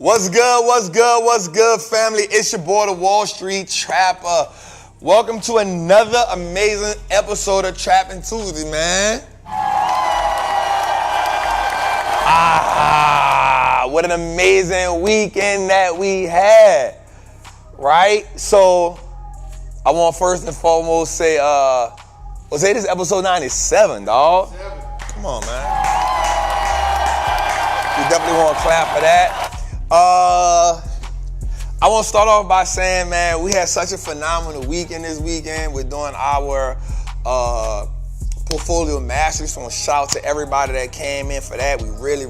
What's good, what's good, what's good, family? It's your boy, the Wall Street Trapper. Welcome to another amazing episode of Trappin Tuesday, man. What an amazing weekend that we had, right? So, I want first and foremost say, this is episode 97, dog. Come on, man. We definitely want to clap for that. I want to start off by saying, man, we had such a phenomenal weekend this weekend. We're doing our portfolio mastery, so I want to shout out to everybody that came in for that. We really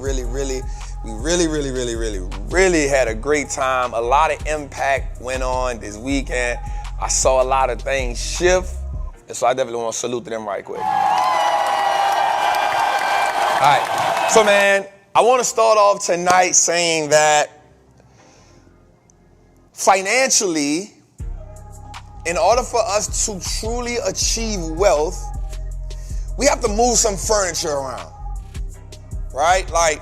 had a great time. A lot of impact went on this weekend. I saw a lot of things shift, and so I definitely want to salute to them right quick. All right, so man, I want to start off tonight saying that financially, in order for us to truly achieve wealth, we have to move some furniture around, right? Like,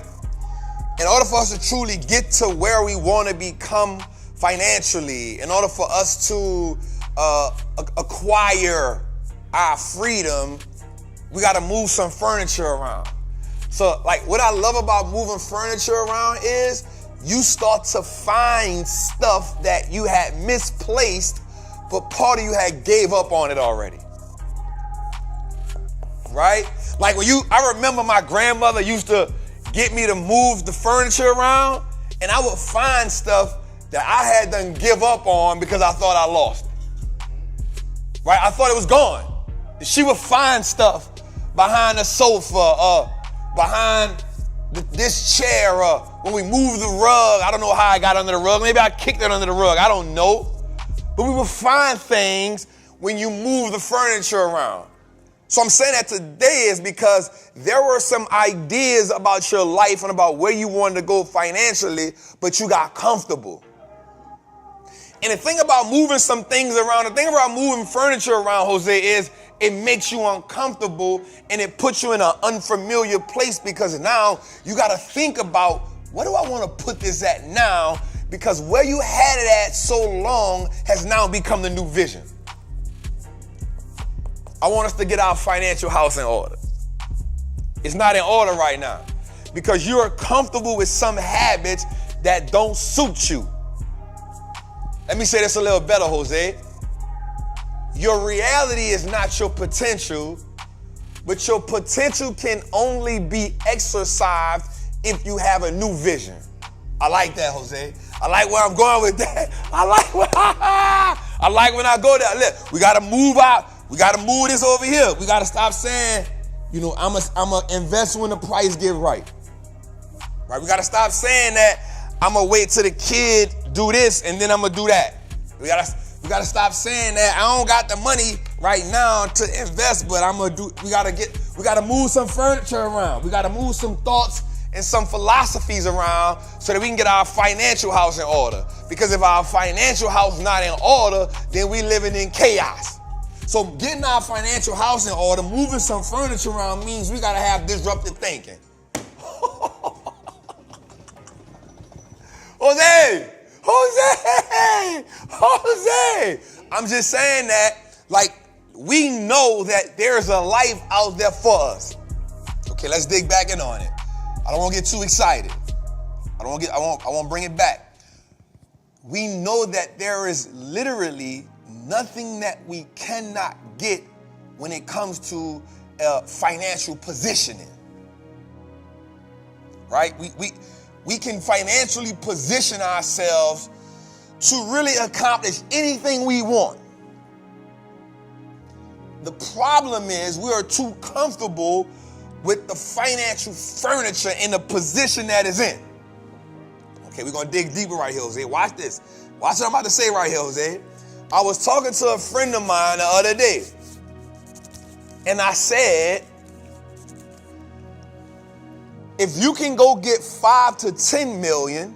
in order for us to truly get to where we want to become financially, in order for us to acquire our freedom, we got to move some furniture around. So, like, what I love about moving furniture around is you start to find stuff that you had misplaced, but part of you had gave up on it already. Right? Like I remember my grandmother used to get me to move the furniture around, and I would find stuff that I had done give up on because I thought I lost it. Right? I thought it was gone. And she would find stuff behind the sofa, behind this chair, when we moved the rug. I don't know how I got under the rug. Maybe I kicked it under the rug. I don't know. But we would find things when you move the furniture around. So I'm saying that today is because there were some ideas about your life and about where you wanted to go financially, but you got comfortable. And the thing about moving some things around, the thing about moving furniture around, Jose, is it makes you uncomfortable and it puts you in an unfamiliar place because now you got to think about, where do I want to put this at now? Because where you had it at so long has now become the new vision. I want us to get our financial house in order. It's not in order right now because you're comfortable with some habits that don't suit you. Let me say this a little better, Jose. Your reality is not your potential, but your potential can only be exercised if you have a new vision. I like that, Jose. I like where I'm going with that. I like when I go there. Look, we got to move out. We got to move this over here. We got to stop saying, I'm a invest when the price get right. Right? We got to stop saying that I'm going to wait till the kid do this and then I'm going to do that. We got to stop saying that I don't got the money right now to invest, but we got to move some furniture around. We got to move some thoughts and some philosophies around so that we can get our financial house in order. Because if our financial house is not in order, then we living in chaos. So getting our financial house in order, moving some furniture around means we got to have disruptive thinking. Jose! I'm just saying that, like, we know that there's a life out there for us. Okay, let's dig back in on it. I don't want to get too excited. I want to bring it back. We know that there is literally nothing that we cannot get when it comes to financial positioning. Right? We can financially position ourselves to really accomplish anything we want. The problem is we are too comfortable with the financial furniture in the position that is in. Okay, we're going to dig deeper right here, Jose. Watch this. Watch what I'm about to say right here, Jose. I was talking to a friend of mine the other day, and I said, if you can go get 5 to 10 million,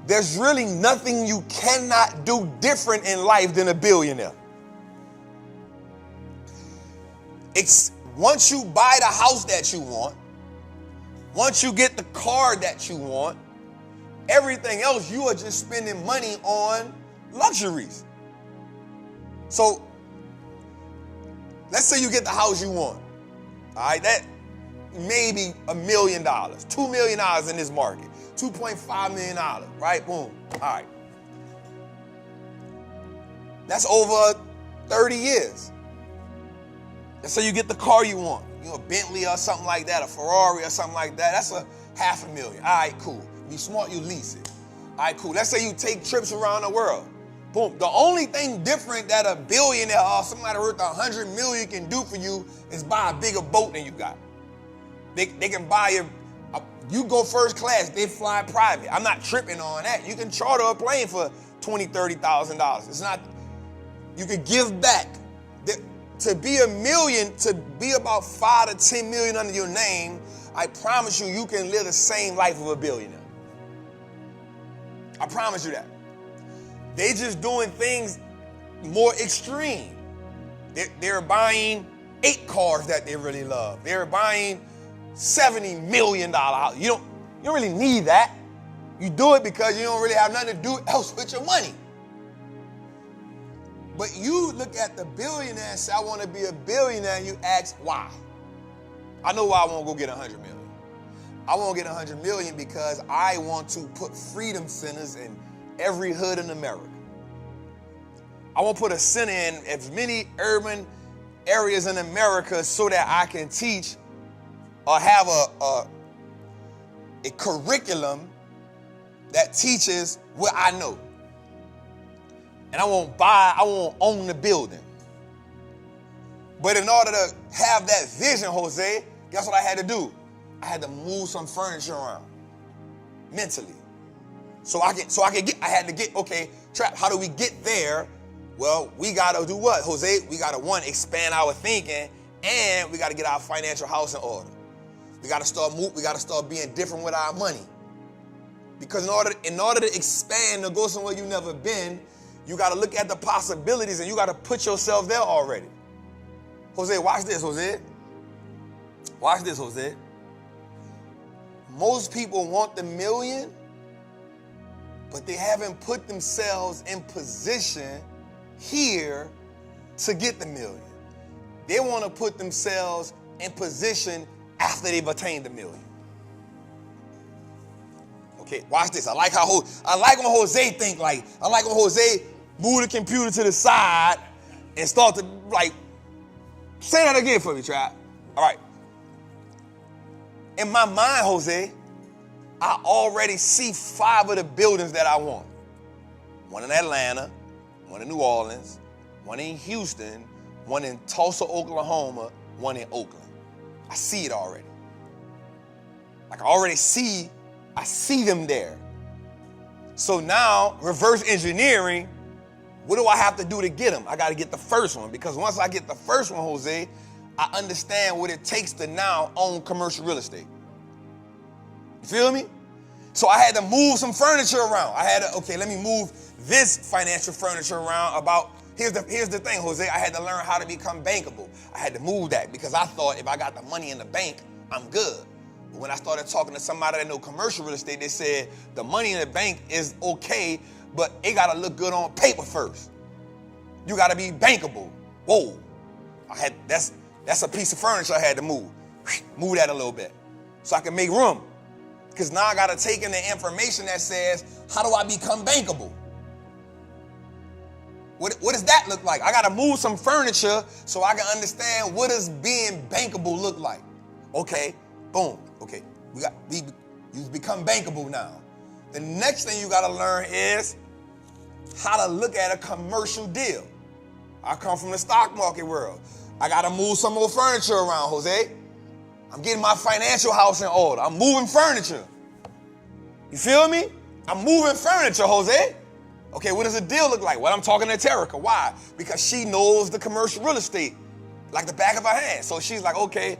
there's really nothing you cannot do different in life than a billionaire. Once you buy the house that you want, once you get the car that you want, Everything else, you are just spending money on luxuries. So let's say you get the house you want. All right, that maybe $1 million, $2 million in this market, $2.5 million, right? Boom. All right. That's over 30 years. Let's say you get the car you want, a Bentley or something like that, a Ferrari or something like that. That's a $500,000. All right, cool. Be smart, you lease it. All right, cool. Let's say you take trips around the world. Boom. The only thing different that a billionaire or somebody worth $100 million can do for you is buy a bigger boat than you got. They can buy you go first class, they fly private. I'm not tripping on that. You can charter a plane for $20,000, $30,000. It's not, you can give back. To be $1 million, to be about 5 to 10 million under your name, I promise you, you can live the same life of a billionaire. I promise you that. They just doing things more extreme. They're buying 8 cars that they really love. They're buying $70 million house. You don't really need that. You do it because you don't really have nothing to do else with your money. But you look at the billionaire and say, I want to be a billionaire, and you ask why. I know why I won't go get 100 million. I won't get 100 million because I want to put freedom centers in every hood in America. I want to put a center in as many urban areas in America so that I can teach or have a curriculum that teaches what I know. And I won't own the building. But in order to have that vision, Jose, guess what I had to do? I had to move some furniture around mentally. Okay, Trap, how do we get there? Well, we gotta do what, Jose? We gotta, one, expand our thinking, and we gotta get our financial house in order. We gotta start being different with our money. Because in order to expand or go somewhere you've never been, you got to look at the possibilities and you got to put yourself there already. Jose, watch this, Jose. Watch this, Jose. Most people want the million, but they haven't put themselves in position here to get the million. They want to put themselves in position after they've attained the million. Okay, watch this. I like when Jose think like, I like when Jose move the computer to the side and start to say that again for me, Trap. All right. In my mind, Jose, I already see 5 of the buildings that I want. One in Atlanta, one in New Orleans, one in Houston, one in Tulsa, Oklahoma, one in Oakland. I see it already. I see them there. So now, reverse engineering, what do I have to do to get them? I got to get the first one, because once I get the first one, Jose, I understand what it takes to now own commercial real estate. You feel me? So I had to move some furniture around. Let me move this financial furniture around here's the thing, Jose, I had to learn how to become bankable. I had to move that because I thought if I got the money in the bank, I'm good. But when I started talking to somebody that know commercial real estate, they said the money in the bank is okay, but it got to look good on paper first. You got to be bankable. Whoa. That's a piece of furniture I had to move. Move that a little bit so I can make room. Because now I got to take in the information that says, how do I become bankable? What does that look like? I got to move some furniture so I can understand what does being bankable look like. Okay, boom. Okay, you've become bankable now. The next thing you got to learn is how to look at a commercial deal. I come from the stock market world. I got to move some more furniture around, Jose. I'm getting my financial house in order. I'm moving furniture. You feel me? I'm moving furniture, Jose. Okay, what does a deal look like? Well, I'm talking to Terica. Why? Because she knows the commercial real estate like the back of her hand. So she's like, okay,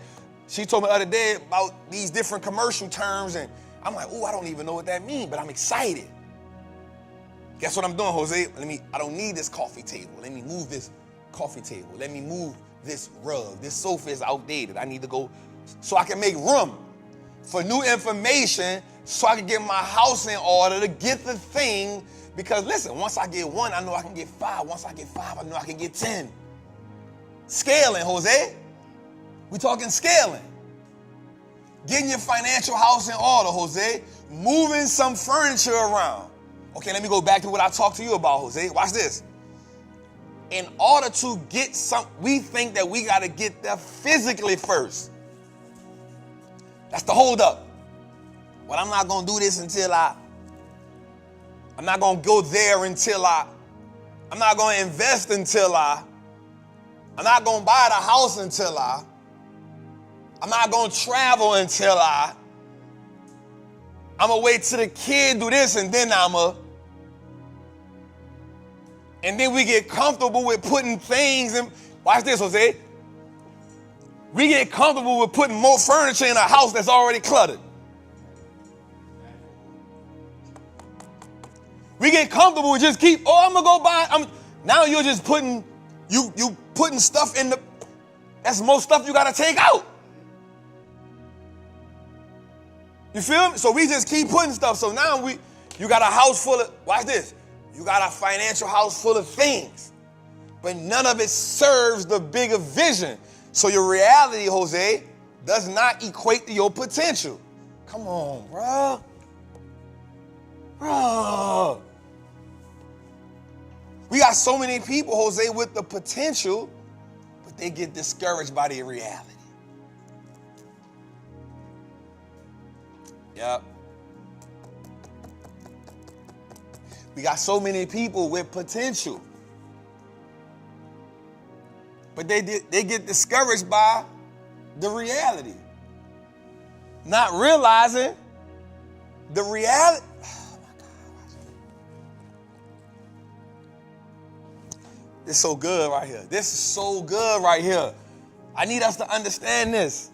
she told me the other day about these different commercial terms, and I'm like, I don't even know what that means, but I'm excited. Guess what I'm doing, Jose? I don't need this coffee table. Let me move this coffee table. Let me move this rug. This sofa is outdated. I need to go so I can make room. for new information so I can get my house in order to get the thing. Because listen, once I get 1, I know I can get 5. Once I get 5, I know I can get 10. Scaling, Jose. We talking scaling. Getting your financial house in order, Jose. Moving some furniture around. Okay, let me go back to what I talked to you about, Jose. Watch this. In order to get we think that we got to get there physically first. That's the hold up. Well, I'm not going to do this until I'm not going to go there until I'm not going to invest until I'm not going to buy the house until I'm not going to travel until I'm going to wait till the kid do this and then and then we get comfortable with putting things in. Watch this, Jose. We get comfortable with putting more furniture in a house that's already cluttered. We get comfortable with just I'm going to go buy. Now you're just putting, you putting stuff in that's more stuff you got to take out. You feel me? So we just keep putting stuff. So now you got a house full of, watch this. You got a financial house full of things, but none of it serves the bigger vision. So your reality, Jose, does not equate to your potential. Come on, bro. Bro. We got so many people, Jose, with the potential, but they get discouraged by their reality. Yep. We got so many people with potential, but they get discouraged by the reality, not realizing the reality. Oh my God. This is so good right here. This is so good right here. I need us to understand this.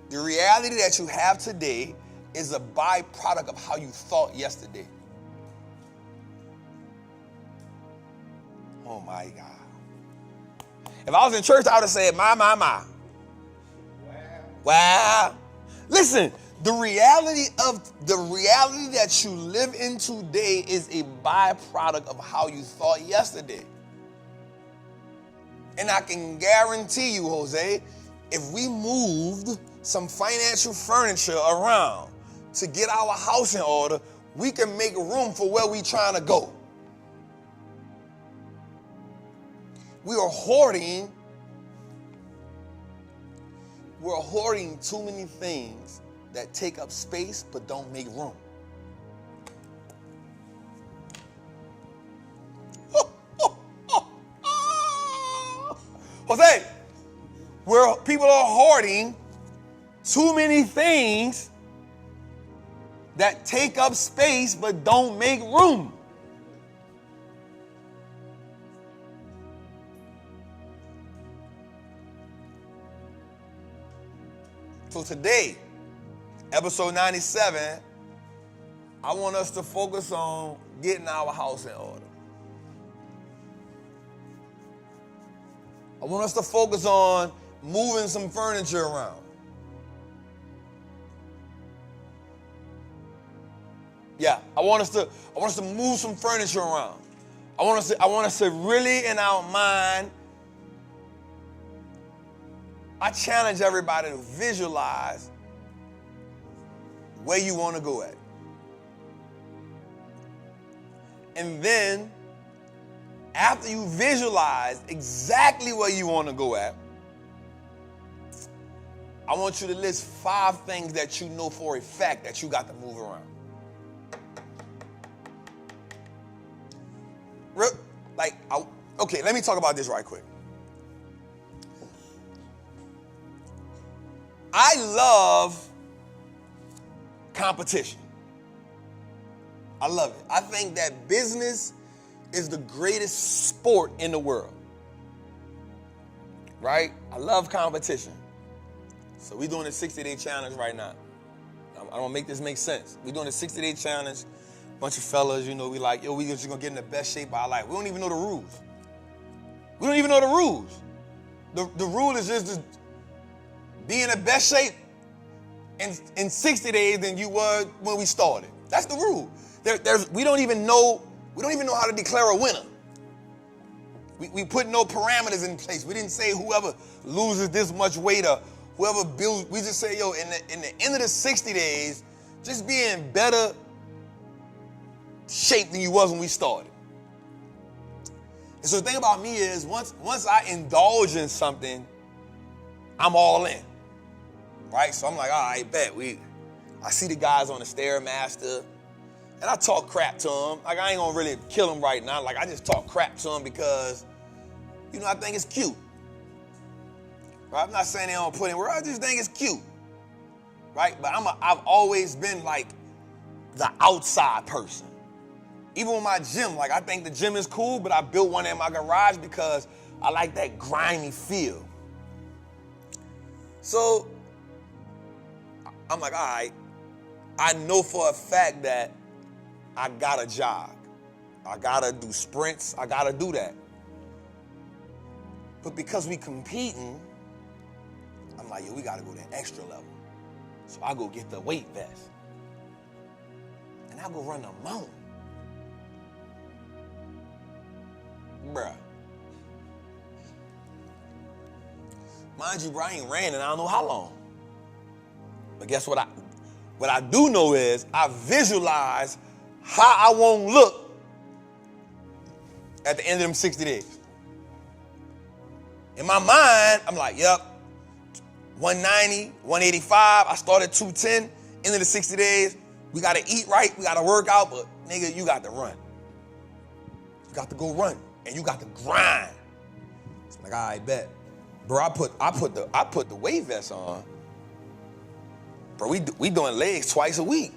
The reality that you have today is a byproduct of how you thought yesterday. Oh my God. If I was in church, I would have said, my. Wow. Listen, the reality that you live in today is a byproduct of how you thought yesterday. And I can guarantee you, Jose, if we moved some financial furniture around to get our house in order, we can make room for where we're trying to go. We are hoarding too many things that take up space but don't make room. Jose, people are hoarding too many things that take up space but don't make room. So today, episode 97, I want us to focus on getting our house in order. I want us to focus on moving some furniture around. Yeah, I want us to move some furniture around. I want us to really in our mind. I challenge everybody to visualize where you want to go at. And then after you visualize exactly where you want to go at, I want you to list 5 things that you know for a fact that you got to move around. Okay, let me talk about this right quick. I love competition. I love it. I think that business is the greatest sport in the world. Right? I love competition. So we're doing a 60-day challenge right now. I'm going to make this make sense. We're doing a 60-day challenge. Bunch of fellas, we like, we just going to get in the best shape of our life. We don't even know the rules. We don't even know the rules. The rule is just be in the best shape in 60 days than you were when we started. That's the rule. We don't even know how to declare a winner. We put no parameters in place. We didn't say whoever loses this much weight or whoever builds. We just say, yo, in the end of the 60 days, just be in better shape than you was when we started. And so the thing about me is once I indulge in something, I'm all in. Right? So I'm like, all right, bet. I see the guys on the Stairmaster, and I talk crap to them. Like, I ain't gonna really kill them right now. Like, I just talk crap to them because, I think it's cute. Right? I'm not saying they don't put in work. I just think it's cute. Right? But I've always been like the outside person. Even with my gym, like, I think the gym is cool, but I built one in my garage because I like that grimy feel. So I'm like, all right, I know for a fact that I gotta jog. I gotta do sprints. I gotta do that. But because we competing, I'm like, yo, we gotta go that extra level. So I go get the weight vest. And I go run the mountain. Bruh. Mind you, bro, I ain't ran in I don't know how long. But guess what I do know is I visualize how I won't look at the end of them 60 days. In my mind, I'm like, yep, 190, 185, I started 210, end of the 60 days, we gotta eat right, we gotta work out, but nigga, you got to run. You got to go run, and you got to grind. It's like, all right, bet. Bro, I put the weight vest on. Bro, we doing legs twice a week.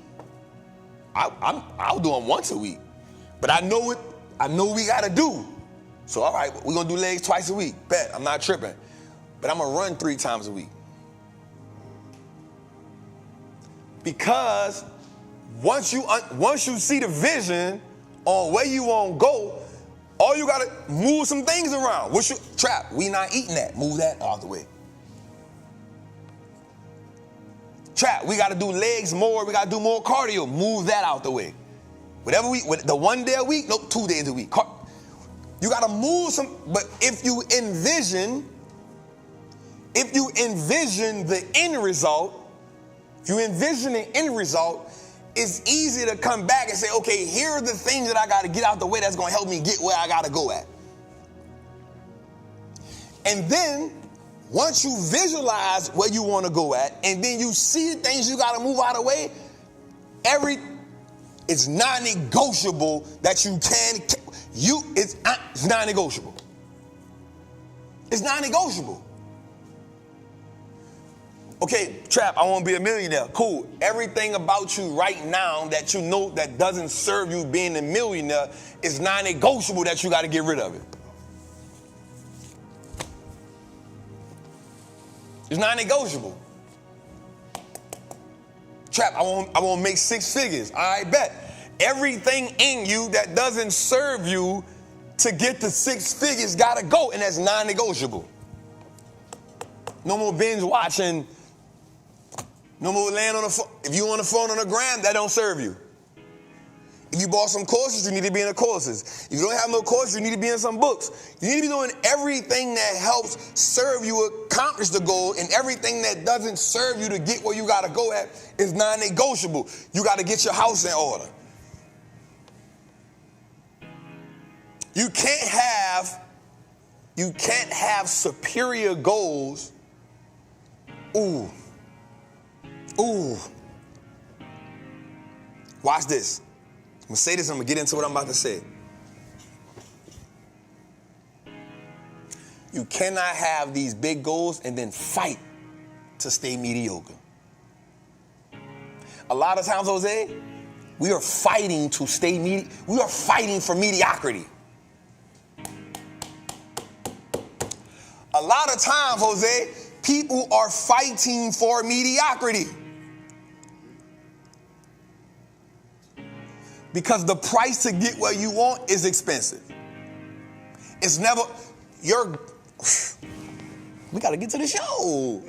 I'll do them once a week. But I know what we gotta do. So all right, we're gonna do legs twice a week. Bet, I'm not tripping. But I'm gonna run 3 times a week. Because once you see the vision on where you wanna go, all you gotta move some things around. Trap, we not eating that. Move that out of the way. Trap, we gotta do legs more. We gotta do more cardio. Move that out the way. Whatever the 1 day a week, nope, 2 days a week. You gotta move some, but if you envision the end result, it's easy to come back and say, okay, here are the things that I gotta get out the way that's gonna help me get where I gotta go at. And then, once you visualize where you wanna go at, and then you see the things you gotta move out of the way, it's non-negotiable that it's non-negotiable. It's non-negotiable. Okay, Trap, I want to be a millionaire. Cool. Everything about you right now that you know that doesn't serve you being a millionaire is non-negotiable that you got to get rid of it. It's non-negotiable. Trap, I want to make 6 figures. I bet. Everything in you that doesn't serve you to get to 6 figures got to go, and that's non-negotiable. No more binge watching. No more laying on the phone. If you on the phone on the gram, that don't serve you. If you bought some courses, you need to be in the courses. If you don't have no courses, you need to be in some books. You need to be doing everything that helps serve you accomplish the goal, and everything that doesn't serve you to get where you got to go at is non-negotiable. You got to get your house in order. You can't have superior goals. Ooh. Watch this. I'm going to say this, I'm going to get into what I'm about to say. You cannot have these big goals and then fight to stay mediocre. A lot of times, Jose, we are fighting to stay we are fighting for mediocrity. A lot of times, Jose, people are fighting for mediocrity. Because the price to get where you want is expensive. It's never, we got to get to the show.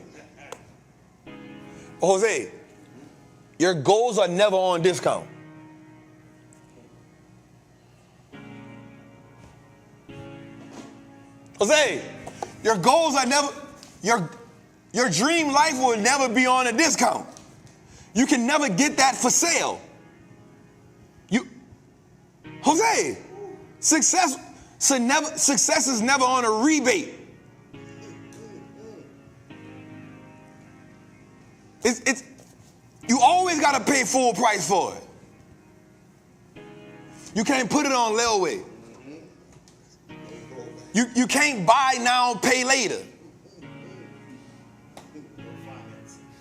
Jose, your goals are never on discount. Jose, your goals are never, your dream life will never be on a discount. You can never get that for sale. Jose, success is never on a rebate. You always got to pay full price for it. You can't put it on layaway. You can't buy now, pay later.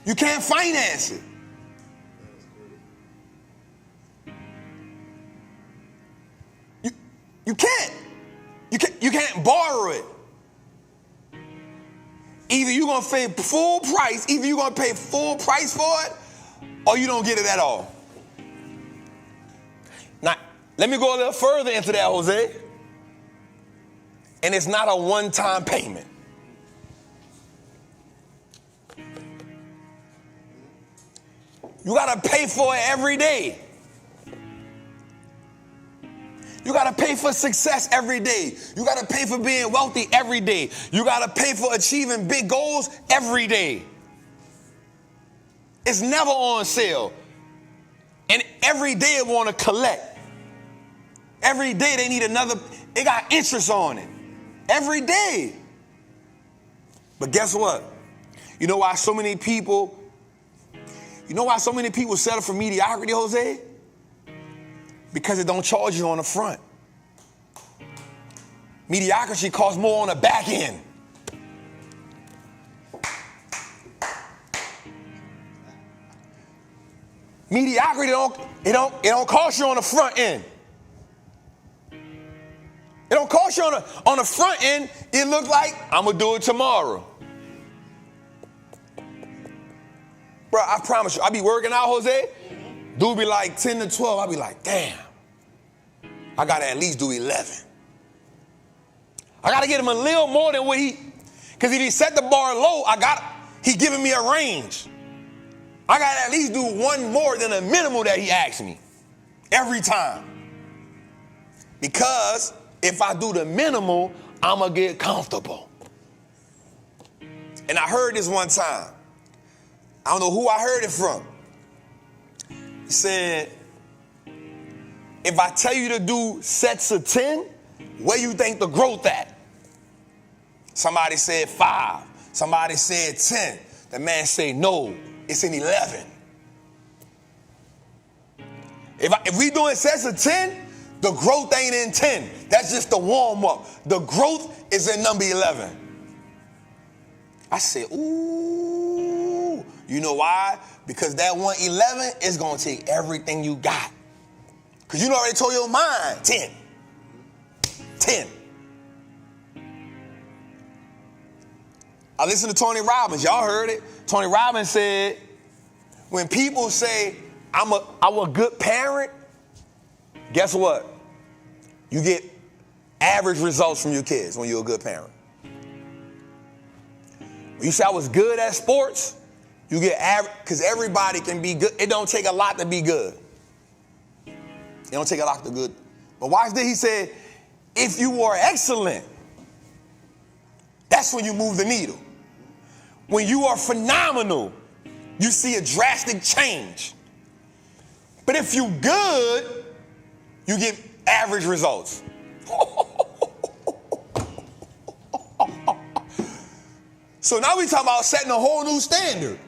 You can't finance it. You can't. You can't borrow it. Either you're going to pay full price, either you're going to pay full price for it, or you don't get it at all. Now, let me go a little further into that, Jose. And it's not a one-time payment. You got to pay for it every day. You got to pay for success every day. You got to pay for being wealthy every day. You got to pay for achieving big goals every day. It's never on sale. And every day they want to collect. Every day they need another, they got interest on it. Every day. But guess what? You know why so many people settle for mediocrity, Jose? Because it don't charge you on the front. Mediocrity costs more on the back end. Mediocrity it don't cost you on the front end. It don't cost you on the front end. It look like I'm gonna do it tomorrow. Bro, I promise you, I be working out, Jose. Dude be like 10 to 12. I be like, damn, I gotta at least do 11. I gotta get him a little more than what because if he set the bar low, he giving me a range. I gotta at least do one more than the minimum that he asked me every time. Because if I do the minimal, I'm gonna get comfortable. And I heard this one time. I don't know who I heard it from. He said, if I tell you to do sets of 10, where you think the growth at? Somebody said 5. Somebody said 10. The man said, no, it's in 11. If we doing sets of 10, the growth ain't in 10. That's just the warm up. The growth is in number 11. I said, ooh. You know why? Because that 111 is going to take everything you got. Because you already told your mind, 10. 10. I listened to Tony Robbins. Y'all heard it. Tony Robbins said, when people say, I'm a good parent, guess what? You get average results from your kids when you're a good parent. When you say I was good at sports, you get average, because everybody can be good. It don't take a lot to be good. It don't take a lot to be good. But watch this. He said, if you were excellent, that's when you move the needle. When you are phenomenal, you see a drastic change. But if you good, you get average results. So now we talking about setting a whole new standard.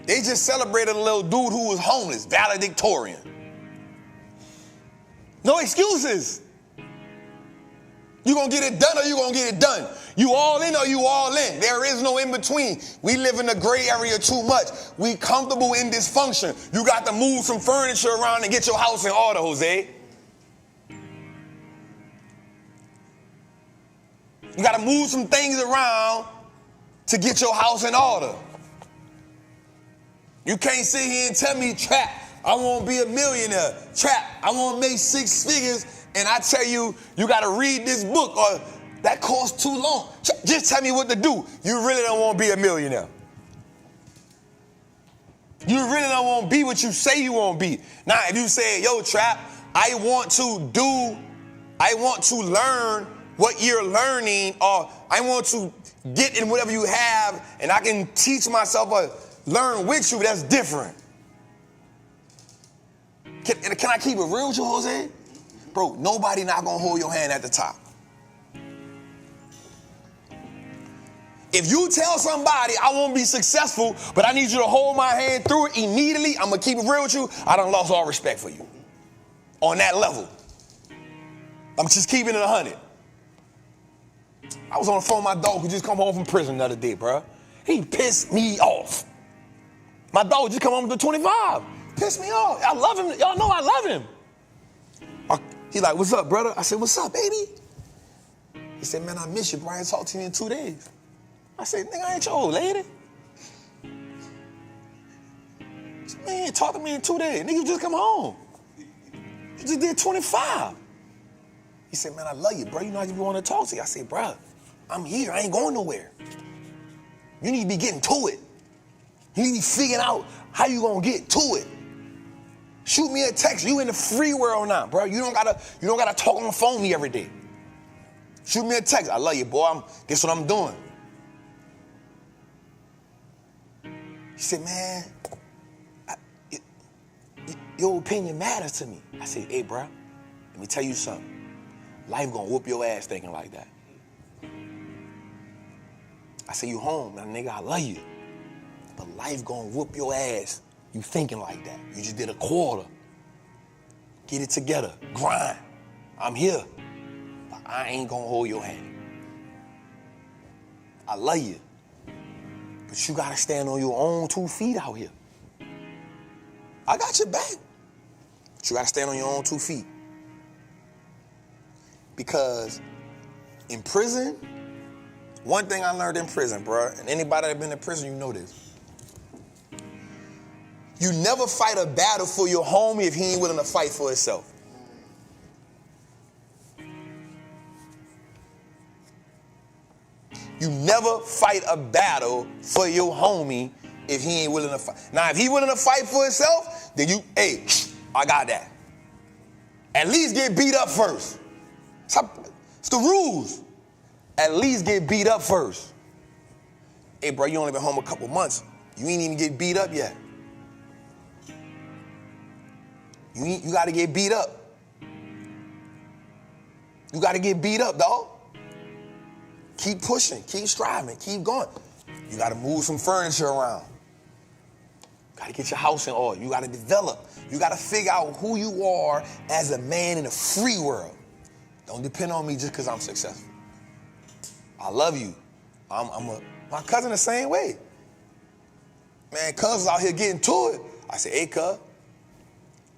They just celebrated a little dude who was homeless, valedictorian. No excuses. You gonna get it done or you gonna get it done. You all in or you all in. There is no in between. We live in the gray area too much. We comfortable in dysfunction. You got to move some furniture around and get your house in order, Jose. You got to move some things around to get your house in order. You can't sit here and tell me, Trap, I want to be a millionaire. Trap, I want to make 6 figures. And I tell you, you got to read this book or That costs too long. Just tell me what to do. You really don't want to be a millionaire. You really don't want to be what you say you want to be. Now, if you say, yo, Trap, I want to learn what you're learning, or I want to get in whatever you have, and I can teach myself or learn with you, that's different. Can I keep it real with you, Jose? Bro, nobody not going to hold your hand at the top. If you tell somebody I want to be successful, but I need you to hold my hand through it immediately, I'm going to keep it real with you, I done lost all respect for you. On that level. I'm just keeping it 100. I was on the phone with my dog who just come home from prison the other day, bro. He pissed me off. My dog just come home to 25. Pissed me off. I love him. Y'all know I love him. He like, what's up, brother? I said, what's up, baby? He said, man, I miss you, bro. I ain't talked to you in 2 days. I said, nigga, I ain't your old lady. He said, man, you ain't talked to me in 2 days. Nigga, you just come home. You just did 25. He said, man, I love you, bro. You know how you want to talk to you. I said, bro, I'm here. I ain't going nowhere. You need to be getting to it. You need to be figuring out how you going to get to it. Shoot me a text. You in the free world now, bro. You don't gotta talk on the phone to me every day. Shoot me a text. I love you, boy. Guess what I'm doing? He said, man, your opinion matters to me. I said, hey, bro, let me tell you something. Life gonna whoop your ass thinking like that. I said, you home, man, nigga, I love you. But life gonna whoop your ass. You thinking like that. You just did a quarter. Get it together. Grind. I'm here. But I ain't gonna hold your hand. I love you. But you gotta stand on your own 2 feet out here. I got your back. But you gotta stand on your own 2 feet. Because in prison, one thing I learned in prison, bro, and anybody that been in prison, you know this. You never fight a battle for your homie if he ain't willing to fight for himself. You never fight a battle for your homie if he ain't willing to fight. Now, if he willing to fight for himself, then you, hey, I got that. At least get beat up first. It's the rules. At least get beat up first. Hey, bro, you only been home a couple months. You ain't even get beat up yet. You got to get beat up. You got to get beat up, dog. Keep pushing, keep striving, keep going. You got to move some furniture around. Got to get your house in order. You got to develop. You got to figure out who you are as a man in a free world. Don't depend on me just because I'm successful. I love you. My cousin the same way. Man, cuz was out here getting to it. I said, hey, cuz,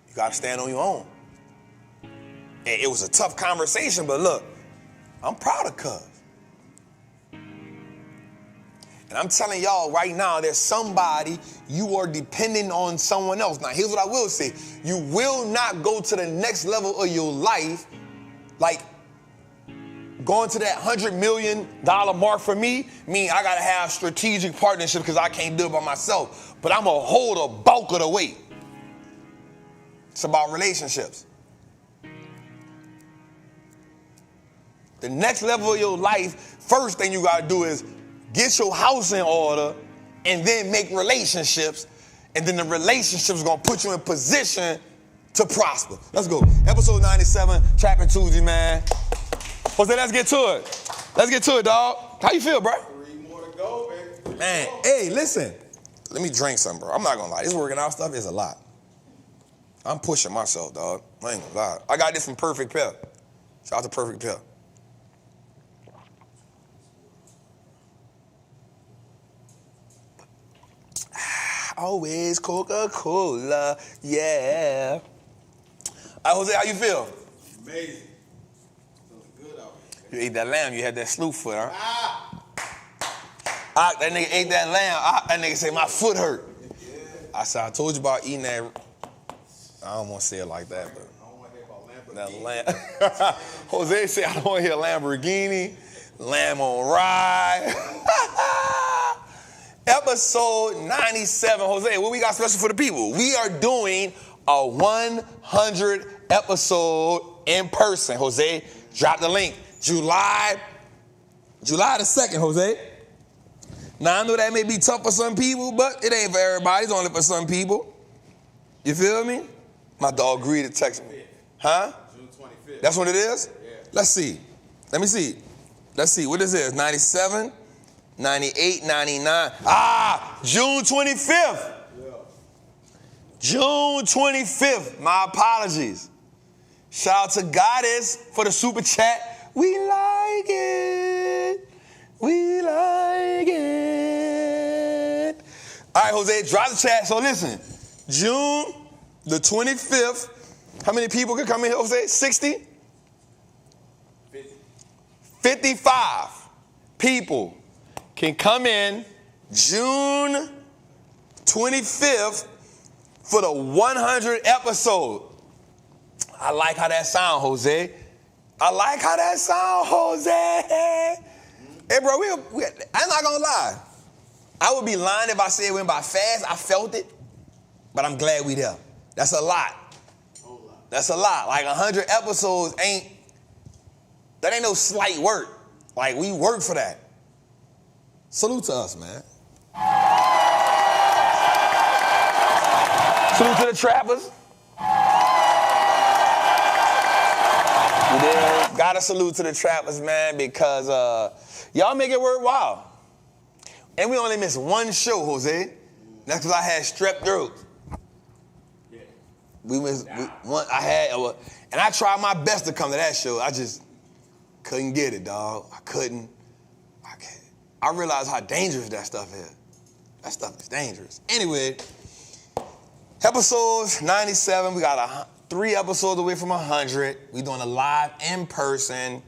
you got to stand on your own. And it was a tough conversation, but look, I'm proud of cuz. And I'm telling y'all right now, there's somebody you are depending on someone else. Now, here's what I will say. You will not go to the next level of your life, like going to that $100 million mark for me, mean I got to have strategic partnerships because I can't do it by myself. But I'm going to hold a bulk of the weight. It's about relationships. The next level of your life, first thing you got to do is get your house in order and then make relationships. And then the relationships going to put you in position to prosper. Let's go. Episode 97, Trappin' Tuesday, man. Jose, let's get to it. Let's get to it, dog. How you feel, bro? 3 more to go, baby. Man, hey, listen. Let me drink something, bro. I'm not going to lie. This working out stuff is a lot. I'm pushing myself, dog. I ain't going to lie. I got this from Perfect Pill. Shout out to Perfect Pill. Always Coca-Cola, yeah. Jose, how you feel? Amazing. Feeling good out here. You ate that lamb, you had that slew foot, huh? That nigga ate that lamb. That nigga said, my foot hurt. Yeah. I told you about eating that. I don't want to say it like that, but. I don't want to hear about lamb Jose said, I don't want to hear Lamborghini, Lamb on Ride. Episode 97. Jose, what we got special for the people? We are doing a 100 episode in person. Jose, drop the link. July the 2nd, Jose. Now, I know that may be tough for some people, but it ain't for everybody. It's only for some people. You feel me? My dog Greedy texted me. Huh? June 25th. That's what it is? Yeah. Let's see. Let me see. Let's see what this is. 97, 98, 99. June 25th. Yeah. June 25th. My apologies. Shout out to Goddess for the super chat. We like it. We like it. All right, Jose, drop the chat. So listen, June the 25th. How many people can come in here, Jose? 60? 50. 55 people can come in June 25th for the 100 episode. I like how that sound, Jose. I like how that sound, Jose. Hey, bro, I'm not gonna lie. I would be lying if I said it went by fast. I felt it, but I'm glad we there. That's a lot. That's a lot. Like 100 episodes ain't no slight work. Like, we work for that. Salute to us, man. Salute to the trappers. You did. Gotta salute to the trappers, man, because y'all make it worthwhile. And we only missed one show, Jose. That's because I had strep throat. We missed one. And I tried my best to come to that show. I just couldn't get it, dog. I couldn't. I realized how dangerous that stuff is. That stuff is dangerous. Anyway, episodes 97. We got 3 episodes away from 100. We're doing a live in person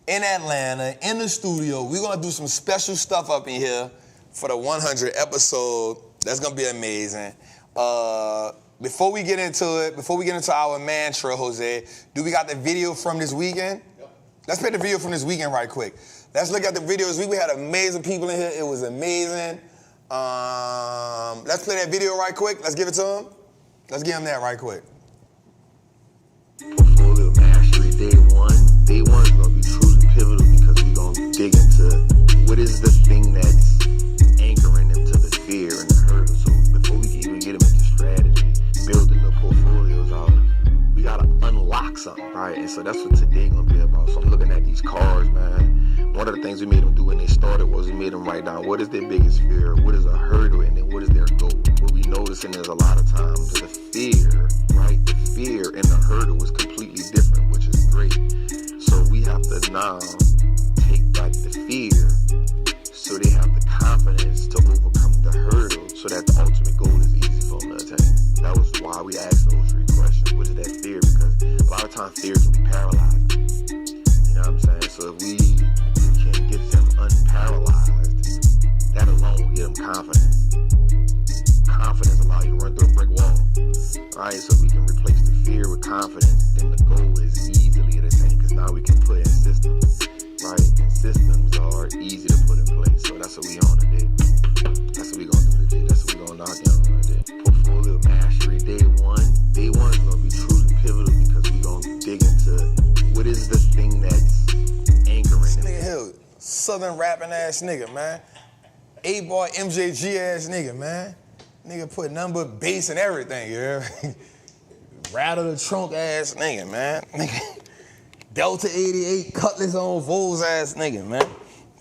in Atlanta, in the studio. We're gonna do some special stuff up in here for the 100 episode. That's gonna be amazing. Before we get into our mantra, Jose, do we got the video from this weekend? Yep. Let's play the video from this weekend right quick. Let's look at the video this week. We had amazing people in here. It was amazing. Let's play that video right quick. Let's give it to him. Let's give him that right quick. Portfolio mastery day one. Day one is going to be truly pivotal because we're going to dig into what is the thing that's anchoring them to the fear and the hurdle. So before we can even get them into strategy, building the portfolios out, we got to unlock something, right? And so that's what today going to be about. So I'm looking at these cars, man. One of the things we made them do when they started was we made them write down what is their biggest fear, what is a hurdle, and then what is their goal. What we noticing is a lot of times the fear, right? The fear and the hurdle is completely different, which is great. So we have to now take back the fear so they have the confidence to overcome the hurdle so that the ultimate goal is easy for them to attain. That was why we asked those 3 questions. What is that fear? Because a lot of times fear can be paralyzing. You know what I'm saying? So if we can get them unparalyzed, that alone will give them confidence. Confidence allows you to run through a brick wall. Right? So if we can replace the fear with confidence, then the goal is easily attained because now we can put in systems. Right? And systems are easy to put in place. So that's what we on today. That's what we gonna do today. That's what we gonna knock down today. Portfolio mastery day one. Day one is gonna be truly pivotal because we gonna dig into what is the thing that's anchoring them. Nigga Hill, southern rapping ass nigga, man. A-boy MJG ass nigga, man. Nigga put nothing but bass and everything, you hear me? Rattle the trunk ass nigga, man. Nigga. Delta 88 Cutlass on Vols ass nigga, man.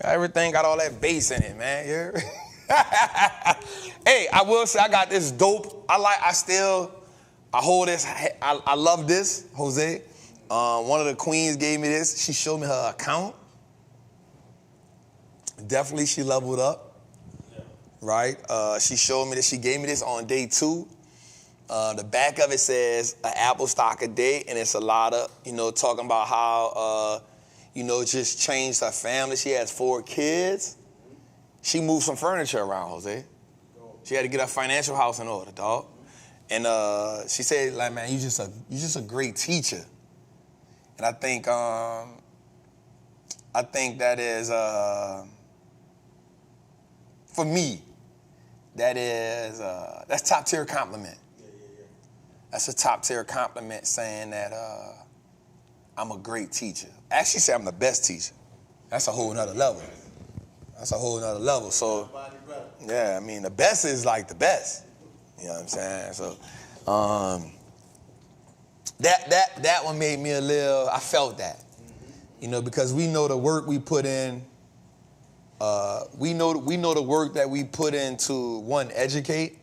Everything got all that bass in it, man. You hear me? Hey, I will say I got this dope. I hold this. I love this, Jose. One of the queens gave me this. She showed me her account. Definitely she leveled up. Right? She showed me this. She gave me this on day 2. The back of it says an Apple stock a day, and it's a lot of, talking about how, just changed her family. She has 4 kids. She moved some furniture around, Jose. She had to get her financial house in order, dog. And she said, like, man, you just a great teacher. And I think that is, for me, that's top tier compliment. That's a top tier compliment saying that I'm a great teacher. Actually say I'm the best teacher. That's a whole nother level. So, yeah, I mean, the best is like the best. You know what I'm saying? So, that one made me I felt that. You know, because we know the work we put in. We know the work that we put into, one, educate.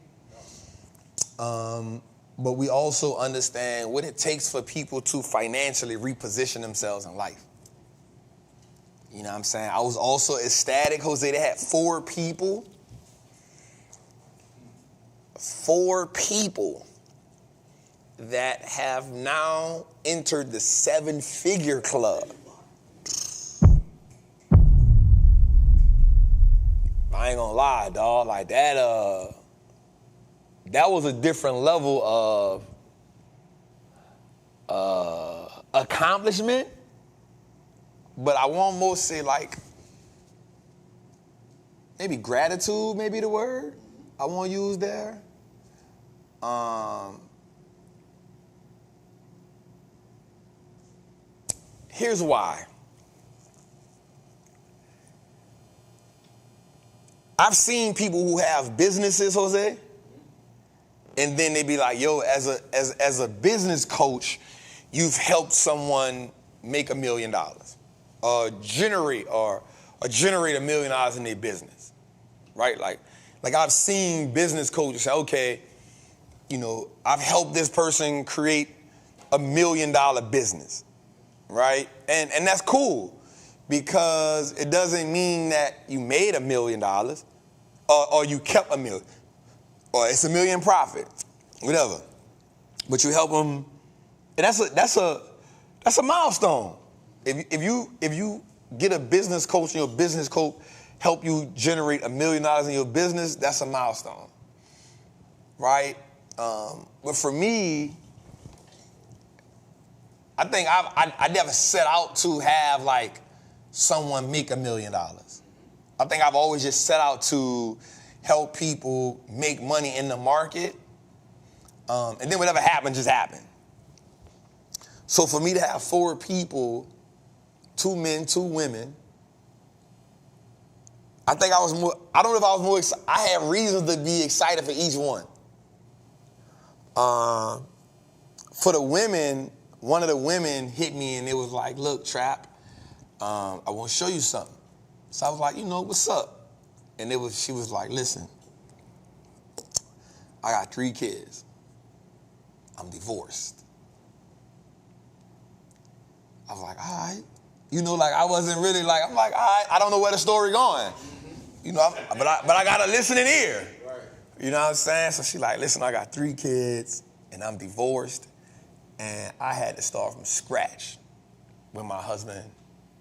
But we also understand what it takes for people to financially reposition themselves in life. You know what I'm saying? I was also ecstatic, Jose, they had 4 people that have now entered the 7-figure club. I ain't gonna lie, dog. Like that was a different level of accomplishment. But I won't most say like maybe gratitude, maybe the word I won't use there. Here's why. I've seen people who have businesses, Jose, and then they be like, yo, as a business coach, you've helped someone make $1 million, generate $1 million in their business, right? Like I've seen business coaches say, okay, you know, I've helped this person create $1 million business, right? And that's cool, because it doesn't mean that you made $1 million or you kept $1 million, or it's $1 million profit, whatever. But you help them, and that's a milestone. If you get a business coach and your business coach help you generate $1 million in your business, that's a milestone, right? But for me, I think I never set out to have like someone make $1 million. I think I've always just set out to help people make money in the market, and then whatever happened just happened. So for me to have 4 people, 2 men, 2 women, I think I don't know if I was more excited. I had reasons to be excited for each one. For the women, one of the women hit me and it was like, look, Trap, I want to show you something. So I was like, you know, what's up? And she was like, listen, I got 3 kids. I'm divorced. I was like, all right. You know, like I wasn't really like, I'm like, all right, I don't know where the story going. You know, but I got a listening ear. You know what I'm saying? So she like, listen, I got 3 kids and I'm divorced and I had to start from scratch with my husband,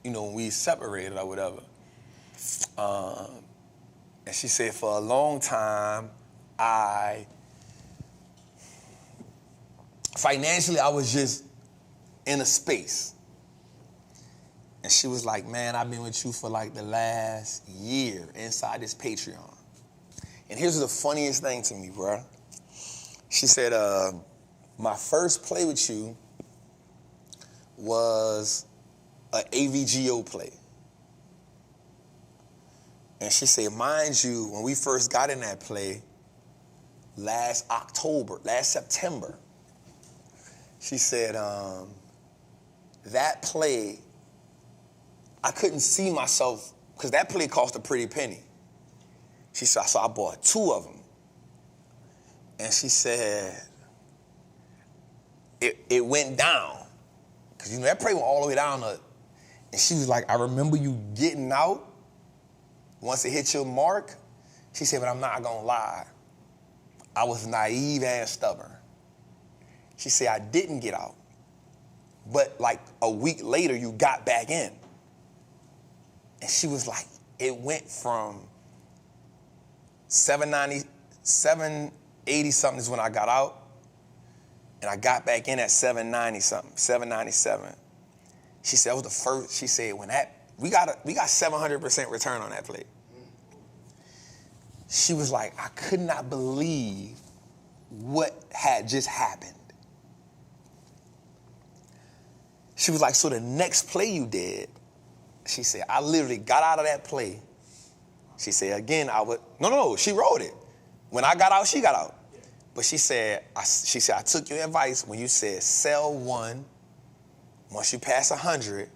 you know, when we separated or whatever. And she said for a long time, financially, I was just in a space. And she was like, man, I've been with you for like the last year inside this Patreon. And here's the funniest thing to me, bro. She said, my first play with you was an AVGO play. And she said, mind you, when we first got in that play, last September, she said, that play, I couldn't see myself, because that play cost a pretty penny. She said, so I bought 2 of them. And she said, it went down. Because, you know, that play went all the way down. And she was like, I remember you getting out once it hit your mark. She said, but I'm not going to lie. I was naive and stubborn. She said, I didn't get out. But like a week later, you got back in. And she was like, it went from 780 something is when I got out. And I got back in at 790 something, 797. She said that was the first. She said when we got 700% return on that play. She was like, I could not believe what had just happened. She was like, so the next play you did, she said, I literally got out of that play. She said, again, no, she wrote it. When I got out, she got out. But she said, I took your advice when you said sell one. Once you pass 100,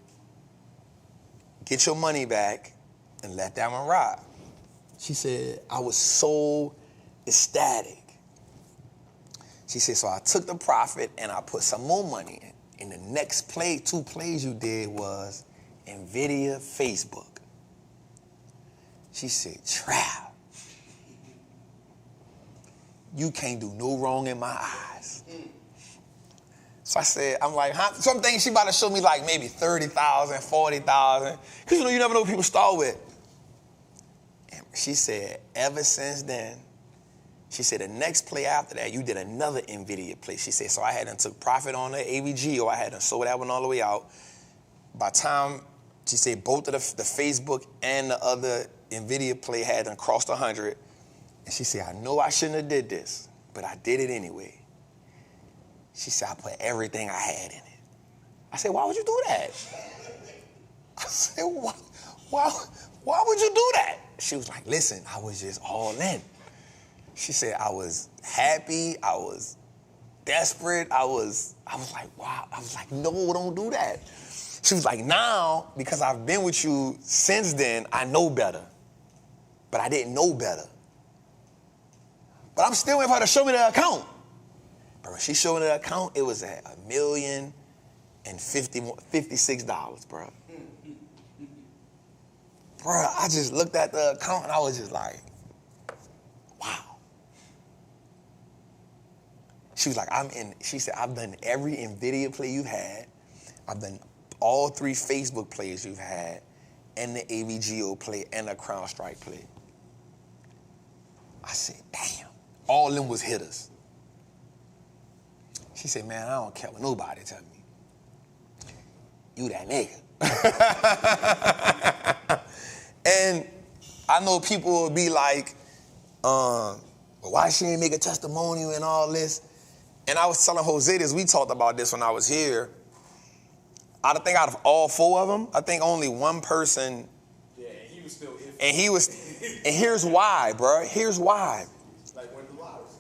get your money back and let that one ride. She said, I was so ecstatic. She said, so I took the profit and I put some more money in. And the next play, 2 plays you did was Nvidia, Facebook. She said, Trap, you can't do no wrong in my eyes. So I said, I'm like, huh? Some things she about to show me like maybe 30,000, 40,000. Because you never know what people start with. And she said, ever since then, she said the next play after that, you did another Nvidia play. She said, so I hadn't took profit on the AVG or I hadn't sold that one all the way out. By the time, she said both of the Facebook and the other Nvidia play hadn't crossed 100. And she said, I know I shouldn't have did this, but I did it anyway. She said, I put everything I had in it. I said, why would you do that? I said, why would you do that? She was like, listen, I was just all in. She said, I was happy, I was desperate, I was like, wow. I was like, no, don't do that. She was like, now, because I've been with you since then, I know better. But I didn't know better. But I'm still waiting for her to show me the account. But when she showed me the account, it was at $1,056, bro. Bro, I just looked at the account and I was just like, wow. She was like, she said, I've done every Nvidia play you've had. I've done all 3 Facebook plays you've had, and the AVGO play, and the Crown Strike play. I said, damn. All of them was hitters. She said, man, I don't care what nobody tell me. You that nigga. And I know people will be like, well, why she ain't make a testimonial and all this? And I was telling Jose this, we talked about this when I was here. I think out of all 4 of them, I think only one person. Yeah, and he was still in. And here's why, bro. Here's why. Like when the lives.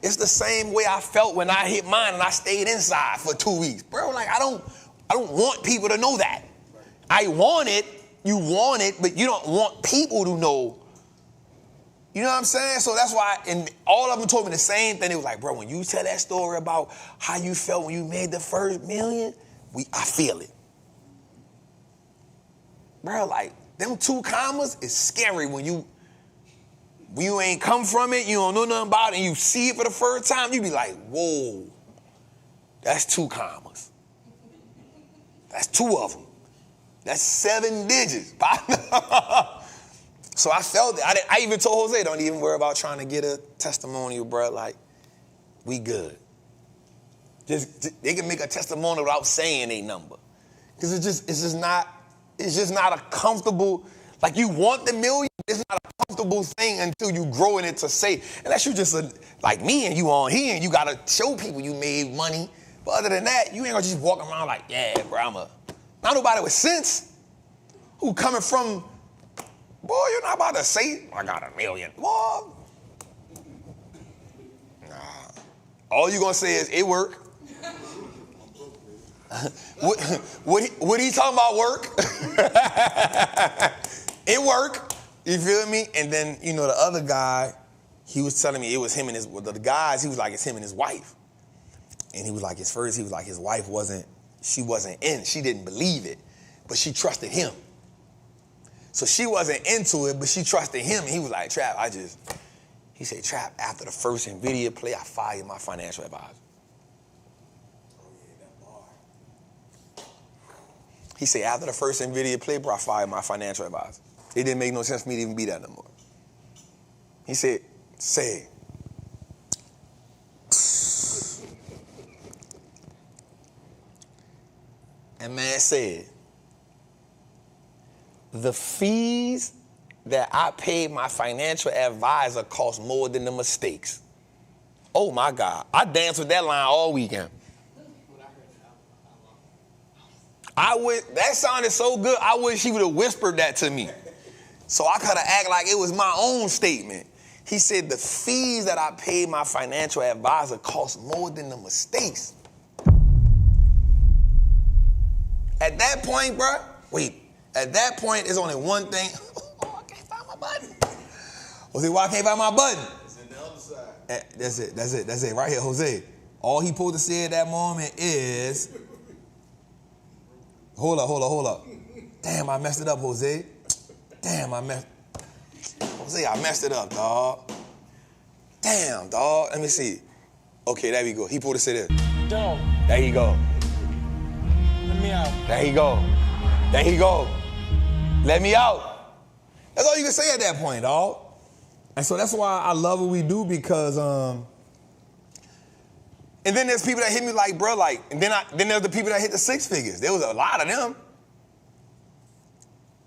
It's the same way I felt when I hit mine and I stayed inside for 2 weeks. Bro, like I don't want people to know that. Right. I want it, you want it, but you don't want people to know. You know what I'm saying? So that's why, and all of them told me the same thing. They was like, bro, when you tell that story about how you felt when you made the first million, I feel it. Bro, like, them 2 commas is scary when you ain't come from it, you don't know nothing about it, and you see it for the first time, you be like, whoa, that's 2 commas. That's 2 of them. That's 7 digits. So I felt it. I even told Jose, don't even worry about trying to get a testimonial, bro. Like, we good. Just they can make a testimonial without saying a number. Because it's just not a comfortable, like you want the million, it's not a comfortable thing until you grow in it to say, unless you just like me and you on here and you gotta show people you made money. But other than that, you ain't gonna just walk around like, yeah, bro, not nobody with sense who coming from, boy, you're not about to say, I got $1 million. Boy. Nah. All you gonna say is, it work. What he talking about work? It work. You feel me? And then, the other guy, he was telling me it was him and the guys, he was like, it's him and his wife. And he was like, his wife she wasn't in. She didn't believe it, but she trusted him. So she wasn't into it, but she trusted him. And he was like, Trap, he said, Trap, after the first Nvidia play, I fired my financial advisor. He said, after the first Nvidia play, bro, I fired my financial advisor. It didn't make no sense for me to even be there no more. He said, say, And man said, the fees that I paid my financial advisor cost more than the mistakes. Oh my God. I danced with that line all weekend. That sounded so good, I wish he would have whispered that to me. So I could have acted like it was my own statement. He said, the fees that I paid my financial advisor cost more than the mistakes. At that point, bro, at that point, there's only one thing. Oh, I can't find my button. Jose, why I can't find my button? It's on the other side. That's it, right here, Jose. All he supposed to say at that moment is, hold up. Damn, I messed it up, Jose. Jose, I messed it up, dog. Damn, dog. Let me see. Okay, there we go. He supposed to say this. Dog. There you go. Let me out. There he go. Let me out. That's all you can say at that point, dog. And so that's why I love what we do because, and then there's people that hit me like, bro, like, and then there's the people that hit the six figures. There was a lot of them.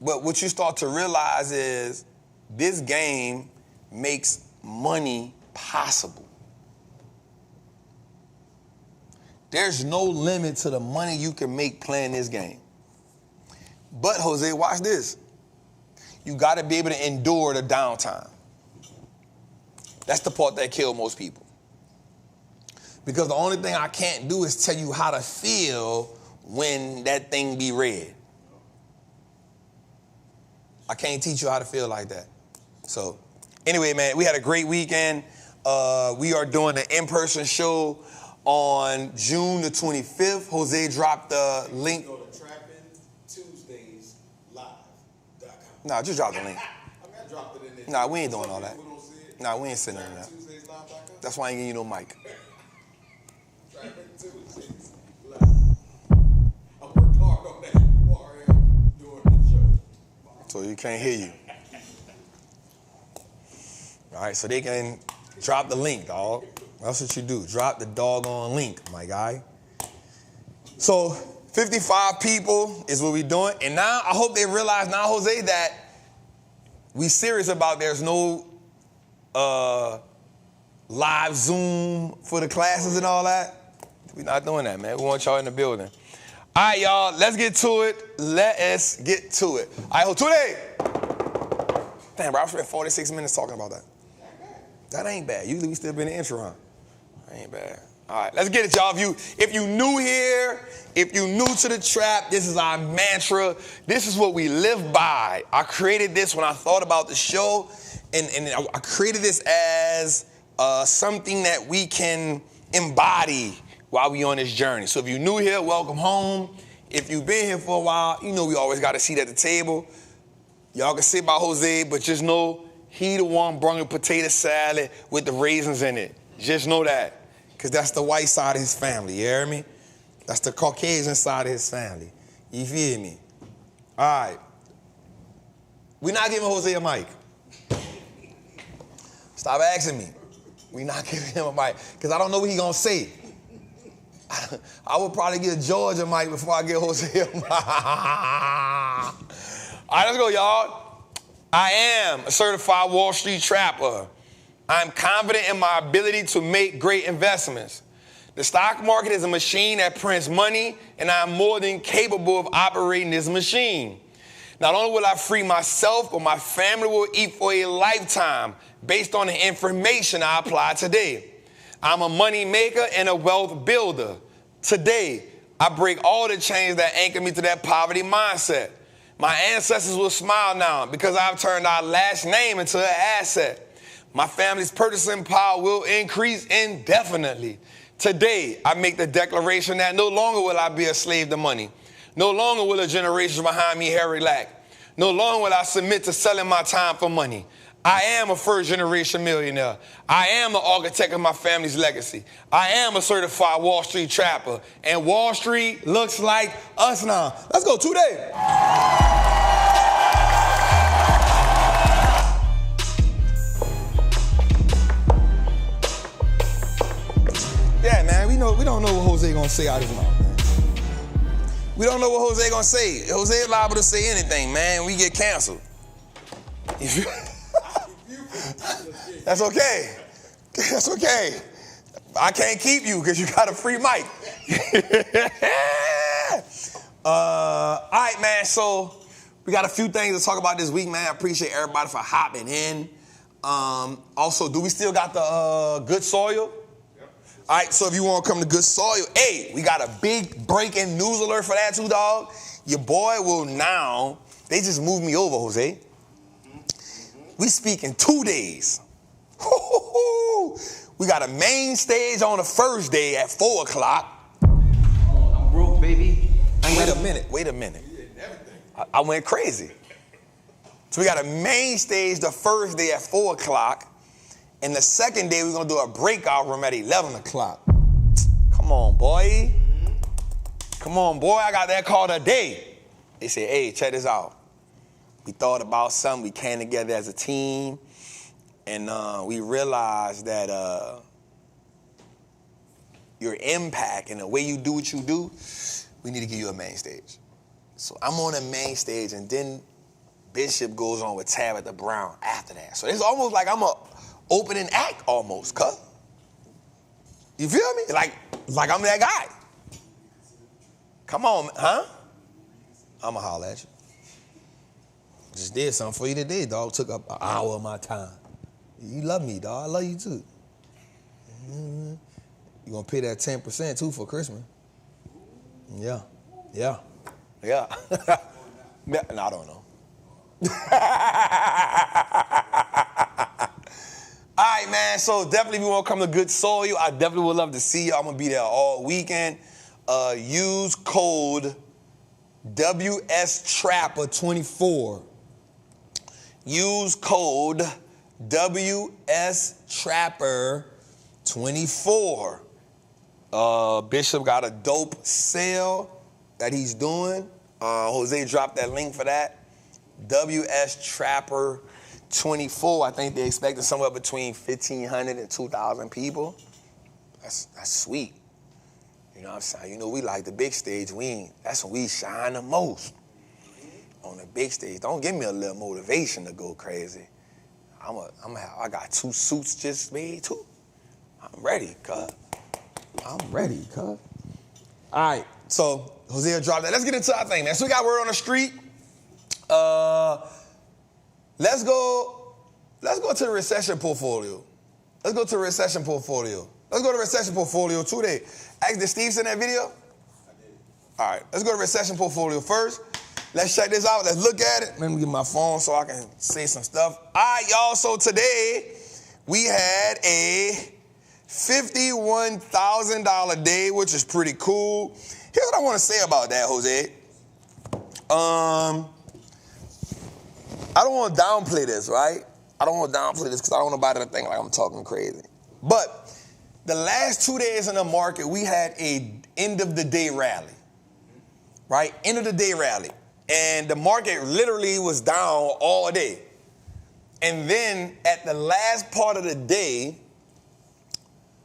But what you start to realize is this game makes money possible. There's no limit to the money you can make playing this game. But, Jose, watch this. You got to be able to endure the downtime. That's the part that kills most people. Because the only thing I can't do is tell you how to feel when that thing be red. I can't teach you how to feel like that. So, anyway, man, we had a great weekend. We are doing an in-person show on June the 25th. Jose dropped the link. Go to Trappin Tuesdays live.com. Nah, just drop the link. I mean, I dropped it in there. Nah, we ain't doing all that. People don't see it. Nah, we ain't sitting in that. TrappinTuesdaysLive.com. That's why I ain't giving you no mic. Trappin Tuesdays live. I worked hard on that before I am doing the show. So you can't hear you. All right, so they can drop the link, dog. That's what you do. Drop the doggone link, my guy. So 55 people is what we're doing. And now I hope they realize now, Jose, that we serious about there's no live Zoom for the classes and all that. We're not doing that, man. We want y'all in the building. All right, y'all, let's get to it. All right, today. Damn, bro, I spent 46 minutes talking about that. That ain't bad. Usually we still been in the intro, huh? That ain't bad. All right, let's get it, y'all. If you new here, if you new to the trap, this is our mantra. This is what we live by. I created this when I thought about the show, and I created this as something that we can embody while we on this journey. So if you're new here, welcome home. If you've been here for a while, you know we always got a seat at the table. Y'all can sit by Jose, but just know he the one brought a potato salad with the raisins in it. Just know that. Because that's the white side of his family, you hear me? That's the Caucasian side of his family. You feel me? All right. We're not giving Jose a mic. Stop asking me. We're not giving him a mic. Because I don't know what he's going to say. I would probably give George a mic before I give Jose a mic. All right, let's go, y'all. I am a certified Wall Street trapper. I'm confident in my ability to make great investments. The stock market is a machine that prints money, and I'm more than capable of operating this machine. Not only will I free myself, but my family will eat for a lifetime based on the information I apply today. I'm a money maker and a wealth builder. Today, I break all the chains that anchor me to that poverty mindset. My ancestors will smile now because I've turned our last name into an asset. My family's purchasing power will increase indefinitely. Today, I make the declaration that no longer will I be a slave to money. No longer will a generation behind me inherit lack. No longer will I submit to selling my time for money. I am a first-generation millionaire. I am the architect of my family's legacy. I am a certified Wall Street trapper. And Wall Street looks like us now. Let's go, 2 days. Yeah, man, we don't know what Jose gonna say out of his mouth, man. We don't know what Jose gonna say. Jose liable to say anything, man. We get canceled. That's okay. That's okay. I can't keep you because you got a free mic. All right, man. So we got a few things to talk about this week, man. I appreciate everybody for hopping in. Also, do we still got the good soil? All right, so if you want to come to Good Soil, hey, we got a big breaking news alert for that too, dog. Your boy will now, they just moved me over, Jose. We speak in 2 days. We got a main stage on the first day at 4 o'clock. I'm broke, baby. Wait a minute. I went crazy. So we got a main stage the first day at 4 o'clock. And the second day, we're going to do a breakout room at 11 o'clock. Come on, boy. Come on, boy. I got that call today. They said, hey, check this out. We thought about something. We came together as a team. And we realized that your impact and the way you do what you do, we need to give you a main stage. So I'm on a main stage, and then Bishop goes on with Tabitha Brown after that. So it's almost like I'm a opening act almost, cuz. You feel me? Like I'm that guy. Come on, huh? I'ma holler at you. Just did something for you today, dog. Took up an hour of my time. You love me, dog. I love you too. Mm-hmm. You gonna pay that 10% too for Christmas. Yeah. No, I don't know. All right, man, so definitely if you want to come to Good Soil, I definitely would love to see you. I'm going to be there all weekend. Use code WSTrapper24. Use code WSTrapper24. Bishop got a dope sale that he's doing. Jose dropped that link for that. WSTrapper24. I think they expected somewhere between 1,500 and 2,000 people. That's sweet. You know what I'm saying? You know, we like the big stage. That's when we shine the most. On the big stage. Don't give me a little motivation to go crazy. I got 2 suits just made too. I'm ready, cuz. All right, so Hosea dropped that. Let's get into our thing, man. So we got word on the street. Let's go to the recession portfolio. Let's go to the recession portfolio today. Did Steve send that video? I did. All right, let's go to recession portfolio first. Let's check this out. Let's look at it. Let me get my phone so I can say some stuff. All right, y'all. So today we had a $51,000 day, which is pretty cool. Here's what I want to say about that, Jose. I don't want to downplay this, right? I don't want to downplay this because I don't want nobody to think like I'm talking crazy. But the last 2 days in the market, we had a end of the day rally, right? End of the day rally. And the market literally was down all day. And then at the last part of the day,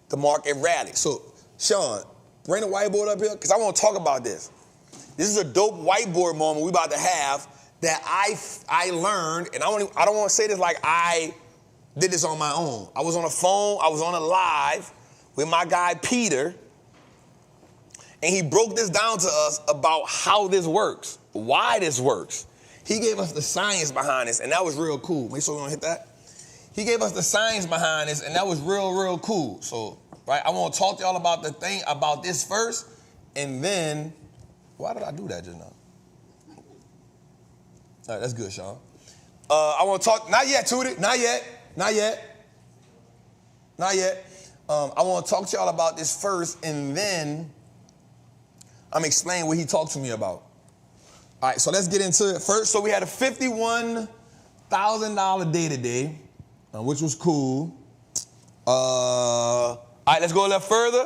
the market rallied. So, Sean, bring the whiteboard up here because I want to talk about this. This is a dope whiteboard moment we about to have that I learned, and I don't want to say this like I did this on my own. I was on a phone, I was on a live with my guy Peter, and he broke this down to us about how this works, why this works. He gave us the science behind this, and that was real cool. Make sure you don't hit that. He gave us the science behind this, and that was real cool. So, right, I want to talk to y'all about the thing about this first, and then, why did I do that just now? All right, that's good, Sean. I want to talk, not yet, Tootie, not yet. I want to talk to y'all about this first, and then I'm explaining what he talked to me about. All right, so let's get into it first. So we had a $51,000 day today, which was cool. All right, let's go a little further.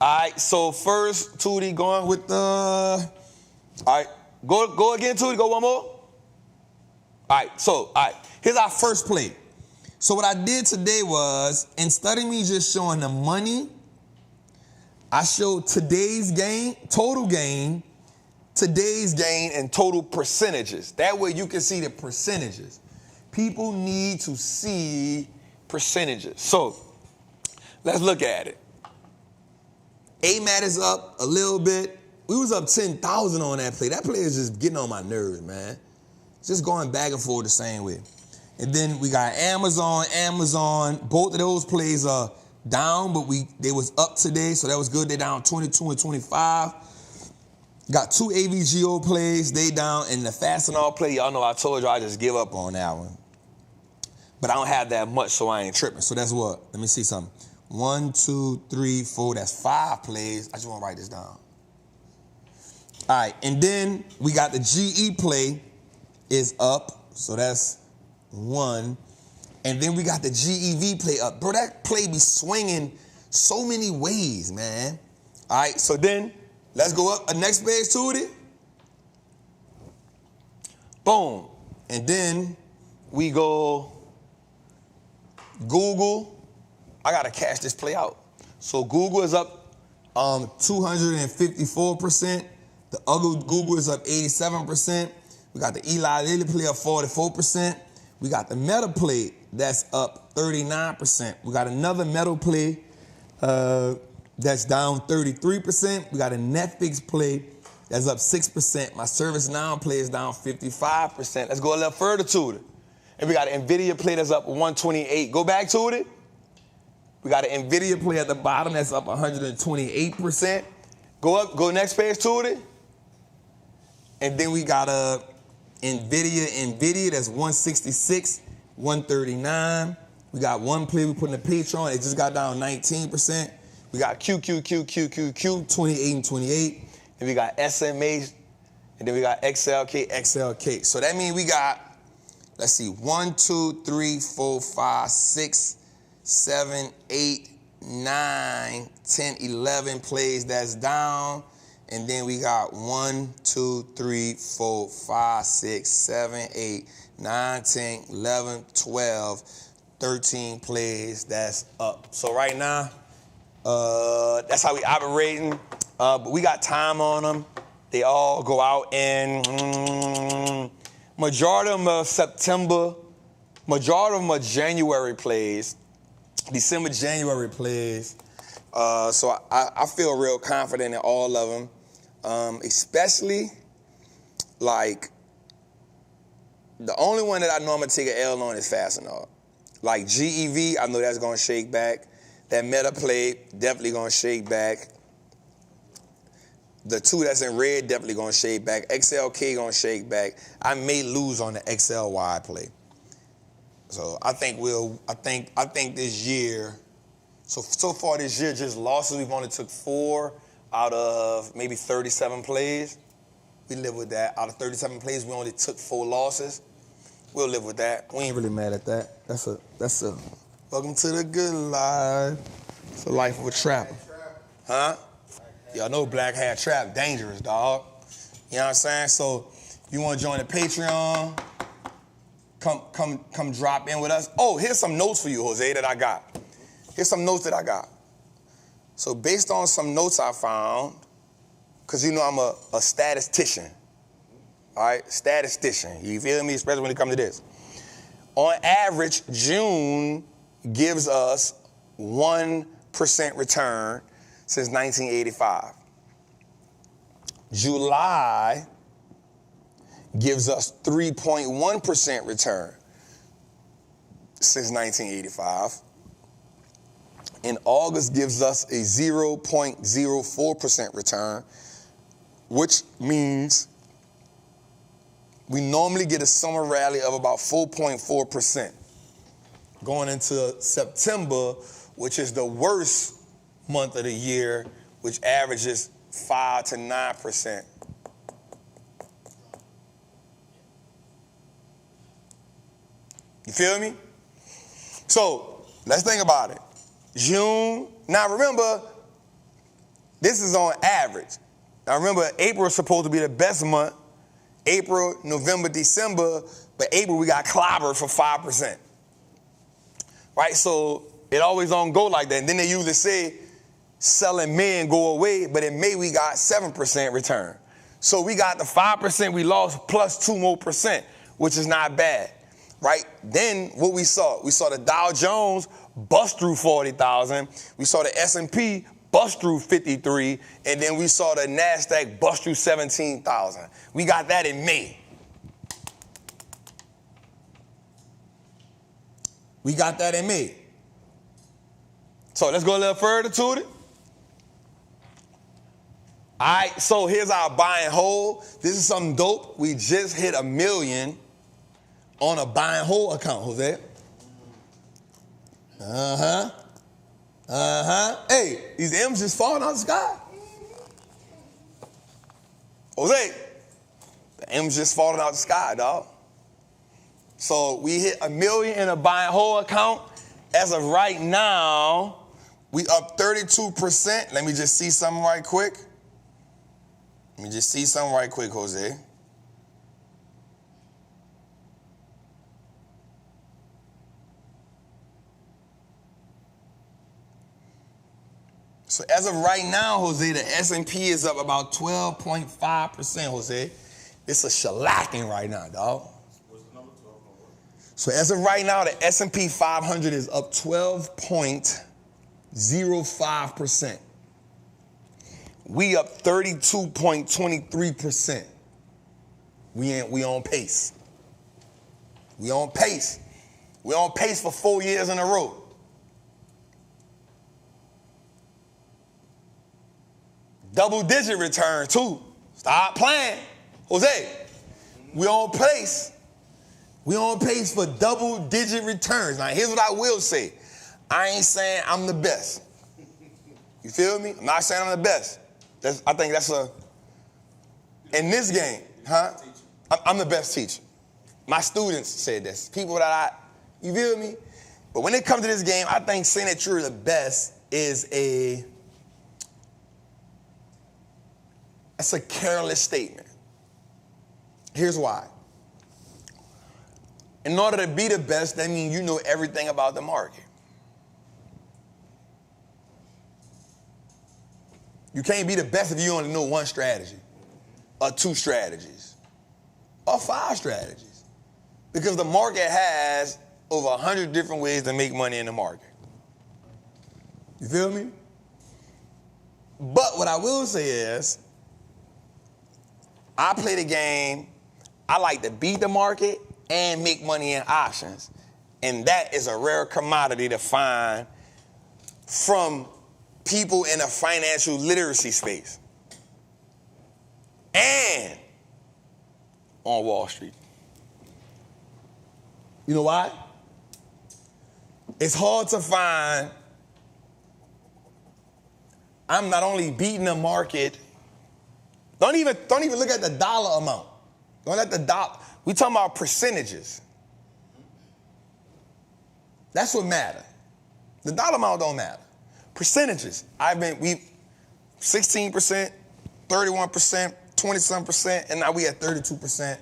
All right, so first, Tootie going with the, all right, go again, Tootie, go one more. All right, here's our first play. So what I did today was, instead of me just showing the money, I showed today's gain, today's gain, and total percentages. That way you can see the percentages. People need to see percentages. So let's look at it. AMAT is up a little bit. We was up 10,000 on that play. That play is just getting on my nerves, man. Just going back and forth the same way. And then we got Amazon. Both of those plays are down, but they was up today, so that was good. They down 22 and 25. Got 2 AVGO plays, they down, and the Fastenal play, y'all know I told you I just give up on that one. But I don't have that much, so I ain't tripping. So that's what? Let me see something. 1, 2, 3, 4, that's 5 plays. I just want to write this down. All right, and then we got the GE play is up, so that's 1. And then we got the GEV play up. Bro, that play be swinging so many ways, man. All right, so then let's go up a next page to it. Boom. And then we go Google. I got to cash this play out. So Google is up 254%. The other Google is up 87%. We got the Eli Lilly play up 44%. We got the Meta play that's up 39%. We got another Meta play that's down 33%. We got a Netflix play that's up 6%. My ServiceNow play is down 55%. Let's go a little further to it. And we got an Nvidia play that's up 128. Go back to it. We got an Nvidia play at the bottom that's up 128%. Go next page to it. And then we got a Nvidia that's 166, 139. We got one play we put in the Patreon. It just got down 19%. We got QQQQQQ, 28 and 28. And we got SMH, and then we got XLK. So that means we got, let's see, 1, 2, 3, 4, 5, 6, 7, 8, 9, 10, 11 plays that's down. And then we got 1, 2, 3, 4, 5, 6, 7, 8, 9, 10, 11, 12, 13 plays that's up. So right now, that's how we operating. But we got time on them. They all go out in majority of them are September, majority of them are January plays, December, January plays. So I feel real confident in all of them. Especially, like, the only one that I normally take an L on is Fastenal. Like GEV, I know that's going to shake back. That Meta play, definitely going to shake back. The 2 that's in red, definitely going to shake back. XLK going to shake back. I may lose on the XLY play. So I think this year, so far this year, just losses, we've only took 4 out of maybe 37 plays. We live with that. Out of 37 plays, we only took 4 losses. We'll live with that. We ain't really mad at that. That's a welcome to the good life. It's the life of a trapper. Huh? Y'all know Black Hat Trap, dangerous, dog. You know what I'm saying? So you want to join the Patreon, come drop in with us. Oh, here's some notes for you, Jose, that I got. Here's some notes that I got. So based on some notes I found, because you know I'm a statistician, all right? Statistician, you feel me? Especially when it comes to this. On average, June gives us 1% return since 1985. July gives us 3.1% return since 1985. And August gives us a 0.04% return, which means we normally get a summer rally of about 4.4%. Going into September, which is the worst month of the year, which averages 5 to 9%. You feel me? So let's think about it. June. Now remember, this is on average. Now remember, April is supposed to be the best month. April, November, December, but April we got clobbered for 5%. Right? So it always don't go like that. And then they usually say selling May and go away, but in May we got 7% return. So we got the 5% we lost plus 2 more percent, which is not bad, right? Then what we saw the Dow Jones bust through 40,000. We saw the S&P bust through 53, and then we saw the NASDAQ bust through 17,000. We got that in May. We got that in May. So let's go a little further to it. All right, so here's our buy and hold. This is something dope. We just hit 1 million on a buy and hold account, Jose. Hey, these M's just falling out of the sky. Jose, the M's just falling out of the sky, dog. So we hit 1 million in a buy and hold account. As of right now, we up 32%. Let me just see something right quick. Jose. So as of right now, Jose, the S&P is up about 12.5%, Jose. It's a shellacking right now, dog. What's the number? 12. So as of right now, the S&P 500 is up 12.05%. We up 32.23%. We on pace. We on pace. We on pace for 4 years in a row. Double-digit return too. Stop playing, Jose. We on pace. We on pace for double-digit returns. Now here's what I will say. I ain't saying I'm the best. You feel me? I'm not saying I'm the best. I think that's in this game, huh? I'm the best teacher. My students said this. People that you feel me? But when it comes to this game, I think saying that you're the best is that's a careless statement. Here's why. In order to be the best, that means you know everything about the market. You can't be the best if you only know one strategy, or 2 strategies, or 5 strategies. Because the market has over 100 different ways to make money in the market. You feel me? But what I will say is, I play the game, I like to beat the market and make money in options. And that is a rare commodity to find from people in a financial literacy space and on Wall Street. You know why? It's hard to find. I'm not only beating the market. Don't even look at the dollar amount. Don't let the dollar. We talking about percentages. That's what matters. The dollar amount don't matter. Percentages. We 16%, 31%, 20-some%, and now we at 32%.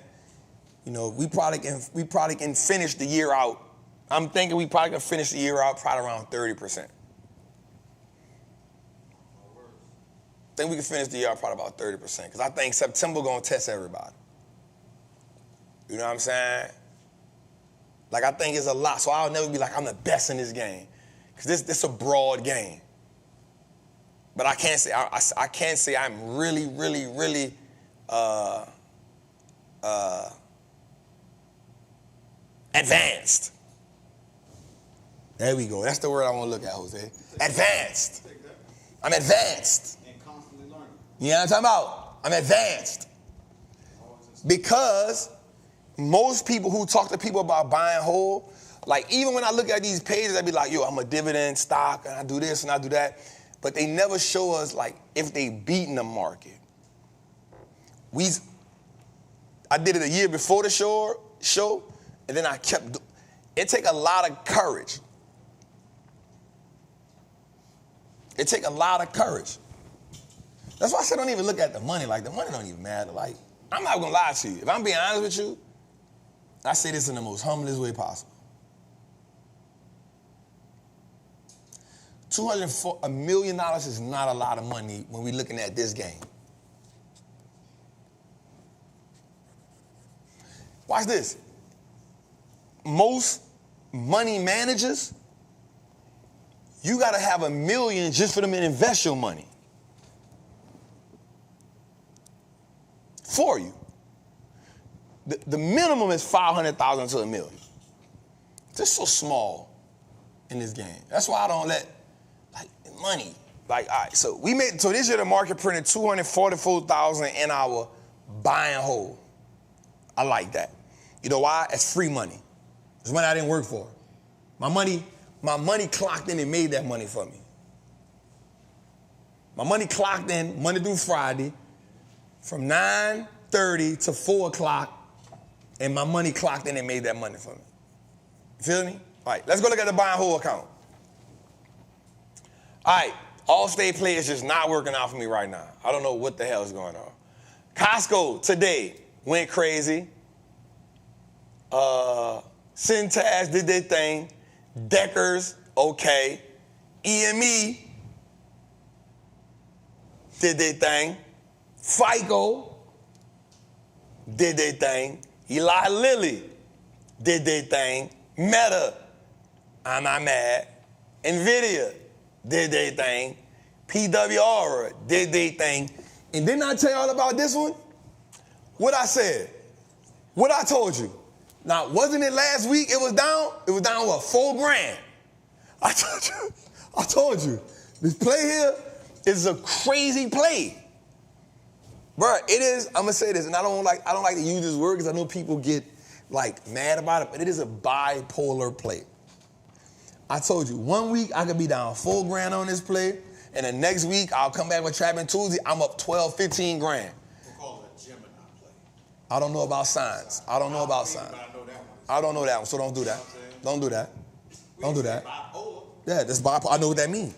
You know, we probably can finish the year out. I'm thinking we probably can finish the year out probably around 30%. I think we can finish the year out probably about 30%, because I think September gonna test everybody. You know what I'm saying? Like, I think it's a lot, so I'll never be like, I'm the best in this game. Because this a broad game. But I can't say I'm really, really, really advanced. There we go. That's the word I want to look at, Jose. Advanced. I'm advanced. And constantly learning. You know what I'm talking about? I'm advanced. Because most people who talk to people about buy and hold, like, even when I look at these pages, I be like, yo, I'm a dividend stock, and I do this and I do that. But they never show us, like, if they beating the market. I did it a year before the show, and then I kept. It take a lot of courage. It take a lot of courage. That's why I said don't even look at the money. Like, the money don't even matter. Like, I'm not gonna lie to you. If I'm being honest with you, I say this in the most humblest way possible. $1 million is not a lot of money when we're looking at this game. Watch this. Most money managers, you got to have $1 million just for them to invest your money. For you. The minimum is $500,000 to $1 million. Just so small in this game. That's why I don't let money. All right, so this year the market printed 244,000 in our buy and hold. I like that. You know why? It's free money. It's money I didn't work for. My money clocked in and made that money for me. My money clocked in Monday through Friday from 9:30 to 4 o'clock, and my money clocked in and made that money for me. You feel me? All right, let's go look at the buy and hold account. All right, All-State Play is just not working out for me right now. I don't know what the hell is going on. Costco today went crazy. Syntax did their thing. Deckers, okay. EME did their thing. FICO did their thing. Eli Lilly did their thing. Meta, I'm not mad. Nvidia did their thing. PWR did their thing. And didn't I tell y'all about this one? What I said? What I told you? Now, wasn't it last week it was down? It was down, what, $4,000? I told you. This play here is a crazy play. Bruh, it is, I'm gonna say this, and I don't like to use this word because I know people get mad about it, but it is a bipolar play. I told you, 1 week I could be down $4,000 on this play, and the next week I'll come back with Trappin Tuesday, I'm up 12, 15 grand. We'll call it a Gemini play. I don't know about signs. I don't know about signs. I don't know that one, so don't do that. Don't do that. Don't do that. Yeah, that's bipolar. I know what that means.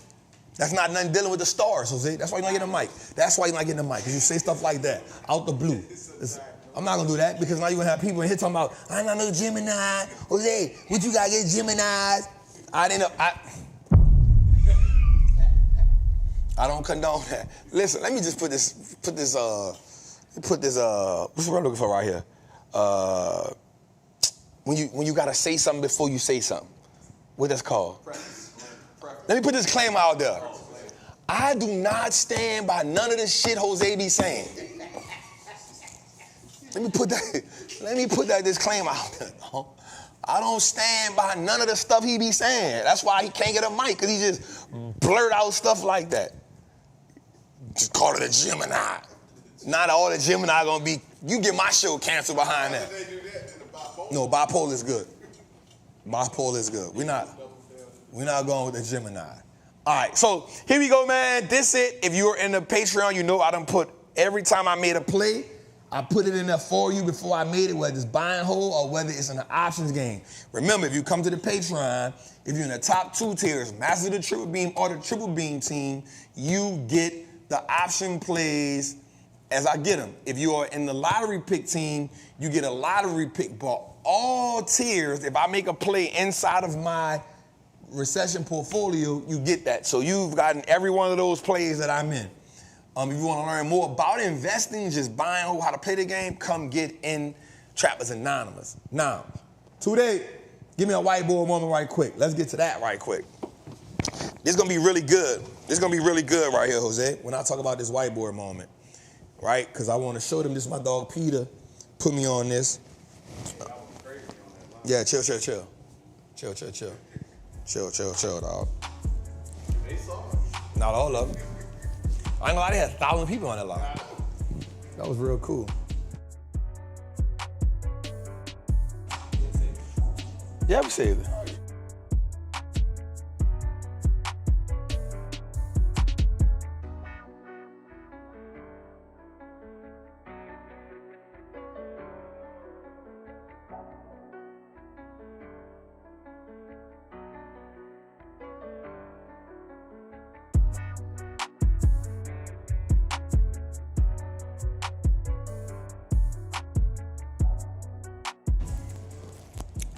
That's not nothing dealing with the stars, Jose. That's why you're not getting a mic. That's why you're not getting a mic, because you say stuff like that out the blue. I'm not going to do that, because now you're going to have people in here talking about, I ain't got no Gemini. Jose, what you got to get Geminis? I don't condone that. Listen, let me just put this, what's what I'm looking for right here? When you got to say something before you say something. What that's called? Let me put this claim out there. I do not stand by none of this shit Jose be saying. Let me put that disclaimer out there. I don't stand by none of the stuff he be saying. That's why he can't get a mic, because he just blurt out stuff like that. Just call it a Gemini. Not all the Gemini gonna be, you get my show canceled behind that. No, bipolar is good. Bipolar is good. We're not going with the Gemini. All right, so here we go, man. This it. If you're in the Patreon, you know I done put, every time I made a play, I put it in there for you before I made it, whether it's buy and hold or whether it's in the options game. Remember, if you come to the Patreon, if you're in the top 2 tiers, Master of the Triple Beam or the Triple Beam team, you get the option plays as I get them. If you are in the lottery pick team, you get a lottery pick. But all tiers, if I make a play inside of my Recession portfolio, you get that. So you've gotten every one of those plays that I'm in. If you want to learn more about investing, just buying how to play the game, come get in Trappers Anonymous. Now, today, give me a whiteboard moment right quick. Let's get to that right quick. This is going to be really good. This is going to be really good right here, Jose, when I talk about this whiteboard moment, right? Because I want to show them this. My dog Peter put me on this. Yeah, chill. Chill, dog. Not all of them. I ain't gonna lie, they had 1,000 people on that line. That was real cool. Yeah, we saved it.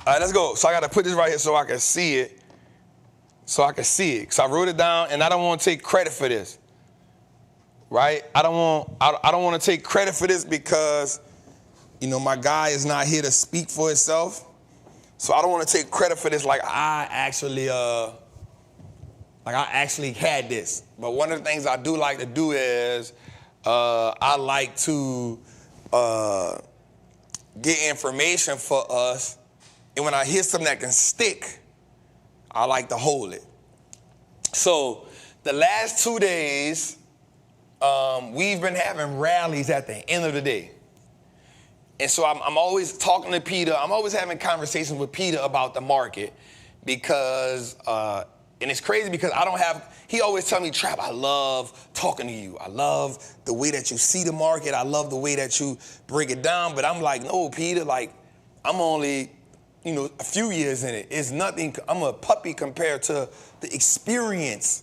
All right, let's go. So I got to put this right here so I can see it. so I can see it. So I wrote it down, and I don't want to take credit for this, right? I don't want to take credit for this because, you know, my guy is not here to speak for himself. So I don't want to take credit for this like I actually had this. But one of the things I do like to do is I like to get information for us, and when I hear something that can stick, I like to hold it. So the last 2 days, we've been having rallies at the end of the day. And so I'm always talking to Peter. I'm always having conversations with Peter about the market because, and it's crazy because he always tell me, Trap, I love talking to you. I love the way that you see the market. I love the way that you break it down. But I'm like, no, Peter, like, I'm only, you know, a few years in it. It's nothing. I'm a puppy compared to the experience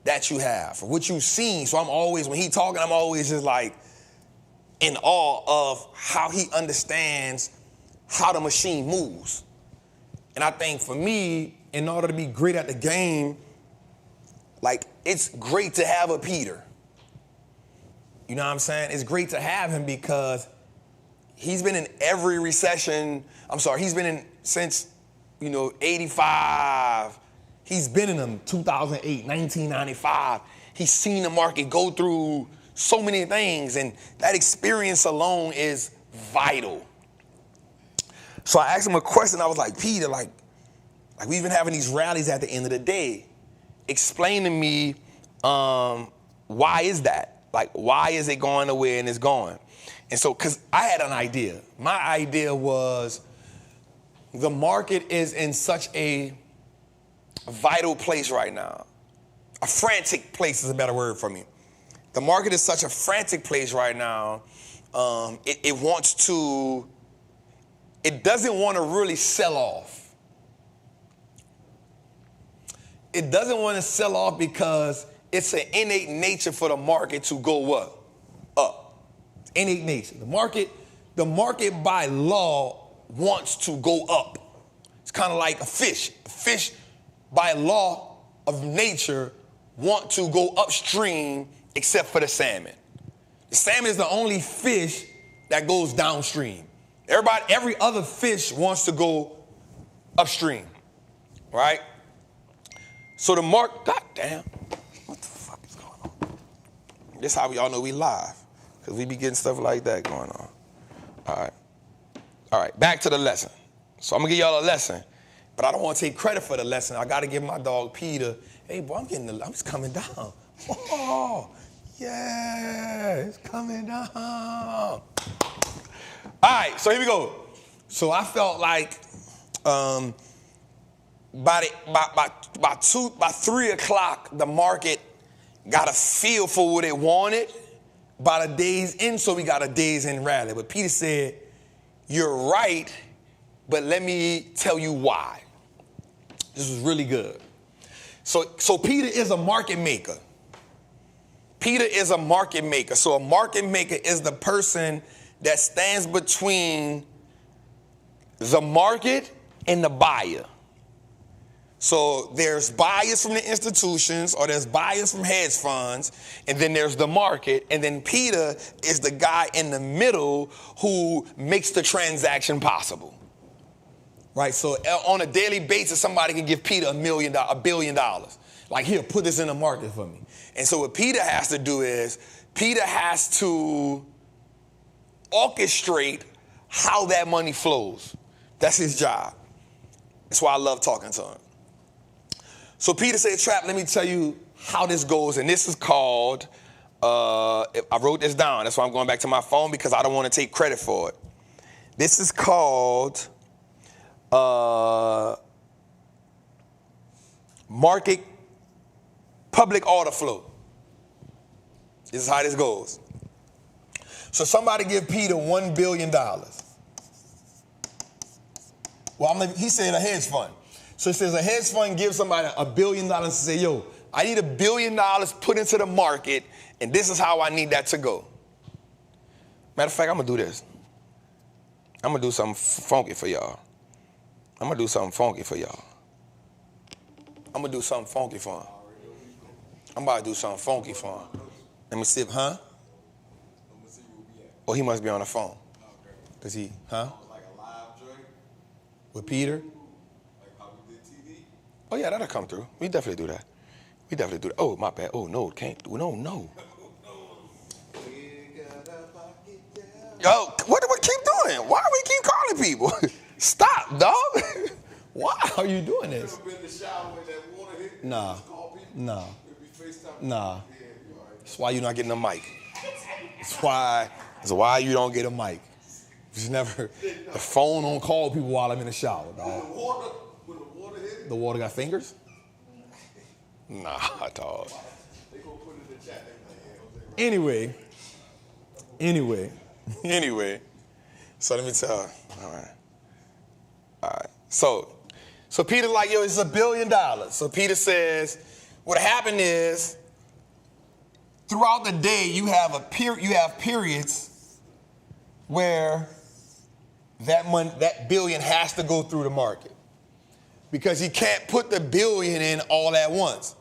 that you have, what you've seen. So I'm always, when he talking, I'm always just like, in awe of how he understands how the machine moves. And I think for me, in order to be great at the game, like, it's great to have a Peter. You know what I'm saying? It's great to have him because he's been in every recession. He's been in since, you know, 85. He's been in them, 2008, 1995. He's seen the market go through so many things, and that experience alone is vital. So I asked him a question. I was like, Peter, like we've been having these rallies at the end of the day. Explain to me, why is that? Like, why is it going the way and it's going? And so, because I had an idea. My idea was the market is in such a vital place right now. A frantic place is a better word for me. The market is such a frantic place right now. It doesn't want to really sell off. It doesn't want to sell off because it's an innate nature for the market to go what? Up. Innate nature. The market by law wants to go up. It's kind of like a fish. A fish by law of nature want to go upstream except for the salmon. The salmon is the only fish that goes downstream. Every other fish wants to go upstream, right? So the market, goddamn, what the fuck is going on? This is how we all know we live, because we be getting stuff like that going on. All right, back to the lesson. So I'm gonna give y'all a lesson, but I don't want to take credit for the lesson. I gotta give my dog Peter, hey, boy, I'm just coming down. Oh, yeah, it's coming down. All right, so here we go. So I felt like by 3 o'clock, the market got a feel for what it wanted. By the day's end, so we got a day's end rally. But Peter said, you're right, but let me tell you why. This was really good. So Peter is a market maker. Peter is a market maker. So a market maker is the person that stands between the market and the buyer. So there's buyers from the institutions, or there's buyers from hedge funds, and then there's the market, and then Peter is the guy in the middle who makes the transaction possible. Right? So on a daily basis, somebody can give Peter $1 billion. Like, here, put this in the market for me. And so what Peter has to do is, Peter has to orchestrate how that money flows. That's his job. That's why I love talking to him. So Peter said, Trap, let me tell you how this goes. And this is called, I wrote this down. That's why I'm going back to my phone, because I don't want to take credit for it. This is called market public order flow. This is how this goes. So somebody give Peter $1 billion. Well, he said a hedge fund. So it says a hedge fund gives somebody $1 billion and say, yo, I need $1 billion put into the market, and this is how I need that to go. Matter of fact, I'm going to do this. I'm going to do something funky for y'all. I'm gonna do something funky for him. I'm about to do something funky for him. Let me see if, huh? Oh, he must be on the phone. Does he, huh? Like a live joint, With Peter? like how we did TV. Oh yeah, that'll come through. We definitely do that. We definitely do that. Oh, my bad. Oh no, can't do. No. Yo, what do we keep doing? Why do we keep calling people? Stop, dog. Why are you doing this? Ever been in the shower with that water hit? Nah. Just call people? Nah. It'd be FaceTime. Nah. Yeah, you all right. That's why you're not getting a mic. That's why you don't get a mic. Just never, the phone don't call people while I'm in the shower, dog. When the water hit, The water got fingers? Nah, dog. they gonna put it in the chat. They be like, yeah, Anyway. So let me tell you. All right. So Peter's like, yo, it's $1 billion. So Peter says, what happened is, throughout the day, you have periods where that billion has to go through the market. Because he can't put the billion in all at once.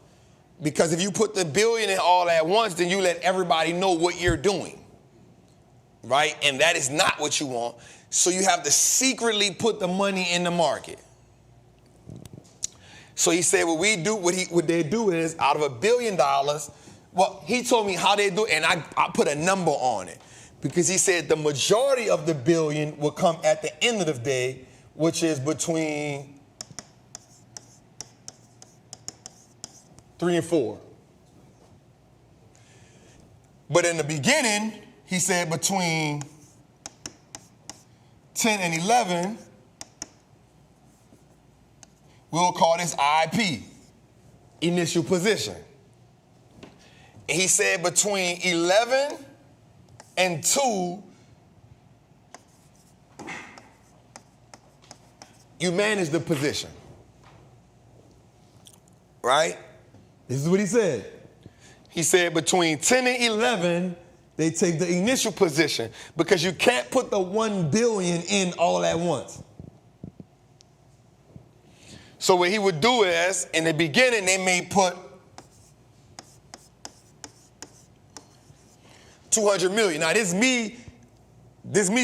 Because if you put the billion in all at once, then you let everybody know what you're doing. Right? And that is not what you want. So you have to secretly put the money in the market. So he said what they do is, out of $1 billion, well, he told me how they do it, and I put a number on it. Because he said the majority of the billion will come at the end of the day, which is between 3 and 4. But in the beginning, he said between 10 and 11, we'll call this IP, initial position. And he said between 11 and 2, you manage the position. Right? This is what he said. He said between 10 and 11, they take the initial position because you can't put the 1 billion in all at once. So what he would do is, in the beginning, they may put 200 million. Now this me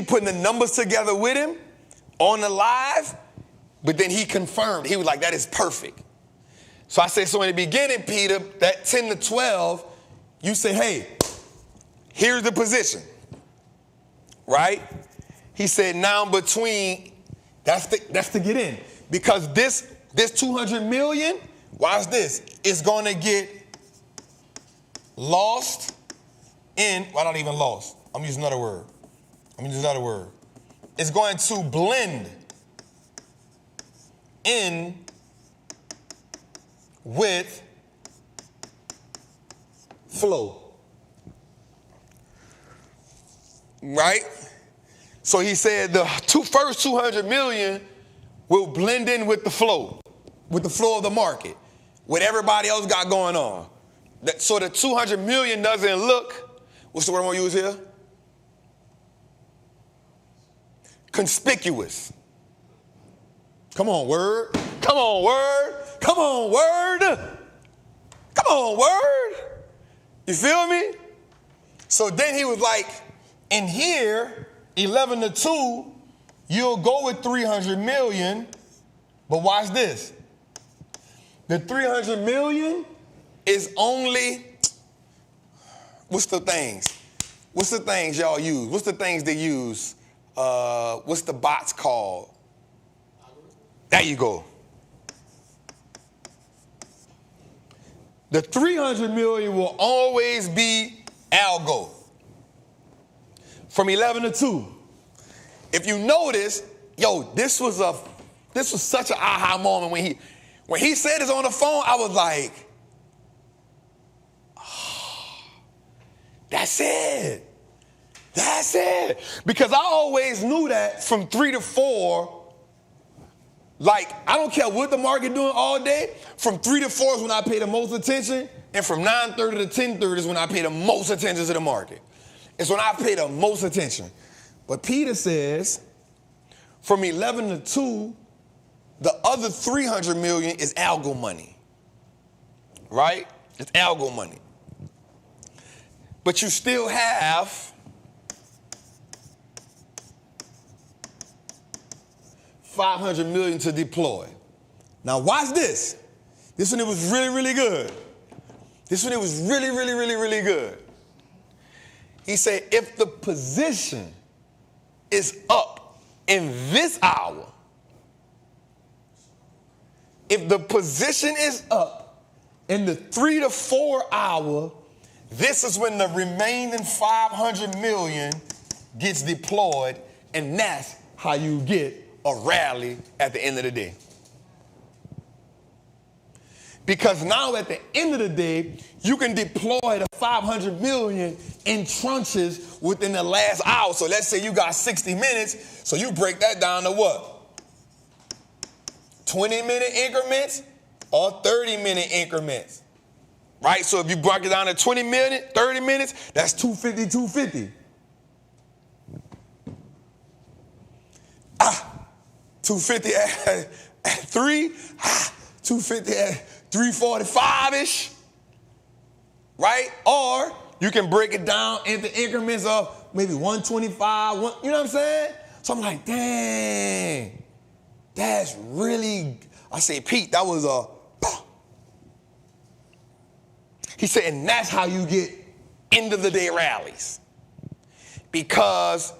putting the numbers together with him on the live, but then he confirmed. He was like, that is perfect. So I said, so in the beginning, Peter, that 10 to 12, you say, hey, here's the position, right? He said, now between, that's to get in. Because this 200 million, watch this, it's going to get lost in, well, not even lost. I'm using another word. It's going to blend in with flow. Right? So he said the first 200 million will blend in with the flow of the market, what everybody else got going on. So the 200 million doesn't look, what's the word I'm going to use here? Conspicuous. Come on, word. Come on, word. Come on, word. Come on, word. You feel me? So then he was like, in here, 11 to 2, you'll go with 300 million, but watch this. The 300 million is only, what's the things? What's the things y'all use? What's the things they use? What's the bots called? There you go. The 300 million will always be algo from 11 to 2. If you notice, this was such an aha moment when he said this on the phone. I was like, oh, that's it. Because I always knew that from 3 to 4. Like, I don't care what the market doing all day. From 3 to 4 is when I pay the most attention. And from 9:30 to 10:30 is when I pay the most attention to the market. It's when I pay the most attention. But Peter says, from 11 to 2, the other 300 million is algo money. right? It's algo money. But you still have $500 million to deploy. Now watch this. This one, it was really, really good. This one, it was really, really, really, really good. He said, if the position is up in this hour, if the position is up in the 3 to 4 hour, this is when the remaining 500 million gets deployed, and that's how you get a rally at the end of the day. Because now at the end of the day, you can deploy the 500 million in tranches within the last hour. So let's say you got 60 minutes, so you break that down to what? 20-minute increments or 30-minute increments, right? So if you break it down to 20 minutes, 30 minutes, that's 250, 250. 250 at 3, 250 at 345-ish, right? Or you can break it down into increments of maybe 125, you know what I'm saying? So I'm like, dang, that's really, I say, Pete, that was a, he said, and that's how you get end of the day rallies. Because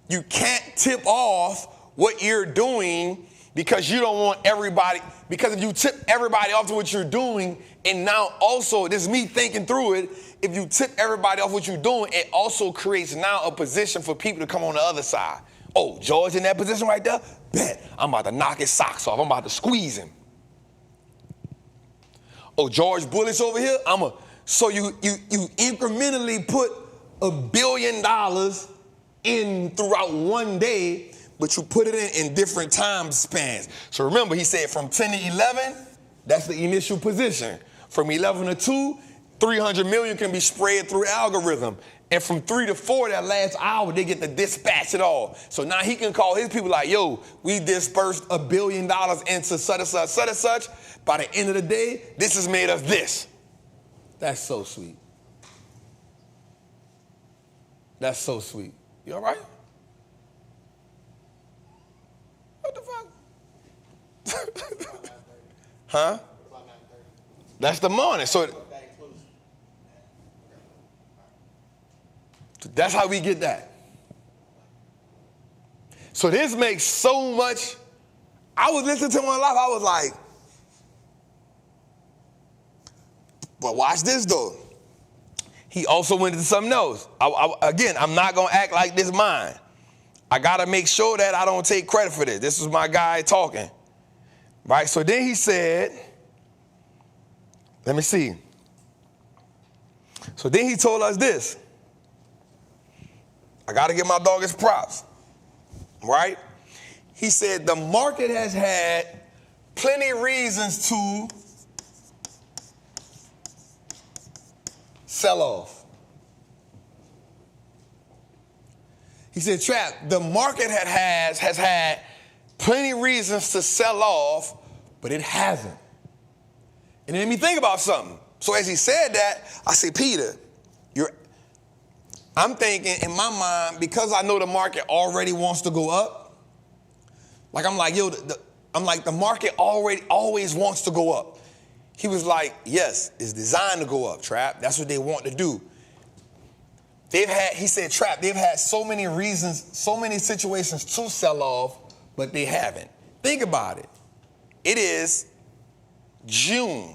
you can't tip off what you're doing because you don't want everybody, because if you tip everybody off to what you're doing, and now also, this is me thinking through it, if you tip everybody off what you're doing, it also creates now a position for people to come on the other side. Oh, George in that position right there? Bet, I'm about to knock his socks off. I'm about to squeeze him. Oh, George bullish over here? So you incrementally put $1 billion in throughout one day, but you put it in different time spans. So remember, he said from 10 to 11, that's the initial position. From 11 to 2, 300 million can be spread through algorithm. And from 3 to 4, that last hour, they get to dispatch it all. So now he can call his people like, yo, we dispersed $1 billion into such and such, such and such. By the end of the day, this has made us this. That's so sweet. That's so sweet. You all right? What the fuck? Huh? That's the morning. So that's how we get that. So this makes so much. I was listening to one live. I was like, but watch this though. He also went into something else. Again, I'm not going to act like this mine. I got to make sure that I don't take credit for this. This was my guy talking. Right? So then he said, let me see. So then he told us this. I got to give my dog his props. Right? He said the market has had plenty of reasons to sell off. He said, Trap, the market has had plenty of reasons to sell off, but it hasn't. And it made me think about something. So as he said that, I said, Peter, I'm thinking in my mind, because I know the market already wants to go up, like I'm like, yo, the market always wants to go up. He was like, yes, it's designed to go up, Trap. That's what they want to do. He said, Trap, they've had so many reasons, so many situations to sell off, but they haven't. Think about it. It is June.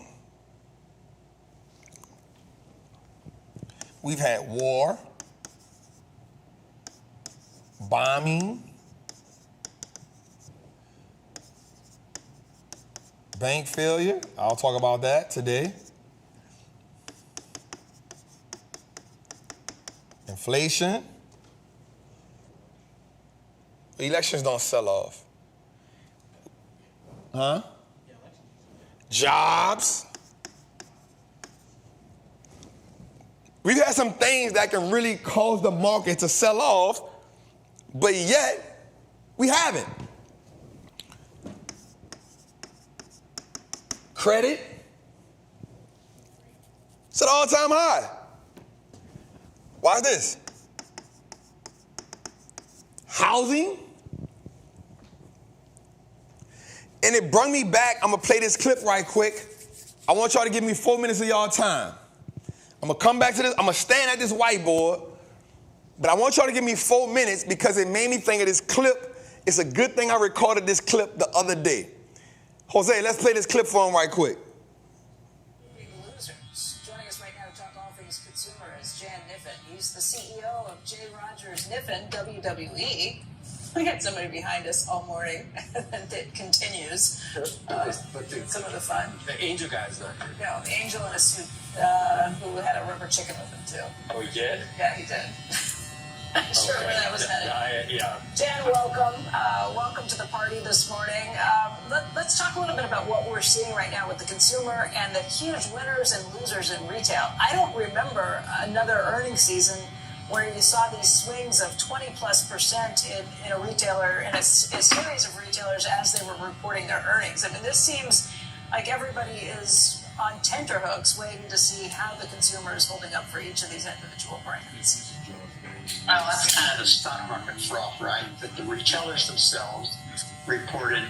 We've had war, bombing, bank failure. I'll talk about that today. Inflation. Elections don't sell off. Huh? Jobs. We've had some things that can really cause the market to sell off, but yet we haven't. Credit. It's at an all-time high. Watch this. Housing. And it brought me back. I'm gonna play this clip right quick. I want y'all to give me 4 minutes of y'all time. I'm gonna come back to this. I'm gonna stand at this whiteboard, but I want y'all to give me 4 minutes because it made me think of this clip. It's a good thing I recorded this clip the other day. Jose, let's play this clip for him right quick. Joining us right now to talk all things consumer is Jan Niffen. He's the CEO of J. Rogers Niffen, WWE. We had somebody behind us all morning, and it continues. Some of the fun. The angel guy's not here. No, the angel in a suit who had a rubber chicken with him, too. Oh, he did? Yeah, he did. I'm sure where that was headed. Yeah. Jan, welcome. Welcome to the party this morning. Let's talk a little bit about what we're seeing right now with the consumer and the huge winners and losers in retail. I don't remember another earnings season where you saw these swings of 20+% in a retailer, in a series of retailers as they were reporting their earnings. I mean, this seems like everybody is on tenterhooks waiting to see how the consumer is holding up for each of these individual brands. Well, that's kind of the stock market froth, right? That the retailers themselves reported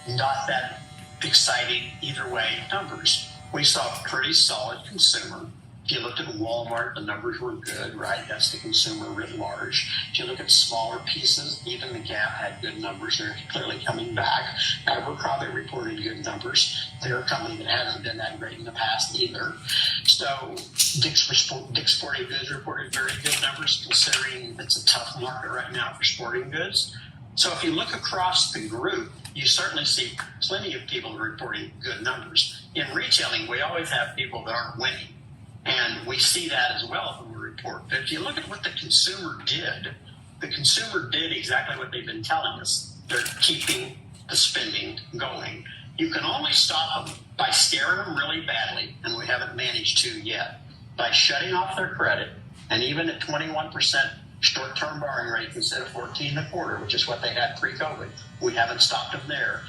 not that exciting either way numbers. We saw a pretty solid consumer. If you looked at Walmart, the numbers were good, right? That's the consumer writ large. If you look at smaller pieces, even the Gap had good numbers. They're clearly coming back. Abercrombie reported good numbers. They're a company that hasn't been that great in the past either. So Dick's Sporting Goods reported very good numbers, considering it's a tough market right now for sporting goods. So if you look across the group, you certainly see plenty of people reporting good numbers. In retailing, we always have people that aren't winning. And we see that as well when we report. But if you look at what the consumer did exactly what they've been telling us. They're keeping the spending going. You can only stop them by scaring them really badly, and we haven't managed to yet, by shutting off their credit, and even at 21% short-term borrowing rate instead of 14.25%, which is what they had pre-COVID. We haven't stopped them there.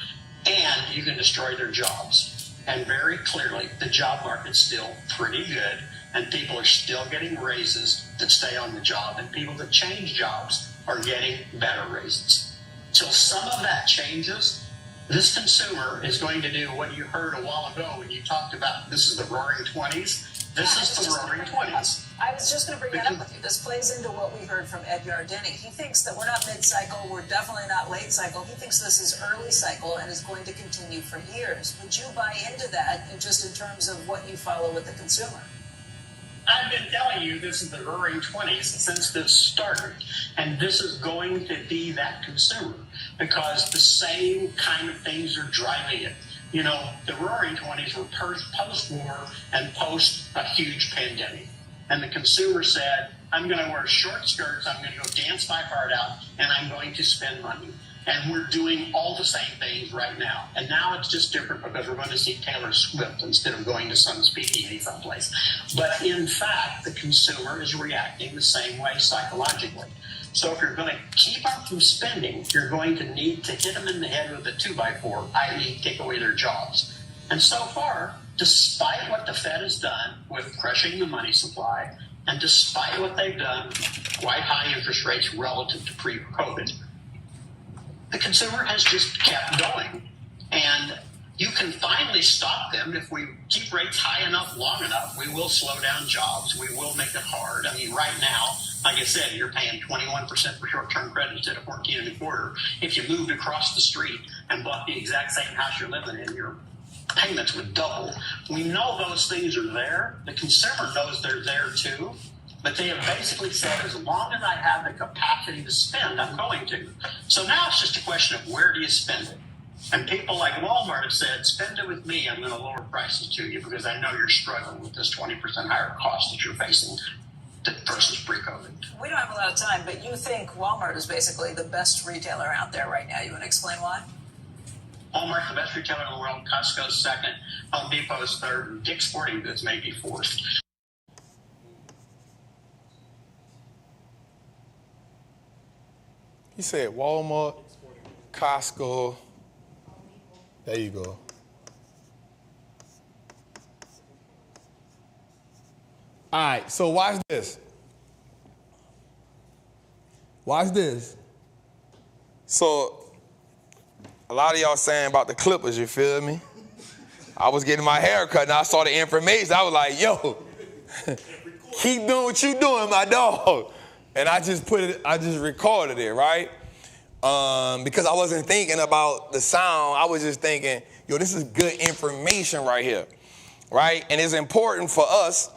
And you can destroy their jobs. And very clearly, the job market's still pretty good, and people are still getting raises that stay on the job, and people that change jobs are getting better raises. Till some of that changes, this consumer is going to do what you heard a while ago when you talked about this is the roaring 20s. This is the roaring 20s. I was just going to bring that up with you. This plays into what we heard from Ed Yardeni. He thinks that we're not mid-cycle, we're definitely not late cycle. He thinks this is early cycle and is going to continue for years. Would you buy into that, just in terms of what you follow with the consumer? I've been telling you this is the roaring 20s since this started, and this is going to be that consumer because the same kind of things are driving it. You know, the roaring 20s were post-war and post a huge pandemic. And the consumer said, I'm going to wear short skirts, I'm going to go dance my heart out, and I'm going to spend money. And we're doing all the same things right now. And now it's just different because we're going to see Taylor Swift instead of going to some speakeasy someplace. But in fact, the consumer is reacting the same way psychologically. So if you're going to keep them from spending, you're going to need to hit them in the head with a 2x4, i.e. take away their jobs. And so far, despite what the Fed has done with crushing the money supply, and despite what they've done, quite high interest rates relative to pre-COVID, the consumer has just kept going. And you can finally stop them if we keep rates high enough, long enough. We will slow down jobs. We will make it hard. I mean, right now, like I said, you're paying 21% for short-term credit instead of 14.25%. If you moved across the street and bought the exact same house you're living in, your payments would double. We know those things are there. The consumer knows they're there too. But they have basically said, as long as I have the capacity to spend, I'm going to. So now it's just a question of where do you spend it? And people like Walmart have said, spend it with me. I'm going to lower prices to you because I know you're struggling with this 20% higher cost that you're facing versus pre-COVID. We don't have a lot of time, but you think Walmart is basically the best retailer out there right now. You want to explain why? Walmart's the best retailer in the world. Costco's second. Home Depot's third. And Dick's Sporting Goods may be fourth. He said Walmart, Costco. There you go. All right, so watch this. Watch this. So, a lot of y'all saying about the Clippers, you feel me? I was getting my hair cut and I saw the information. I was like, yo, keep doing what you doing, my dog. And I just recorded it, right? Because I wasn't thinking about the sound. I was just thinking, yo, this is good information right here, right? And it's important for us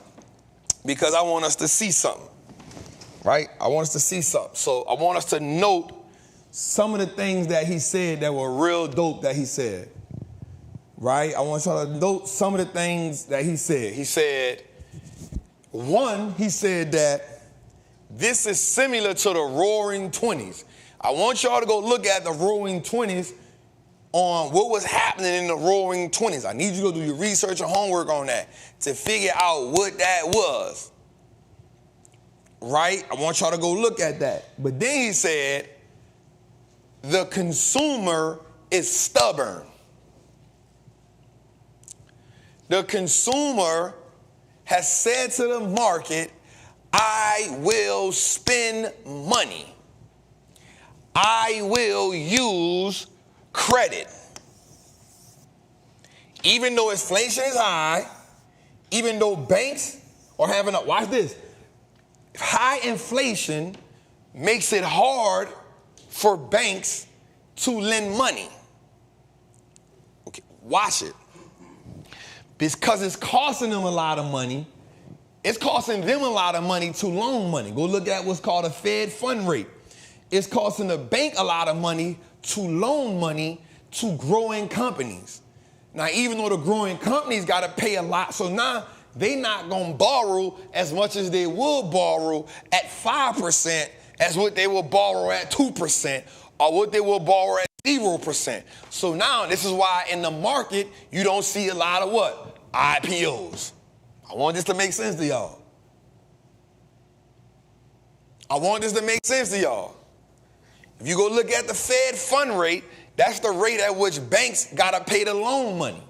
because I want us to see something, right? I want us to see something. So I want us to note some of the things that he said that were real dope that he said, right? I want y'all to note some of the things that he said. He said, one, he said that this is similar to the Roaring Twenties. I want y'all to go look at the Roaring Twenties on what was happening in the Roaring Twenties. I need you to go do your research and homework on that to figure out what that was, right? I want y'all to go look at that. But then he said, the consumer is stubborn. The consumer has said to the market, I will spend money. I will use credit. Even though inflation is high, even though banks are having a, watch this, high inflation makes it hard for banks to lend money. Okay, watch it. Because it's costing them a lot of money. It's costing them a lot of money to loan money. Go look at what's called a Fed fund rate. It's costing the bank a lot of money to loan money to growing companies. Now, even though the growing companies got to pay a lot, so now they not going to borrow as much as they will borrow at 5% as what they will borrow at 2% or what they will borrow at 0%. So now this is why in the market you don't see a lot of what? IPOs. I want this to make sense to y'all. I want this to make sense to y'all. If you go look at the Fed fund rate, that's the rate at which banks got to pay the loan money.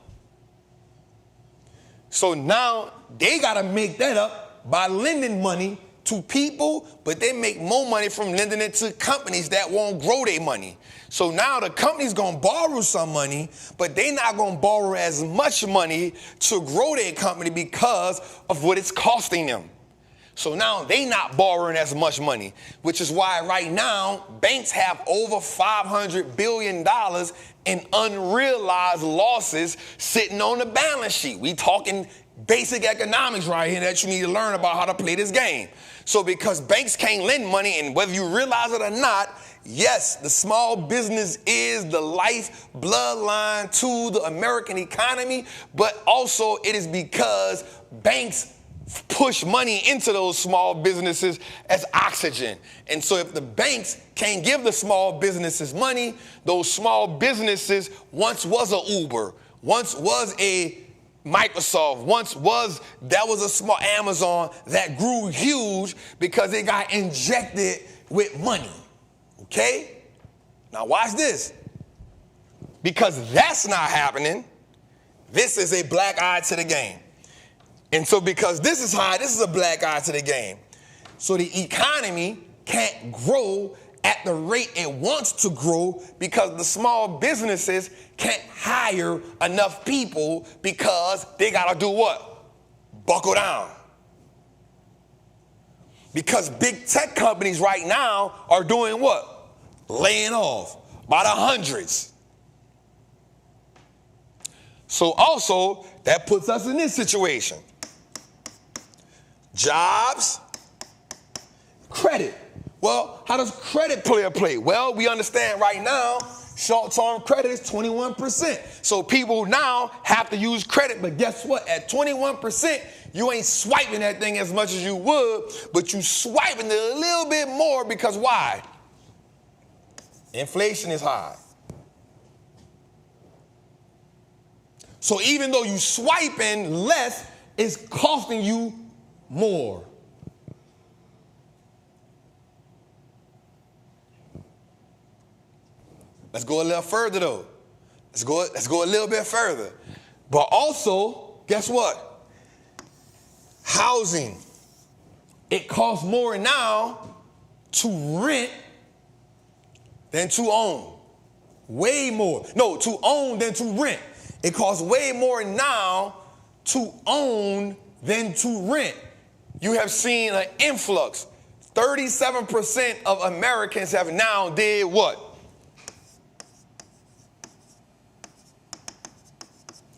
So now they got to make that up by lending money to people, but they make more money from lending it to companies that won't grow their money. So now the company's going to borrow some money, but they're not going to borrow as much money to grow their company because of what it's costing them. So now they not borrowing as much money, which is why right now banks have over $500 billion in unrealized losses sitting on the balance sheet. We talking basic economics right here that you need to learn about how to play this game. So because banks can't lend money, and whether you realize it or not, yes, the small business is the life bloodline to the American economy, but also it is because banks push money into those small businesses as oxygen. And so if the banks can't give the small businesses money, those small businesses once was a Uber, once was a Microsoft, that was a small Amazon that grew huge because it got injected with money. Okay? Now watch this. Because that's not happening, this is a black eye to the game. And so because this is high, this is a black eye to the game. So the economy can't grow at the rate it wants to grow because the small businesses can't hire enough people because they got to do what? Buckle down. Because big tech companies right now are doing what? Laying off by the hundreds. So also, that puts us in this situation. Jobs, credit. Well, how does credit play? Well, we understand right now, short-term credit is 21%. So people now have to use credit, but guess what? At 21%, you ain't swiping that thing as much as you would, but you swiping it a little bit more because why? Inflation is high. So even though you swiping less, it's costing you more. Let's go a little further though. Let's go a little bit further. But also, guess what? Housing. it costs more now to rent than to own. Way more. No, to own than to rent. It costs way more now to own than to rent. You have seen an influx. 37% of Americans have now did what?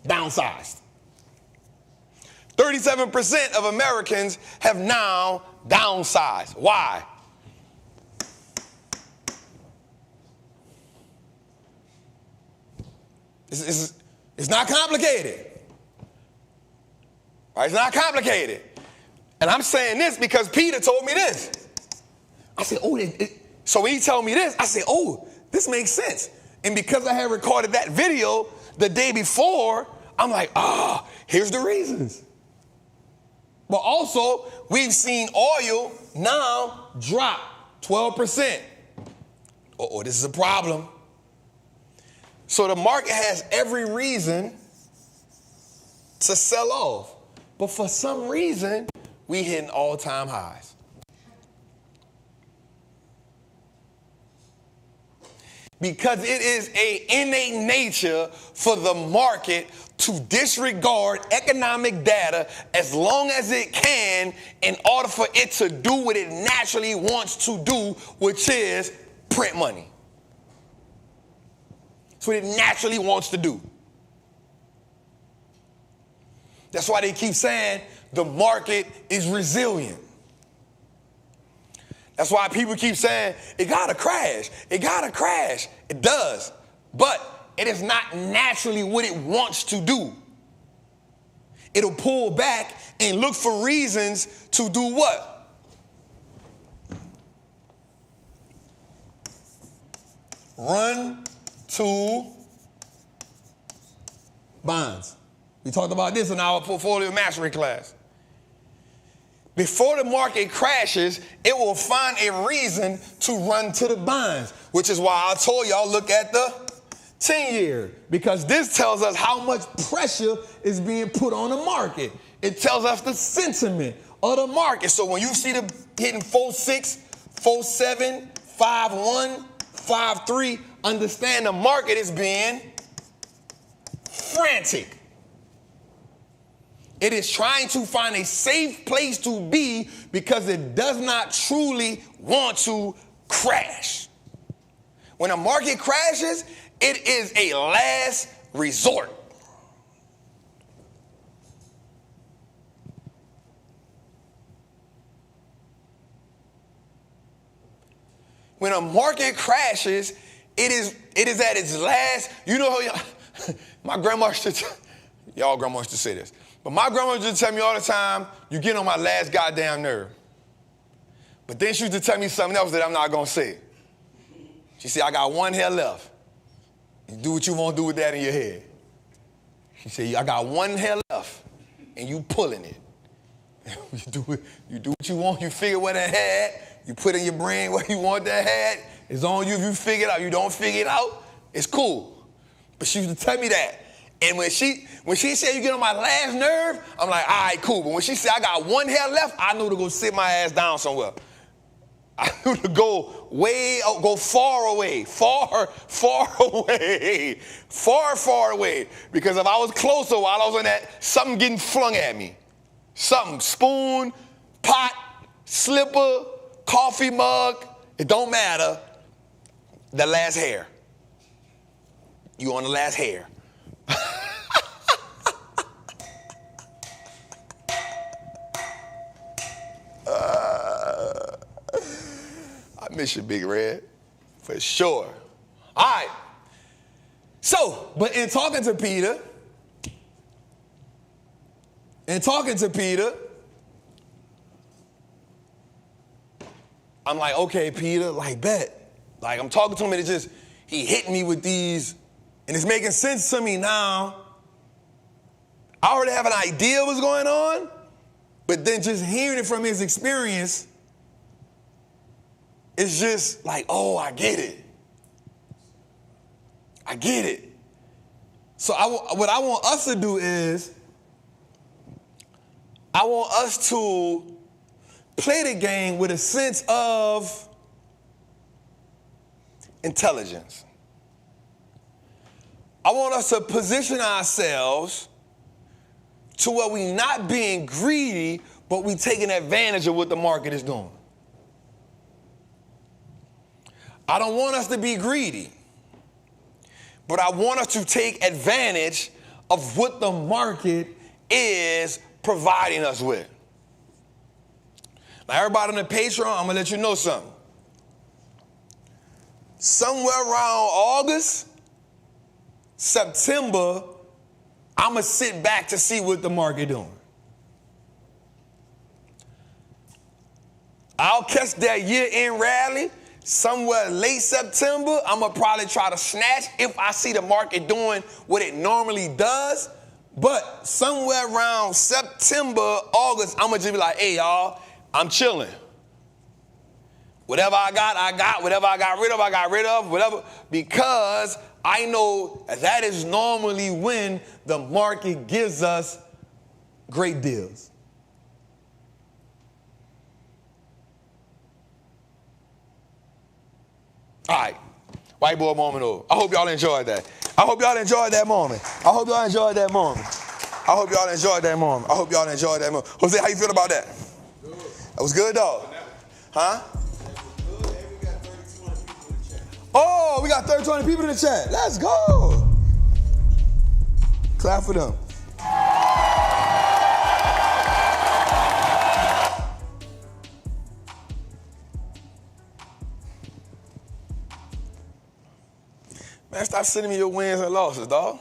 Downsized. 37% of Americans have now downsized. Why? It's not complicated. Right? It's not complicated. And I'm saying this because Peter told me this. I said, oh, so when he told me this, I said, oh, this makes sense. And because I had recorded that video the day before, I'm like, here's the reasons. But also, we've seen oil now drop 12%. This is a problem. So the market has every reason to sell off. But for some reason, we hitting all-time highs. Because it is an innate nature for the market to disregard economic data as long as it can in order for it to do what it naturally wants to do, which is print money. That's what it naturally wants to do. That's why they keep saying the market is resilient. That's why people keep saying, it gotta crash, it gotta crash. It does, but it is not naturally what it wants to do. It'll pull back and look for reasons to do what? Run to bonds. We talked about this in our portfolio mastery class. Before the market crashes, it will find a reason to run to the bonds, which is why I told y'all look at the 10-year, because this tells us how much pressure is being put on the market. It tells us the sentiment of the market. So when you see them hitting 4.6, 4.7, 5.1, 5.3, understand the market is being frantic. It is trying to find a safe place to be because it does not truly want to crash. When a market crashes, it is a last resort. When a market crashes, it is at its last. You know how my grandma used to, y'all grandma used to say this. But my grandma used to tell me all the time, you get on my last goddamn nerve. But then she used to tell me something else that I'm not going to say. She said, I got one hair left. You do what you want to do with that in your head. She said, I got one hair left, and you pulling it. You do what you want. You figure where that hair at. You put in your brain where you want that hair at. It's on you if you figure it out. You don't figure it out, it's cool. But she used to tell me that. And when she said you get on my last nerve, I'm like, all right, cool. But when she said I got one hair left, I knew to go sit my ass down somewhere. I knew to go far away, far away. Because if I was closer while I was on that, something getting flung at me. Something, spoon, pot, slipper, coffee mug, it don't matter. The last hair. You on the last hair. I miss you, Big Red, for sure. All right. So, but in talking to Peter, I'm like, okay, Peter, like, bet. Like, I'm talking to him, and he hit me with these, and it's making sense to me now. I already have an idea what's going on, but then just hearing it from his experience, it's just like, oh, I get it. I get it. So what I want us to do is, I want us to play the game with a sense of intelligence. I want us to position ourselves to where we not being greedy, but we taking advantage of what the market is doing. I don't want us to be greedy, but I want us to take advantage of what the market is providing us with. Now, everybody on the Patreon, I'm gonna let you know something. Somewhere around August, September, I'm gonna sit back to see what the market doing. I'll catch that year-end rally somewhere late September. I'm gonna probably try to snatch if I see the market doing what it normally does. But somewhere around September, August, I'm gonna just be like, hey, y'all, I'm chilling. Whatever I got. Whatever I got rid of, whatever. Because I know that is normally when the market gives us great deals. All right, white boy moment over. I hope y'all enjoyed that. moment. Jose, how you feel about that? Good. That was good, dog. Huh? Good. And we got 3,200 people in the chat. Oh, we got 3,200 people in the chat. Let's go. Clap for them. Man, stop sending me your wins and losses, dog.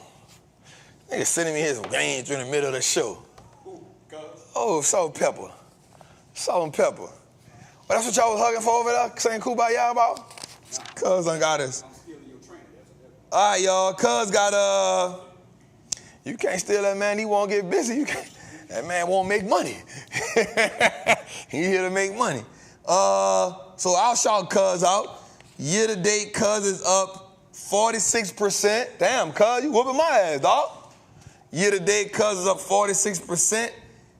Nigga sending me his games in the middle of the show. Oh, salt and pepper. Salt and pepper. Well, that's what y'all was hugging for over there? Saying kumbaya about? Cuz done got us. I'm stealing your trainer. All right, y'all. Cuz got, you can't steal that man. He won't get busy. You can't. That man won't make money. He here to make money. So I'll shout Cuz out. Year to date, Cuz is up 46%. Damn, Cuz, you whooping my ass, dog. Year to date, Cuz is up 46%.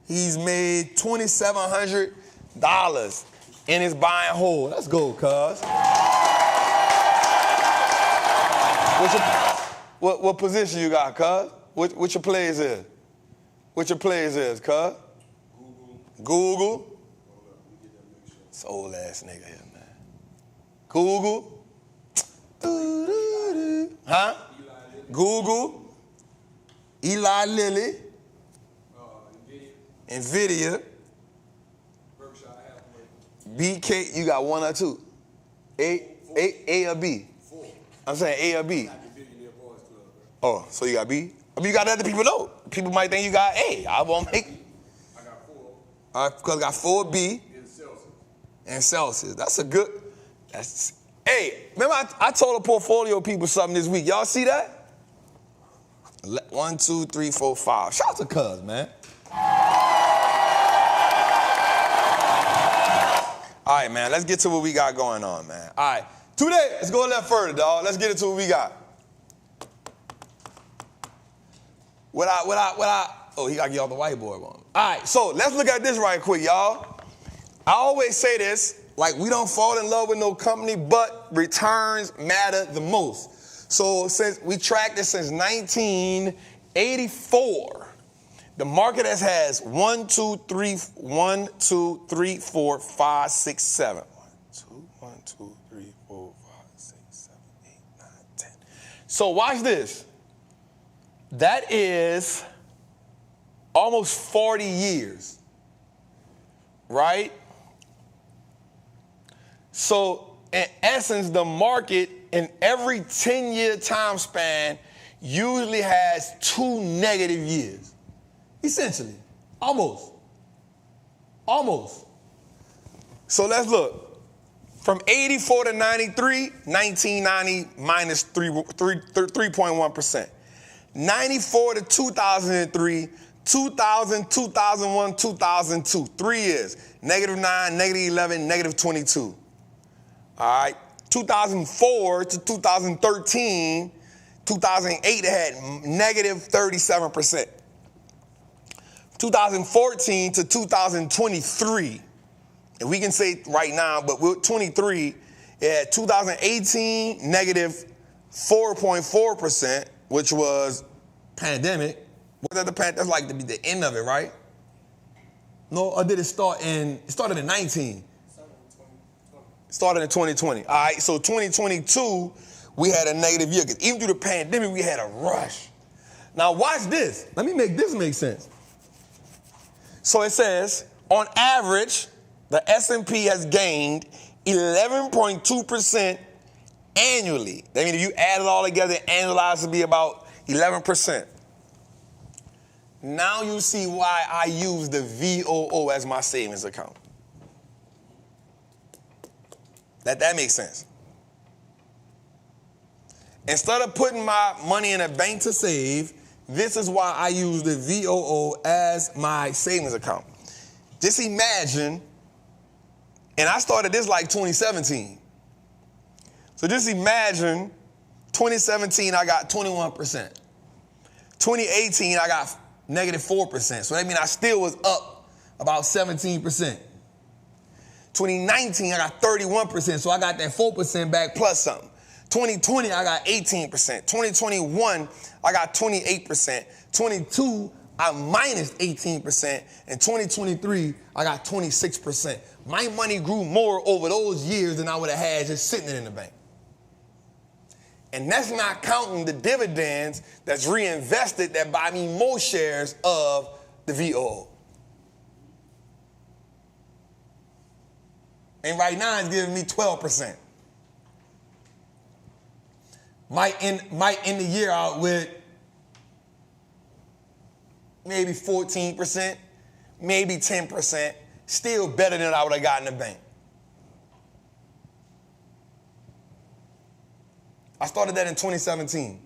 He's made $2,700 in his buy and hold. Let's go, Cuz. What position you got, Cuz? What your plays is? What your plays is, Cuz? Google. This old ass nigga here, man. Google. Huh? Google. Eli Lilly. Nvidia. BK, you got one or two? A or B? I'm saying A or B. Oh, so you got B? I mean, you got other people though. People might think you got A. I won't make. I got 4. All right, because I got 4B. And Celsius. That's a good. Hey, remember I told the portfolio people something this week. Y'all see that? 1, 2, 3, 4, 5. Shout out to Cuz, man. All right, man, let's get to what we got going on, man. All right, today, let's go a little further, dog. Let's get into what we got. Oh, he got to get off the whiteboard on. All right, so let's look at this right quick, y'all. I always say this, like we don't fall in love with no company, but returns matter the most. So since we tracked this since 1984, the market has 1, 2, 3, 4, 5, 6, 7. 1, 2, 3, 4, 5, 6, 7, 8, 9, 10. So watch this. That is almost 40 years, right? So in essence, the market in every 10-year time span usually has 2 negative years. Essentially, almost. So let's look. From 84 to 93, 1990 minus 3.1%. 94 to 2003, 2000, 2001, 2002, 3 years. -9, -11, -22. All right. 2004 to 2013, 2008 it had -37%. 2014 to 2023, And we can say right now, but we're 23, at 2018, negative 4.4%, which was pandemic. Was that that's like the end of it, right? No, or did it start it started in 19? Started in 2020. All right, so 2022, we had a negative year. Because even through the pandemic, we had a rush. Now watch this. Let me make this make sense. So it says, on average, the S&P has gained 11.2% annually. That means if you add it all together, annualized to be about 11%. Now you see why I use the VOO as my savings account. That makes sense. Instead of putting my money in a bank to save, this is why I use the VOO as my savings account. Just imagine, and I started this like 2017. So just imagine 2017, I got 21%. 2018, I got negative 4%. So that means I still was up about 17%. 2019, I got 31%. So I got that 4% back plus something. 2020, I got 18%. 2021, I got 28%. 22, I minus 18%. And 2023, I got 26%. My money grew more over those years than I would have had just sitting in the bank. And that's not counting the dividends that's reinvested that buy me more shares of the VOO. And right now it's giving me 12%. Might end the year out with maybe 14%, maybe 10%, still better than I would have got in the bank. I started that in 2017.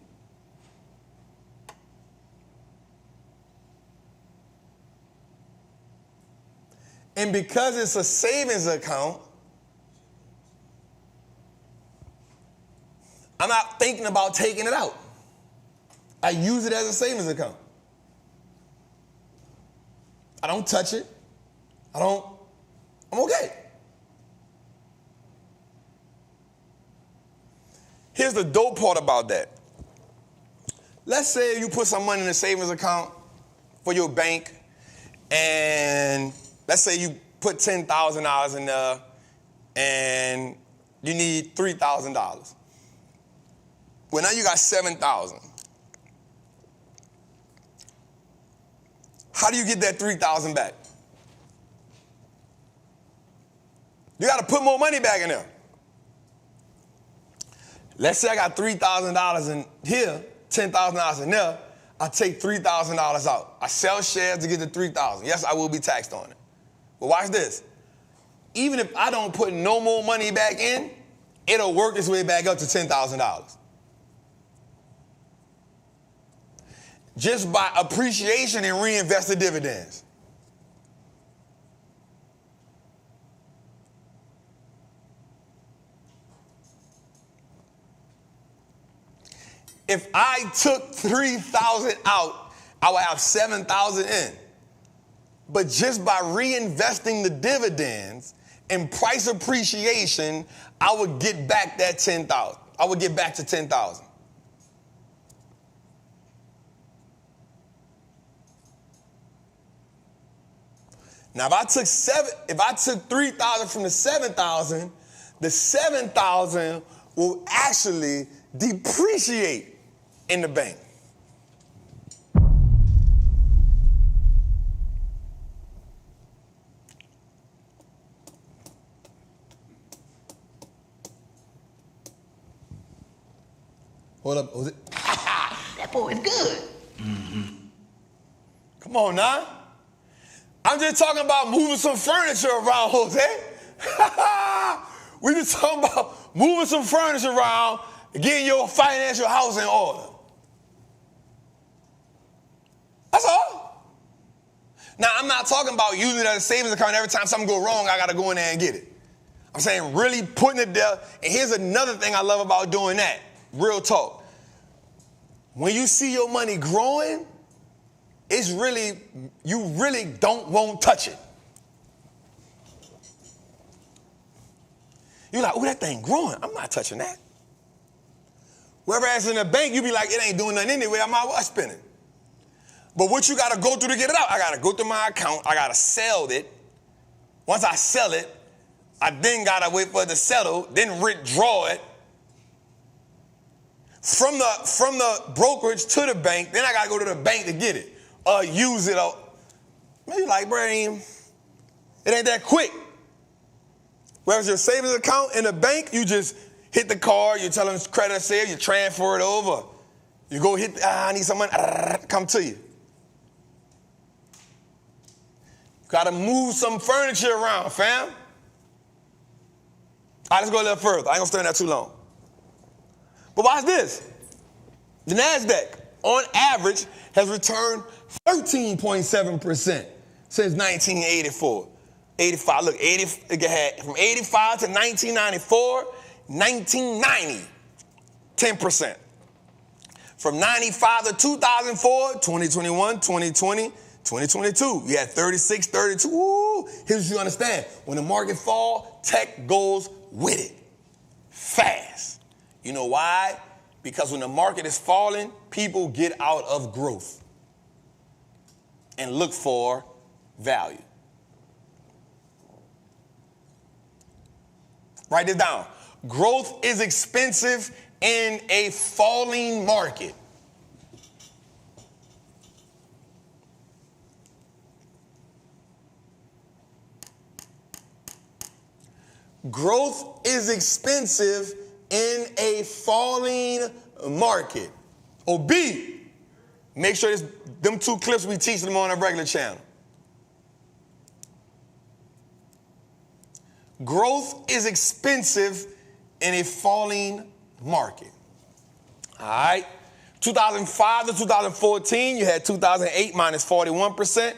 And because it's a savings account, I'm not thinking about taking it out. I use it as a savings account. I don't touch it. I'm okay. Here's the dope part about that. Let's say you put some money in a savings account for your bank, and let's say you put $10,000 in there, and you need $3,000. Well, now you got $7,000. How do you get that $3,000 back? You got to put more money back in there. Let's say I got $3,000 in here, $10,000 in there. I take $3,000 out. I sell shares to get the $3,000. Yes, I will be taxed on it. But watch this. Even if I don't put no more money back in, it'll work its way back up to $10,000. Just by appreciation and reinvested dividends. If I took 3,000 out, I would have 7,000 in. But just by reinvesting the dividends and price appreciation, I would get back that 10,000. I would get back to 10,000. Now, if I took 3,000 from the 7,000, the 7,000 will actually depreciate in the bank. Hold up, was it? That boy is good. Mm-hmm. Come on now. I'm just talking about moving some furniture around, Jose. We just talking about moving some furniture around and getting your financial house in order. That's all. Now, I'm not talking about using it as a savings account. Every time something go wrong, I got to go in there and get it. I'm saying really putting it there. And here's another thing I love about doing that. Real talk. When you see your money growing, you really don't want to touch it. You're like, oh, that thing growing. I'm not touching that. Whereas in the bank, you be like, it ain't doing nothing anyway. I might as well spend it. But what you got to go through to get it out? I got to go through my account. I got to sell it. Once I sell it, I then got to wait for it to settle, then withdraw it. From the brokerage to the bank, then I got to go to the bank to get it. Use it. Maybe like, bro, it ain't that quick. Whereas your savings account in the bank, you just hit the card, you tell them it's credit or save, you transfer it over. You go hit, I need some money, come to you. Got to move some furniture around, fam. All right, let's go a little further. I ain't going to stay on that too long. But watch this. The NASDAQ, on average, has returned 13.7% since 1984. 85, look, it had from 85 to 1994, 1990, 10%. From 95 to 2004, 2021, 2020, 2022, you had 36, 32. Woo! Here's what you understand. When the market fall, tech goes with it. Fast. You know why? Because when the market is falling, people get out of growth and look for value. Write this down. Growth is expensive in a falling market. Growth is expensive in a falling market. Or B, make sure them two clips we teach them on a regular channel. Growth is expensive in a falling market. All right. 2005 to 2014, you had 2008 minus 41%.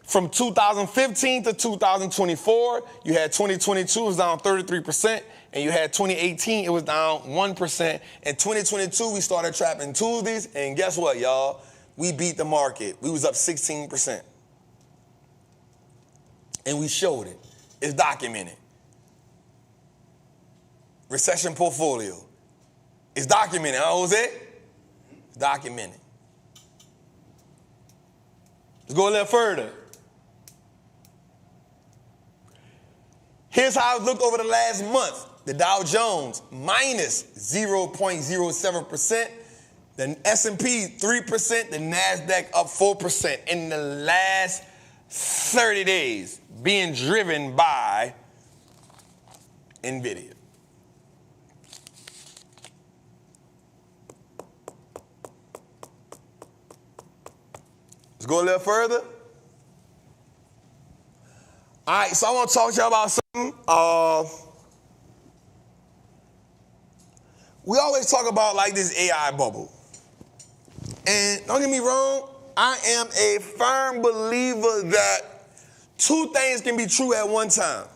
From 2015 to 2024, you had 2022, it was down 33%. And you had 2018, it was down 1%. In 2022, we started trapping Tuesdays. And guess what, y'all? We beat the market. We was up 16%. And we showed it. It's documented. Recession portfolio. It's documented, huh, Jose? It's documented. Let's go a little further. Here's how it looked over the last month. The Dow Jones, minus 0.07%. The S&P, 3%. The NASDAQ, up 4% in the last 30 days, being driven by Nvidia. Let's go a little further. All right, so I want to talk to y'all about something. We always talk about like this AI bubble. And don't get me wrong, I am a firm believer that two things can be true at one time.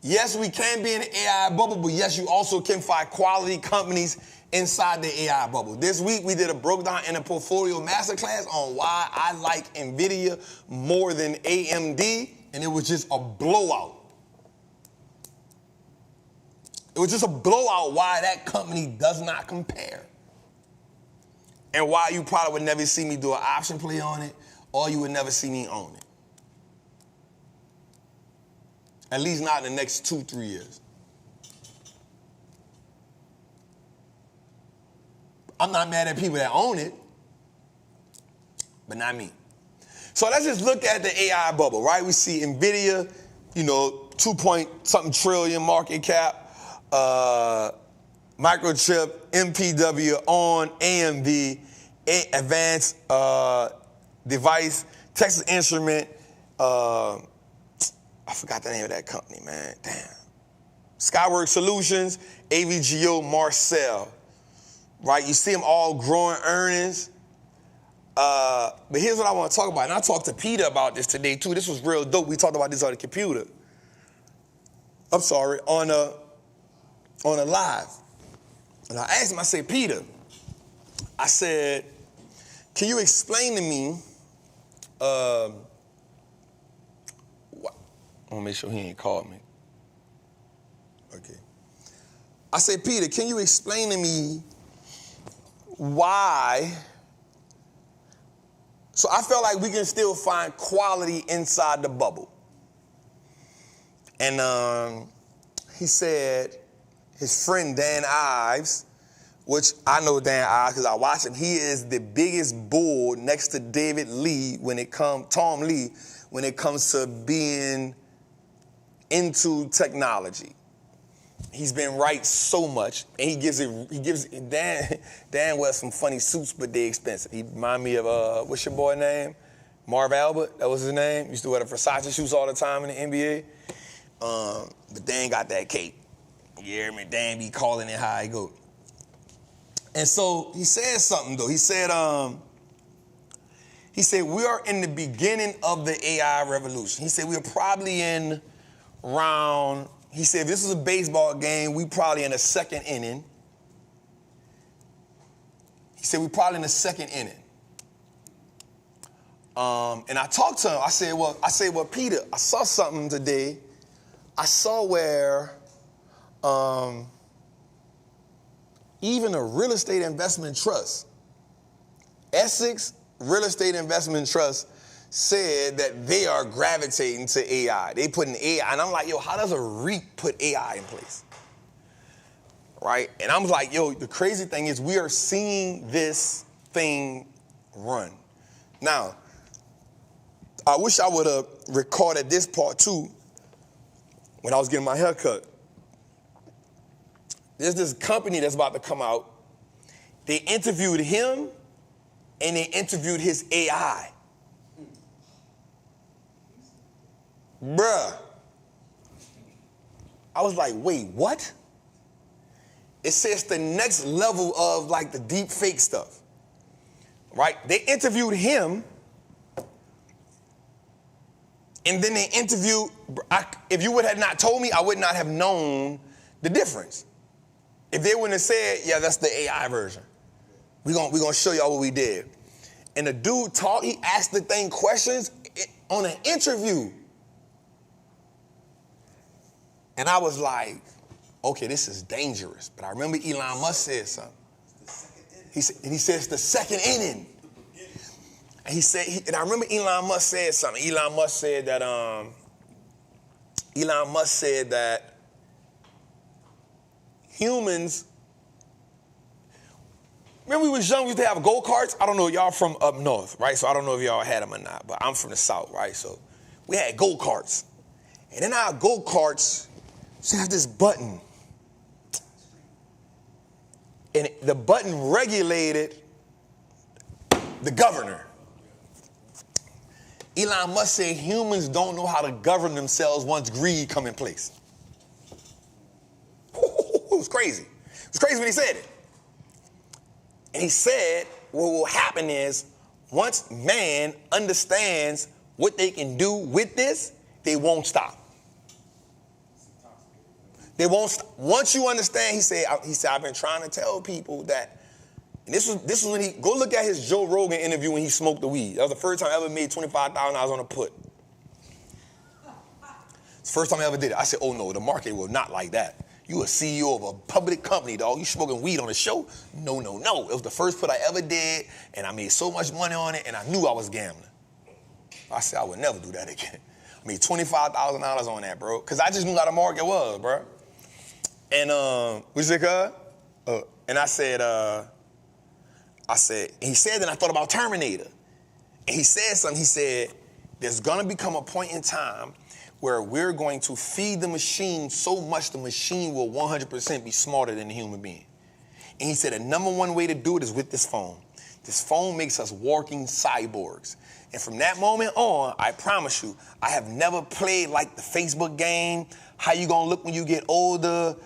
Yes, we can be in an AI bubble, but yes, you also can find quality companies inside the AI bubble. This week, we did a break down in a portfolio masterclass on why I like Nvidia more than AMD, and it was just a blowout. It was just a blowout why that company does not compare. And why you probably would never see me do an option play on it, or you would never see me own it. At least not in the next 2-3 years. I'm not mad at people that own it, but not me. So let's just look at the AI bubble, right? We see Nvidia, 2-point-something trillion market cap, Microchip, MPW, on AMD, Advanced Device, Texas Instrument, I forgot the name of that company, man. Damn. Skyworks Solutions, AVGO, Marcel. Right? You see them all growing earnings. But here's what I want to talk about. And I talked to Peter about this today, too. This was real dope. We talked about this on the computer. I'm sorry, on a live. And I asked him, I said, Peter, I said, can you explain to me I want to make sure he ain't called me. Okay. I said, Peter, can you explain to me why? So I felt like we can still find quality inside the bubble. And he said his friend Dan Ives, which I know Dan Ives because I watch him, he is the biggest bull next to David Lee Tom Lee, when it comes to being into technology. He's been right so much, and he gives Dan wears some funny suits, but they're expensive. He remind me of, what's your boy name? Marv Albert, that was his name. Used to wear the Versace shoes all the time in the NBA. But Dan got that cape. You hear me? Dan be calling it how he go. And so he said something though. He said we are in the beginning of the AI revolution. He said we're probably in round. He said if this was a baseball game, we probably in the second inning. He said we probably in the second inning. And I talked to him. I said, well, Peter, I saw something today. I saw where even a real estate investment trust, Essex Real Estate Investment Trust, said that they are gravitating to AI. They put an AI, and I'm like, yo, how does a REIT put AI in place? Right? And I'm like, yo, the crazy thing is we are seeing this thing run. Now, I wish I would have recorded this part too when I was getting my hair cut. There's this company that's about to come out. They interviewed him and they interviewed his AI. Bruh. I was like, wait, what? It says the next level of like the deep fake stuff, right? They interviewed him and then they interviewed, if you would have not told me, I would not have known the difference. If they wouldn't have said, yeah, that's the AI version. We're gonna show y'all what we did. And the dude talked, he asked the thing questions on an interview. And I was like, okay, this is dangerous. But I remember Elon Musk said something. He said it's the second inning. And he said, and I remember Elon Musk said something. Elon Musk said that humans, remember we was young, we used to have go-karts? I don't know, y'all from up north, right? So I don't know if y'all had them or not, but I'm from the south, right? So we had go-karts. And in our go-karts, you have this button. And the button regulated the governor. Elon Musk said humans don't know how to govern themselves once greed come in place. It was crazy. It was crazy when he said it. And he said what will happen is once man understands what they can do with this, they won't stop. They won't stop. Once you understand, he said, I've been trying to tell people that. And this was when he, go look at his Joe Rogan interview when he smoked the weed. That was the first time I ever made $25,000 on a put. It's the first time I ever did it. I said, oh no, the market will not like that. You a CEO of a public company, dog. You smoking weed on a show? No. It was the first put I ever did, and I made so much money on it, and I knew I was gambling. I said I would never do that again. I made $25,000 on that, bro, because I just knew how the market was, bro. And what's it called? And I said, he said that I thought about Terminator. And he said something, he said, there's gonna become a point in time where we're going to feed the machine so much the machine will 100% be smarter than the human being. And he said the number one way to do it is with this phone. This phone makes us walking cyborgs. And from that moment on, I promise you, I have never played like the Facebook game, how you gonna look when you get older,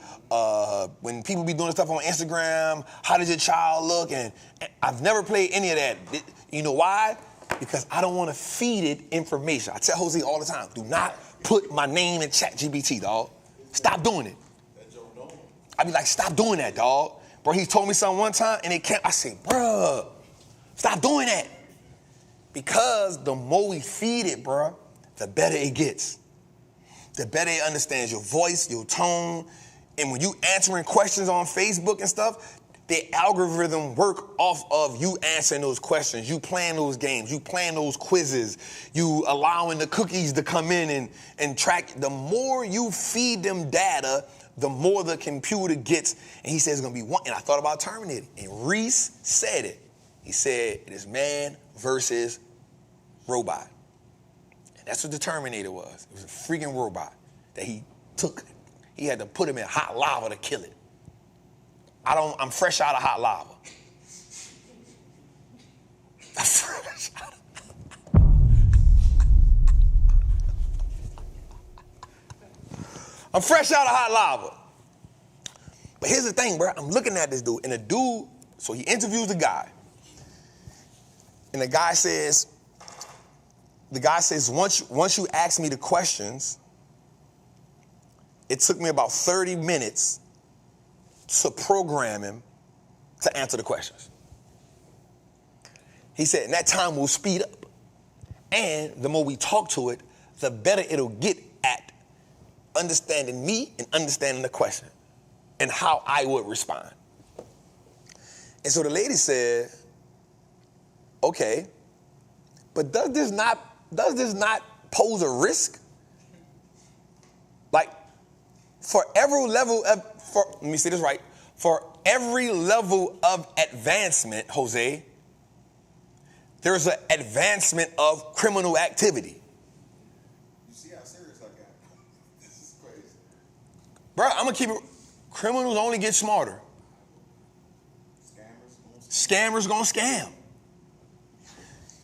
when people be doing stuff on Instagram, how does your child look? And I've never played any of that. You know why? Because I don't want to feed it information. I tell Jose all the time, do not put my name in ChatGPT, dog. Stop doing it. I be like, stop doing that, dog. Bro, he told me something one time and it can't. I say, bruh, stop doing that. Because the more we feed it, bruh, the better it gets. the better it understands your voice, your tone. And when you answering questions on Facebook and stuff, the algorithm work off of you answering those questions, you playing those games, you playing those quizzes, you allowing the cookies to come in and track. The more you feed them data, the more the computer gets. And he says it's going to be one. And I thought about Terminator. And Reese said it. He said it is man versus robot. And that's what the Terminator was. It was a freaking robot that he took. He had to put him in hot lava to kill it. I'm fresh out of hot lava. I'm fresh out of hot lava. But here's the thing, bro. I'm looking at this dude, and the dude, so he interviews the guy. And the guy says, once you ask me the questions, it took me about 30 minutes to program him to answer the questions. He said, and that time will speed up. And the more we talk to it, the better it'll get at understanding me and understanding the question and how I would respond. And so the lady said, okay, but does this not pose a risk? Like, for every level of, let me say this right, for every level of advancement, Jose, there's an advancement of criminal activity. You see how serious I got? This is crazy. Bro, I'm gonna keep it, criminals only get smarter. Scammers gonna scam.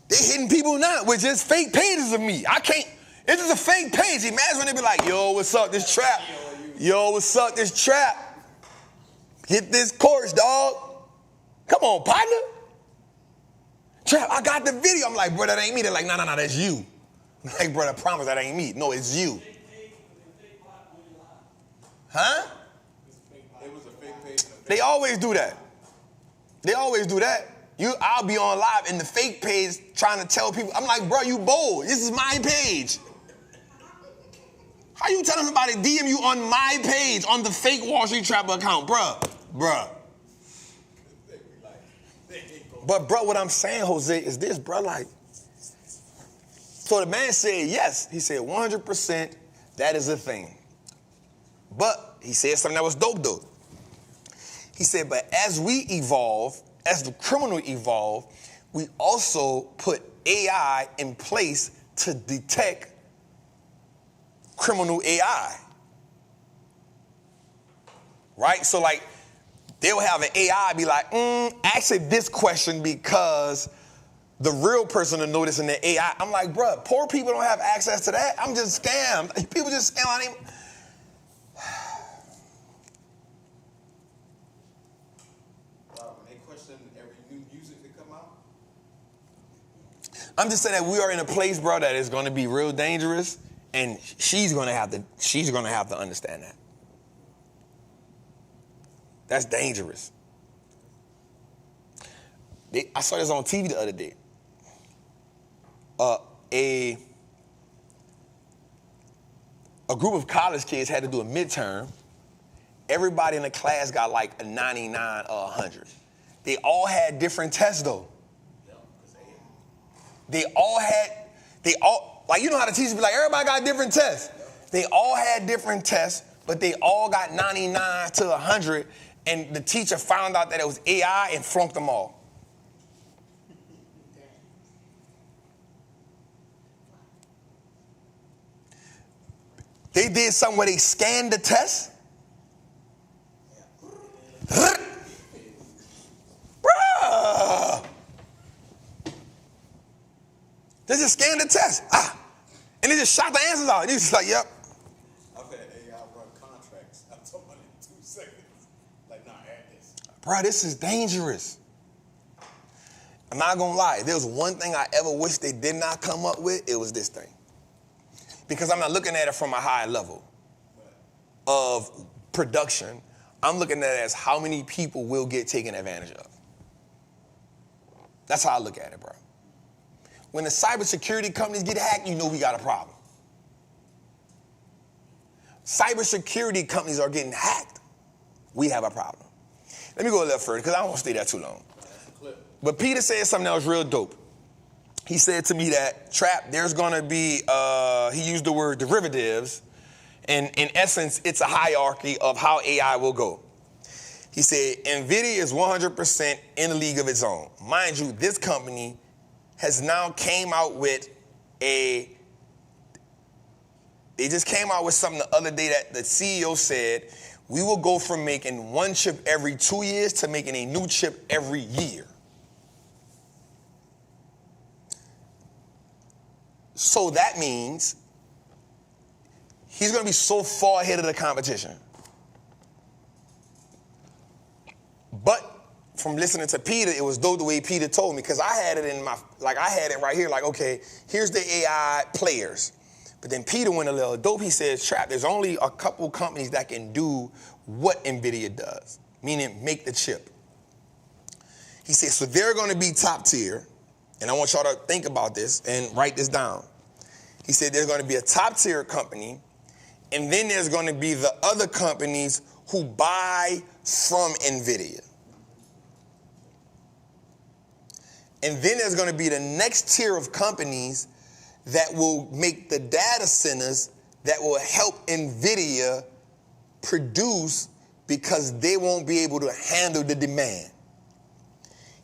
They hitting people now with just fake pages of me. It's just a fake page. Imagine when they be like, yo, what's up, this trap? Yo, what's up, this trap? Hit this course, dog. Come on, partner. Trap, I got the video. I'm like, bro, that ain't me. They're like, no, that's you. I'm like, bro, I promise that ain't me. No, it's you. Huh? It was a fake page. They always do that. They always do that. I'll be on live and the fake page trying to tell people, I'm like, bro, you bold. This is my page. How you telling somebody DM you on my page on the fake Wallstreet Trapper account, bruh? But bro, what I'm saying, Jose, is this, bro, like, so the man said yes. He said 100% that is a thing. But he said something that was dope though. He said, but as we evolve, as the criminal evolve, we also put AI in place to detect criminal AI. Right? So like, they'll have an AI be like, answer this question because the real person will notice in the AI. I'm like, bruh, poor people don't have access to that. I'm just scammed. People just scam on him. When they question every new music that come out. I'm just saying that we are in a place, bro, that is going to be real dangerous, and she's going to have to understand that. That's dangerous. I saw this on TV the other day. A group of college kids had to do a midterm. Everybody in the class got like a 99 or 100. They all had different tests though. They all, like, you know how the teachers be like, everybody got different tests. They all had different tests, but they all got 99 to 100, and the teacher found out that it was AI and flunked them all. They did something where they scanned the test. Bruh. They just scanned the test. And they just shot the answers out. And he was just like, yep. I've had AI run contracts. I'm talking about in 2 seconds. Like, nah, add this. Bro, this is dangerous. I'm not gonna lie. If there was one thing I ever wish they did not come up with, it was this thing. Because I'm not looking at it from a high level of production. I'm looking at it as how many people will get taken advantage of. That's how I look at it, bro. When the cybersecurity companies get hacked, you know we got a problem. cybersecurity companies are getting hacked, we have a problem. Let me go a little further because I don't want to stay there too long. But Peter said something that was real dope. He said to me that, Trap, there's going to be, he used the word derivatives, and in essence, it's a hierarchy of how AI will go. He said, Nvidia is 100% in a league of its own. Mind you, this company has now came out with they just came out with something the other day that the CEO said, we will go from making one chip every 2 years to making a new chip every year. So that means he's going to be so far ahead of the competition. But from listening to Peter, it was dope the way Peter told me, because I had it in my, I had it right here, okay, here's the AI players. But then Peter went a little dope. He says, Trap, there's only a couple companies that can do what Nvidia does, meaning make the chip. He said, so they're going to be top tier, and I want y'all to think about this and write this down. He said there's going to be a top tier company, and then there's going to be the other companies who buy from Nvidia. And then there's going to be the next tier of companies that will make the data centers that will help Nvidia produce because they won't be able to handle the demand.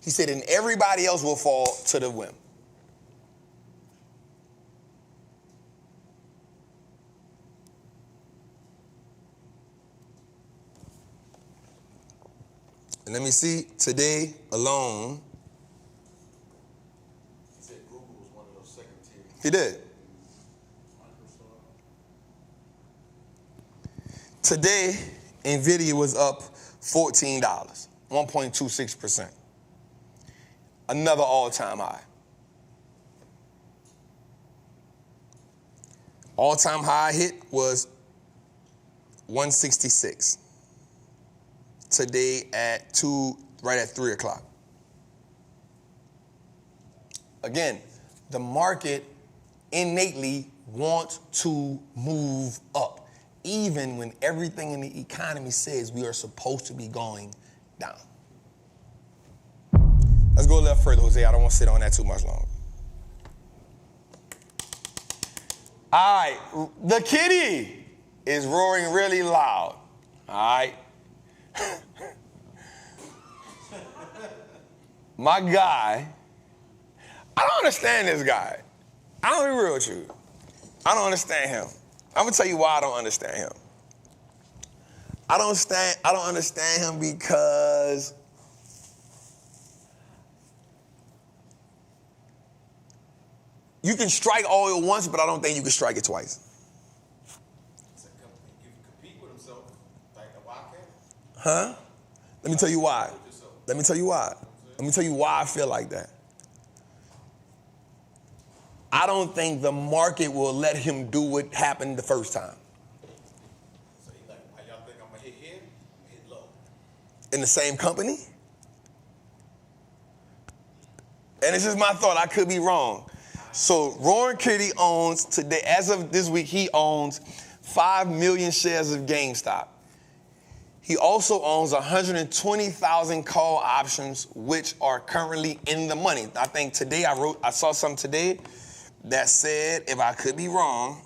He said, and everybody else will fall to the whim. And let me see, today alone, He said Google was one of those second tier. he did. Today, Nvidia was up $14, 1.26%. Another all-time high. All-time high hit was 166. Today at right at 3 o'clock. Again, the market innately wants to move up, even when everything in the economy says we are supposed to be going down. Let's go a little further, Jose. I don't want to sit on that too much longer. All right, the kitty is roaring really loud. All right. My guy, I don't understand this guy. I'm gonna be real with you. I don't understand him. I'm gonna tell you why I don't understand him. I don't understand him because you can strike oil once, but I don't think you can strike it twice. You can compete with himself like a wildcat. Huh? Let me tell you why. Let me tell you why. Let me tell you why I feel like that. I don't think the market will let him do what happened the first time. So he like, why y'all think I'm gonna hit here? Hit low. In the same company? And it's just my thought, I could be wrong. So Roaring Kitty owns today, as of this week, he owns 5 million shares of GameStop. He also owns 120,000 call options, which are currently in the money. I think today I saw something today that said, if I could be wrong,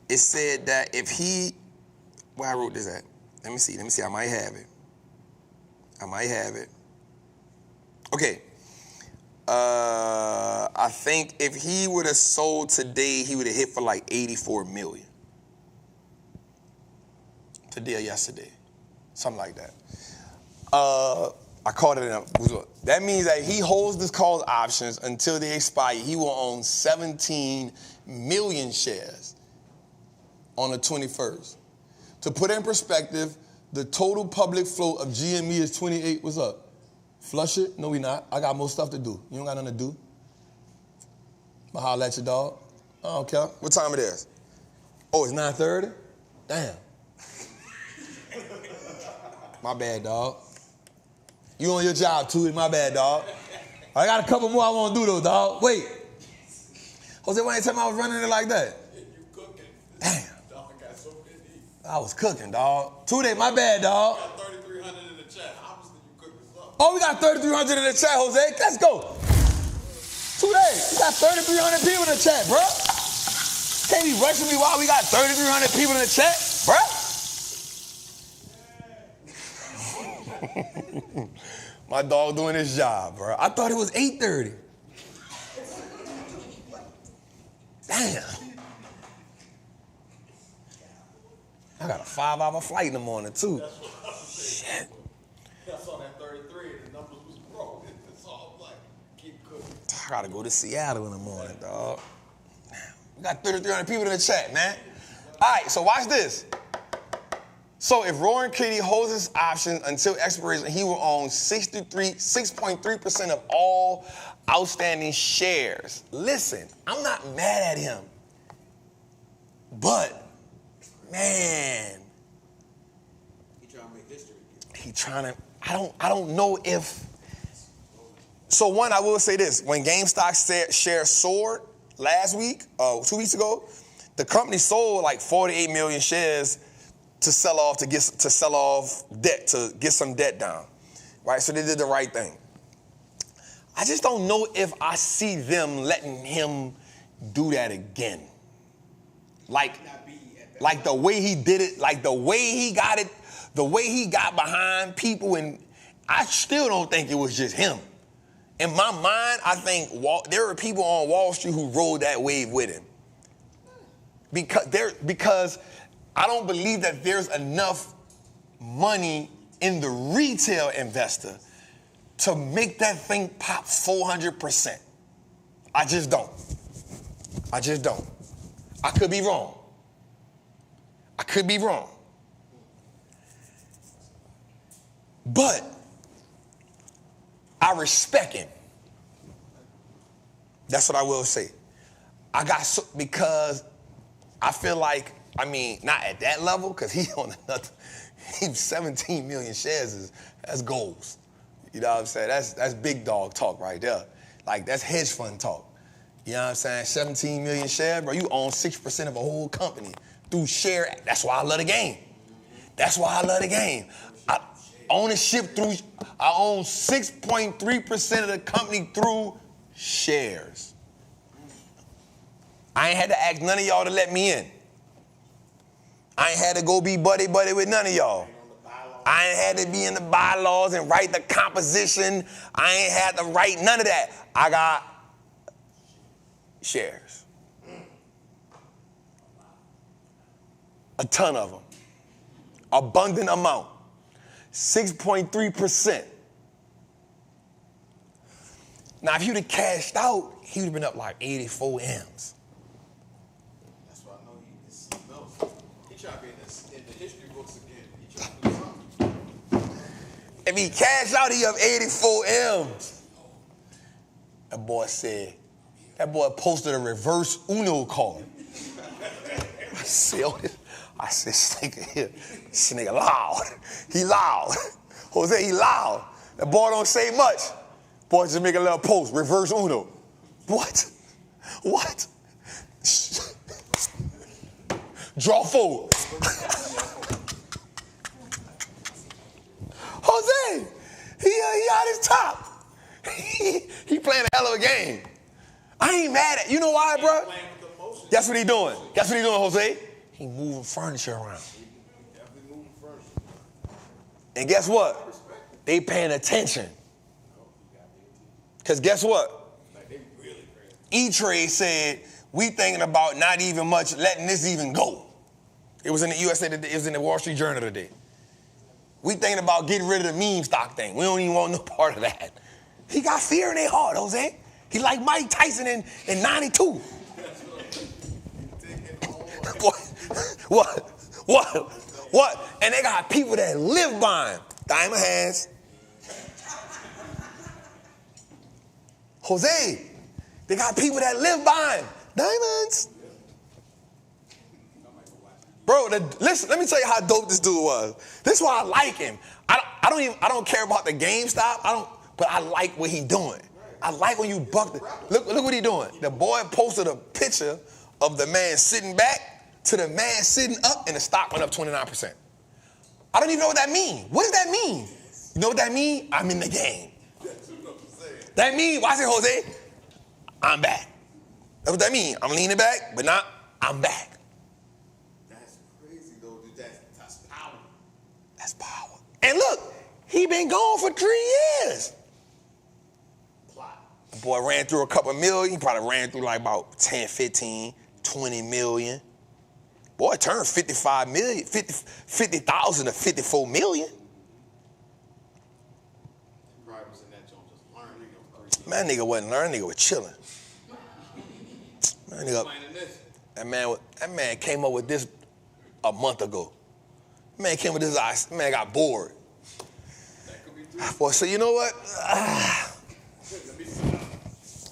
it said that if he, where I wrote this at? Let me see, I might have it. Okay. I think if he would have sold today, he would have hit for like 84 million. Today or yesterday, something like that. I caught it in that means that he holds this call options until they expire. He will own 17 million shares on the 21st. To put in perspective, the total public float of GME is 28. What's up? Flush it? No, we not. I got more stuff to do. You don't got nothing to do. I'll holler at your dog. I don't care. What time it is? Oh, it's 9:30? Damn. My bad, dog. You on your job too, it's my bad, dog. I got a couple more I want to do though, dog. Wait. Jose, why you tell me I was running it like that? You cooking. Damn. Dog got so many. I was cooking, dog. 2 days, my bad, dog. Got 3,300 in the chat. Obviously, you cooking something. Oh, we got 3,300 in the chat, Jose. Let's go. 2 days. We got 3,300 people in the chat, bro. Can't be rushing me while we got 3,300 people in the chat, bro. My dog doing his job, bro. I thought it was 8:30. Damn. I got a 5-hour flight in the morning, too. Shit. I saw that 33 and the numbers was broke. It's all like, keep cooking. I gotta go to Seattle in the morning, dog. We got 3,300 people in the chat, man. All right, so watch this. So if Roaring Kitty holds his option until expiration, he will own 6.3% of all outstanding shares. Listen, I'm not mad at him, but man, He trying to make history. he trying to. I don't know if. So one, I will say this: when GameStop shares soared last week, 2 weeks ago, the company sold like 48 million shares to sell off debt, to get some debt down, right? So they did the right thing. I just don't know if I see them letting him do that again. Like the way he did it, like the way he got it, the way he got behind people, and I still don't think it was just him. In my mind, I think there were people on Wall Street who rode that wave with him. Because I don't believe that there's enough money in the retail investor to make that thing pop 400%. I just don't. I could be wrong. But I respect him. That's what I will say. Because I feel like, I mean, not at that level, because he's 17 million shares, that's goals. You know what I'm saying? That's big dog talk right there. Like, that's hedge fund talk. You know what I'm saying? 17 million shares, bro, you own 6% of a whole company through share. That's why I love the game. Ownership I own 6.3% of the company through shares. I ain't had to ask none of y'all to let me in. I ain't had to go be buddy-buddy with none of y'all. I ain't had to be in the bylaws and write the composition. I ain't had to write none of that. I got shares. A ton of them. Abundant amount. 6.3%. Now, if you'd have cashed out, he would have been up like 84 M's. That's why I know he knows. He trying to be in the history books again. He trying to do something. If he cashed out, he up 84 M's. That boy posted a reverse Uno card. I said, this nigga loud. He loud. Jose, he loud. That boy don't say much. Boy just make a little post, reverse Uno. What? Draw forward. Jose, he out his top. He playing a hell of a game. I ain't mad at you. Know why, bro? Guess what he doing? Jose? He moving furniture around. And guess what? They paying attention. Because guess what? E-Trade said, we thinking about not even much letting this even go. It was in the USA today. It was in the Wall Street Journal today. We thinking about getting rid of the meme stock thing. We don't even want no part of that. He got fear in their heart, Jose. He like Mike Tyson in 92. What? And they got people that live by him. Diamond hands. Jose, they got people that live by him. Diamonds. Bro, listen, let me tell you how dope this dude was. This is why I like him. I don't care about the GameStop. But I like what he doing. I like when you buck the, look what he doing. The boy posted a picture of the man sitting back to the man sitting up, and the stock went up 29%. I don't even know what that means. What does that mean? You know what that means? I'm in the game. That means, watch it, Jose, I'm back. That's what that means. I'm leaning back, but not, I'm back. That's crazy, though, dude. That's power. That's power. And look, he been gone for 3 years. Plot. The boy ran through a couple million. He probably ran through like about 10, 15, 20 million. Boy, it turned 50,000 to 54 million. Probably was in that joint just learning. Man, nigga wasn't learning, nigga was chilling. Man, nigga, that man came up with this a month ago. Man came with this, man got bored. That could be true. Boy, so you know what?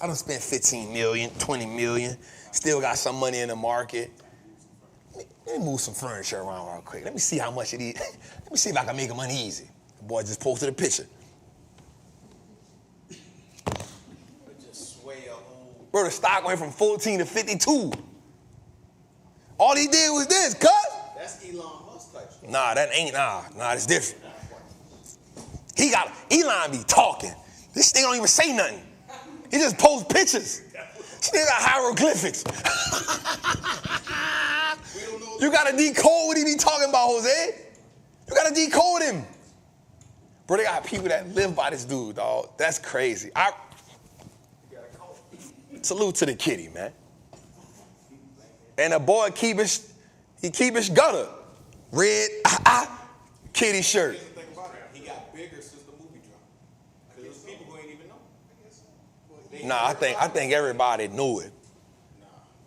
I done spent 15 million, 20 million, still got some money in the market. Let me move some furniture around real quick. Let me see how much it is. Let me see if I can make money easy. The boy just posted a picture. Just sway a whole. Bro, the stock went from 14 to 52. All he did was this, cut. That's Elon Musk type shit. Nah, that ain't, nah, it's different. Elon be talking. This thing don't even say nothing. He just posts pictures. This nigga got hieroglyphics. You gotta decode what he be talking about, Jose. You gotta decode him. Bro, they got people that live by this dude, dog. That's crazy. Salute to the kitty, man. And the boy keep his gutter. Red, kitty shirt. Here's the thing about it. He got bigger since the movie dropped. Because there's people who ain't even know. Nah, I think everybody knew it.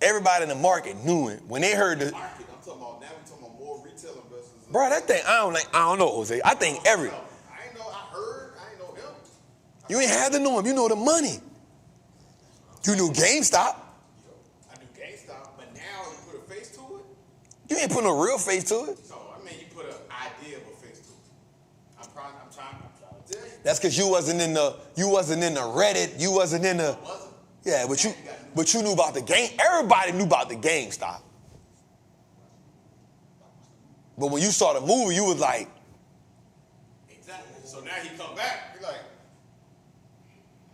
Everybody in the market knew it. When they heard the... Market, I'm talking about, now we're talking about more retail investors. Bro, that thing, I don't know, Jose. I think I ain't know, I ain't know him. You ain't had to know him. You know the money. You knew GameStop. I knew GameStop, but now you put a face to it? You ain't put no real face to it. No, I mean, you put an idea of a face to it. I'm trying to tell you. That's because you wasn't in the Reddit. You wasn't in the... Yeah, but you knew about the game. Everybody knew about the GameStop. But when you saw the movie, you was like... Exactly. So now he come back, he like...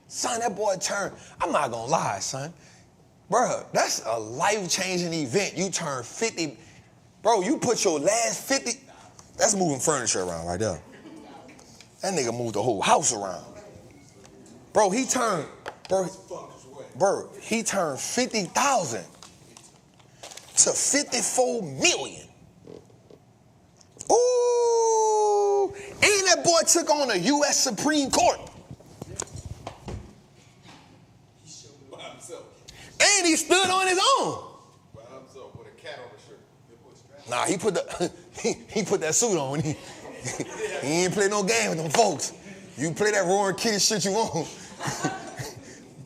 Son, that boy turned... I'm not going to lie, son. Bro, that's a life-changing event. You turned 50... Bro, you put your last 50... That's moving furniture around right there. That nigga moved the whole house around. Bro, he turned... Bro, he turned 50,000 to 54 million. Ooh! And that boy took on the U.S. Supreme Court. By himself. And he stood on his own. By himself with a cat on his shirt. Nah, he put that suit on. He ain't play no game with them folks. You play that roaring kitty shit you want.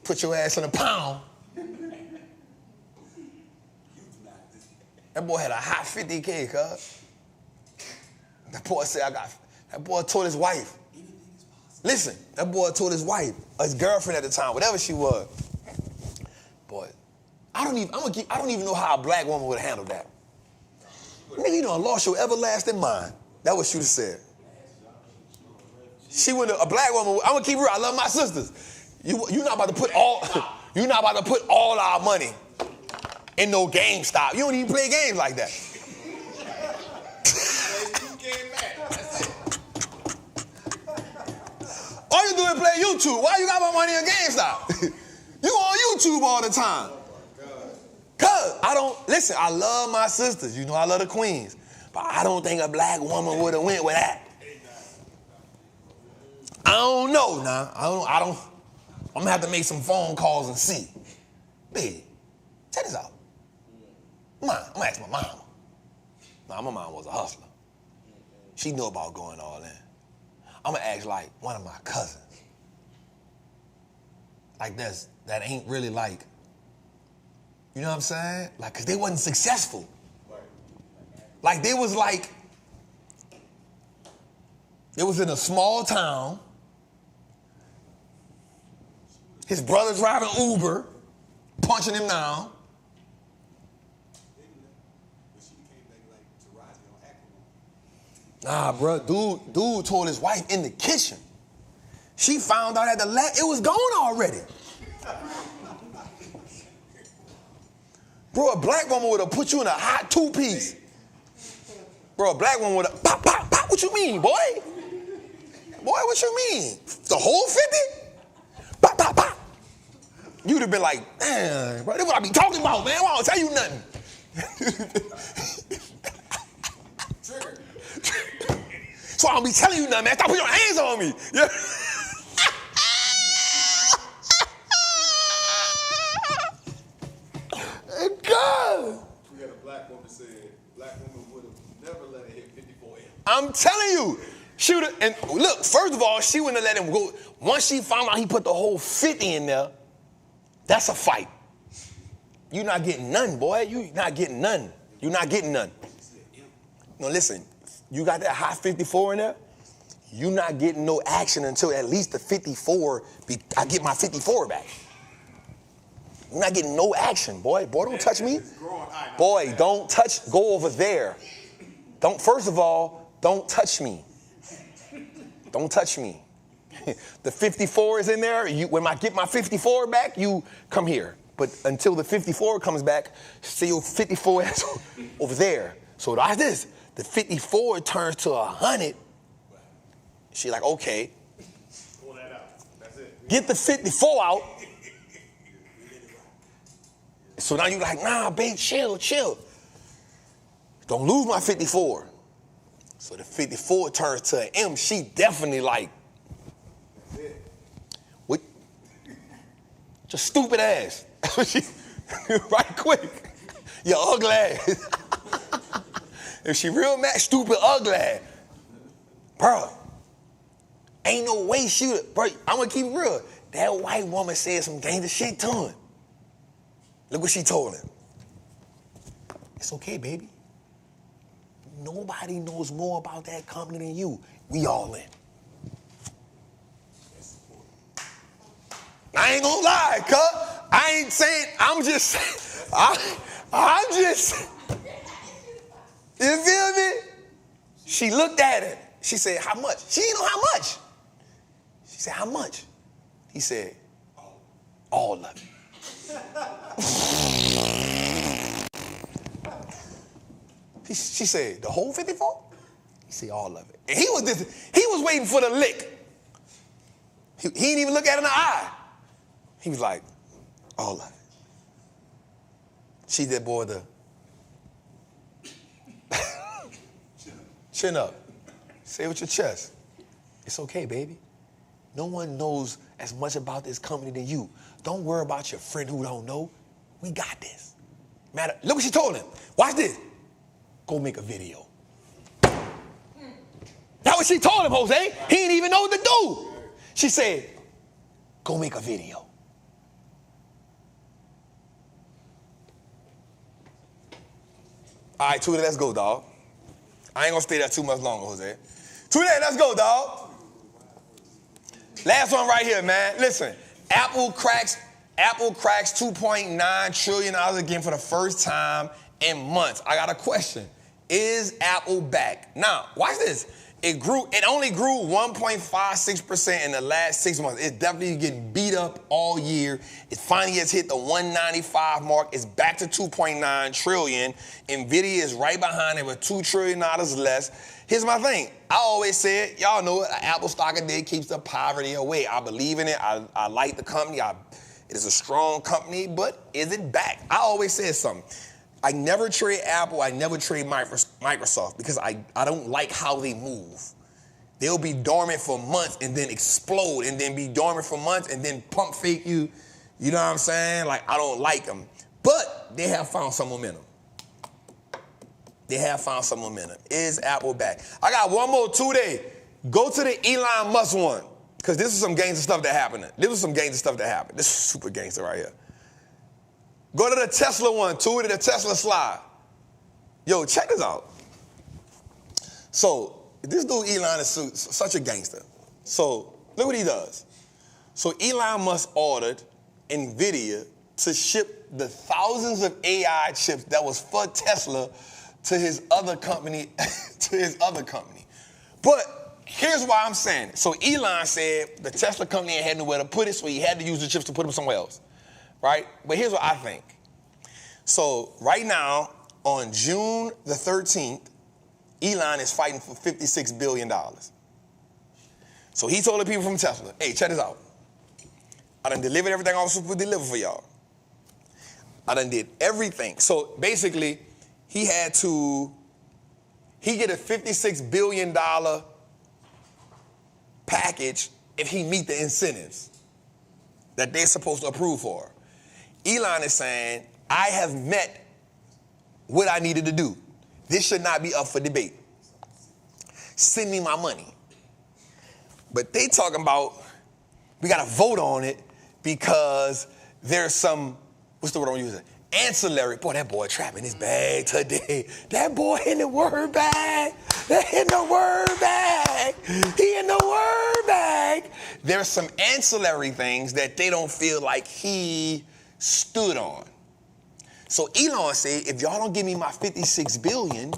Put your ass in a pound. That boy had a hot 50K, cuz. That boy said, that boy told his wife. Listen, that boy told his wife, his girlfriend at the time, whatever she was. Boy, I don't even know how a black woman would have handled that. Nigga, you done lost your everlasting mind. That's what she would have said. She wouldn't, a black woman, I'm gonna keep real, I love my sisters. You're not about to put all our money in no GameStop. You don't even play games like that. All you do is play YouTube. Why you got my money in GameStop? You on YouTube all the time. Cause listen, I love my sisters. You know I love the queens. But I don't think a black woman would have went with that. I don't know now. I'm gonna have to make some phone calls and see. Babe, check this out. I'm gonna ask my mama. Nah, my mom was a hustler. She knew about going all in. I'm gonna ask like one of my cousins. Like that ain't really like, you know what I'm saying? Like, cause they wasn't successful. Like they was in a small town. His brother's driving Uber, punching him down. Nah, bro, dude told his wife in the kitchen. She found out at the it was gone already. Bro, a black woman would have put you in a hot two-piece. Bro, a black woman would have, pop, pop, pop, what you mean, boy? Boy, what you mean? The whole 50? Pop, pop, pop. You'd have been like, damn, bro, that's what I be talking about, man. I don't tell you nothing. So I don't be telling you nothing, man. Stop putting your hands on me. Yeah. God. We had a black woman said, black woman would have never let it hit 54 M. I'm telling you, she would have, and look, first of all, she wouldn't have let him go. Once she found out he put the whole 50 in there, that's a fight. You're not getting none, boy. You're not getting none. You're not getting none. No, listen, you got that hot 54 in there, you're not getting no action until at least the 54, I get my 54 back. You're not getting no action, boy. Boy, don't touch me. Boy, don't touch, go over there. First of all, don't touch me. Don't touch me. The 54 is in there. When I get my 54 back, you come here. But until the 54 comes back, see your 54 is over there. So watch this. The 54 turns to 100. She like, okay. Pull that out. That's it. Get the 54 out. So now you're like, nah, babe, chill. Don't lose my 54. So the 54 turns to an M. She definitely like, what? Just stupid ass. Right quick. You ugly ass. If she real mad, stupid, ugly ass. Bro, ain't no way she would, bro, I'm gonna keep it real. That white woman said some gangster shit to him. Look what she told him. It's okay, baby. Nobody knows more about that company than you. We all in. I ain't gonna lie, cuz. I ain't saying, I'm just, you feel me? She looked at it. She said, how much? She didn't know how much. She said, how much? He said, all of it. She said, the whole 54? He said, all of it. And he was waiting for the lick. He didn't even look at it in the eye. He was like, all of it. She did, boy, the chin up. Say it with your chest. It's okay, baby. No one knows as much about this company than you. Don't worry about your friend who don't know. We got this. Matter. Look what she told him. Watch this. Go make a video. That's what she told him, Jose. He didn't even know what to do. She said, go make a video. All right, Tuda, let's go, dog. I ain't gonna stay there too much longer, Jose. Tuda, let's go, dog. Last one right here, man. Listen, Apple cracks $2.9 trillion again for the first time in months. I got a question. Is Apple back? Now, watch this. It only grew 1.56% in the last 6 months. It's definitely getting beat up all year. It finally has hit the 195 mark. It's back to 2.9 trillion. Nvidia is right behind it with $2 trillion less. Here's my thing. I always said, y'all know it, Apple stock a day keeps the poverty away. I believe in it. I like the company. It is a strong company, but is it back? I always said something. I never trade Apple, I never trade Microsoft because I don't like how they move. They'll be dormant for months and then explode and then be dormant for months and then pump fake you. You know what I'm saying? Like, I don't like them. But they have found some momentum. Is Apple back? I got one more today. Go to the Elon Musk one because this is some gangster stuff that happened. This is super gangster right here. Go to the Tesla one, to the Tesla slide. Yo, check this out. So, this dude Elon is such a gangster. So, look what he does. So Elon Musk ordered Nvidia to ship the thousands of AI chips that was for Tesla to his other company, But here's why I'm saying it. So Elon said the Tesla company ain't had nowhere to put it, so he had to use the chips to put them somewhere else, right? But here's what I think. So right now, on June the 13th, Elon is fighting for $56 billion. So he told the people from Tesla, hey, check this out. I done delivered everything I was supposed to deliver for y'all. I done did everything. So basically, he get a $56 billion package if he meet the incentives that they're supposed to approve for. Elon is saying, I have met what I needed to do. This should not be up for debate. Send me my money. But they talking about, we got to vote on it because there's some, what's the word I'm using? Ancillary. Boy, that boy trapping his bag today. That boy in the word bag. He in the word bag. There's some ancillary things that they don't feel like he stood on. So Elon said, if y'all don't give me my $56 billion,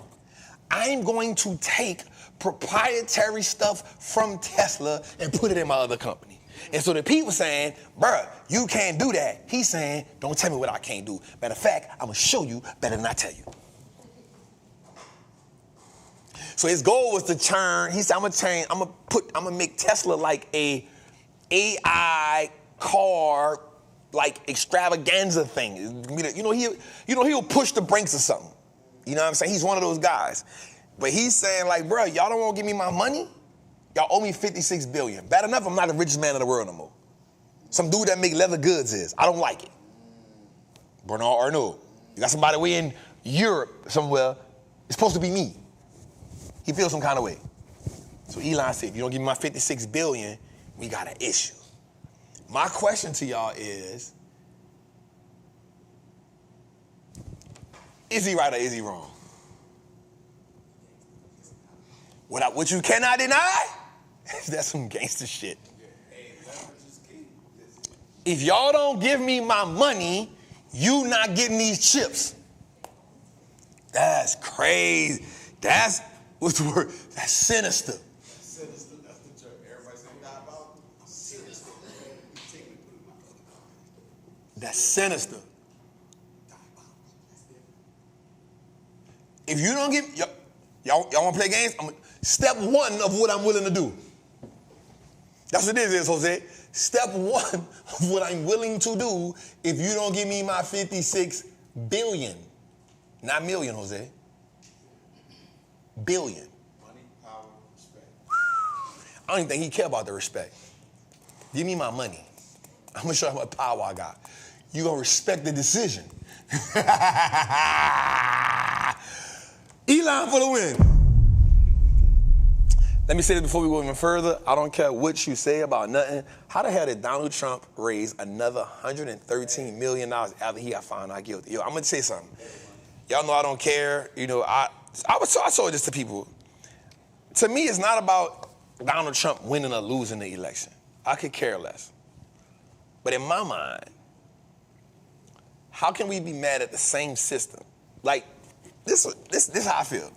I'm going to take proprietary stuff from Tesla and put it in my other company. And so the people saying, bruh, you can't do that. He's saying, don't tell me what I can't do. Matter of fact, I'm gonna show you better than I tell you. So his goal was to turn, he said, I'm gonna make Tesla like a AI car, like extravaganza thing. He'll push the brakes or something. You know what I'm saying? He's one of those guys. But he's saying like, bro, y'all don't want to give me my money? Y'all owe me $56 billion. Bad enough, I'm not the richest man in the world no more. Some dude that make leather goods is. I don't like it. Bernard Arnault. You got somebody way in Europe somewhere. It's supposed to be me. He feels some kind of way. So Elon said, if you don't give me my $56 billion, we got an issue. My question to y'all is he right or is he wrong? What you cannot deny, that's some gangster shit. If y'all don't give me my money, you not getting these chips. That's crazy. That's, what's the word? That's sinister. Sinister, that's the term. Everybody saying diabolical. Sinister. That's sinister. If you don't give, y'all want to play games? Step one of what I'm willing to do. That's what this is, Jose. Step one of what I'm willing to do if you don't give me my $56 billion. Not million, Jose. Billion. Money, power, respect. I don't even think he care about the respect. Give me my money. I'm going to show you how much power I got. You're going to respect the decision. Elon for the win. Let me say this before we go even further. I don't care what you say about nothing. How the hell did Donald Trump raise another $113 million after he got found out guilty? Yo, I'm going to say something. Y'all know I don't care. You know, I told this to people. To me, it's not about Donald Trump winning or losing the election. I could care less. But in my mind, how can we be mad at the same system? Like, this is how I feel.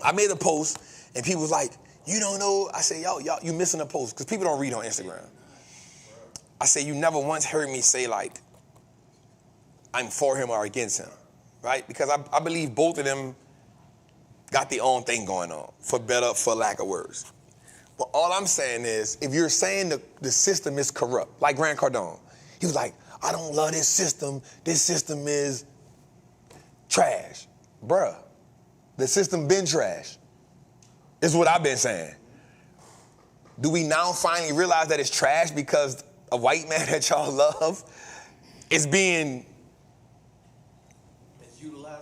I made a post, and people was like, you don't know. I said, y'all, you missing a post, because people don't read on Instagram. I said, you never once heard me say, like, I'm for him or against him, right? Because I believe both of them got their own thing going on, for better, for lack of words. But all I'm saying is, if you're saying the system is corrupt, like Grant Cardone, he was like, I don't love this system is trash. Bruh, the system been trash. Is what I've been saying. Do we now finally realize that it's trash because a white man that y'all love is being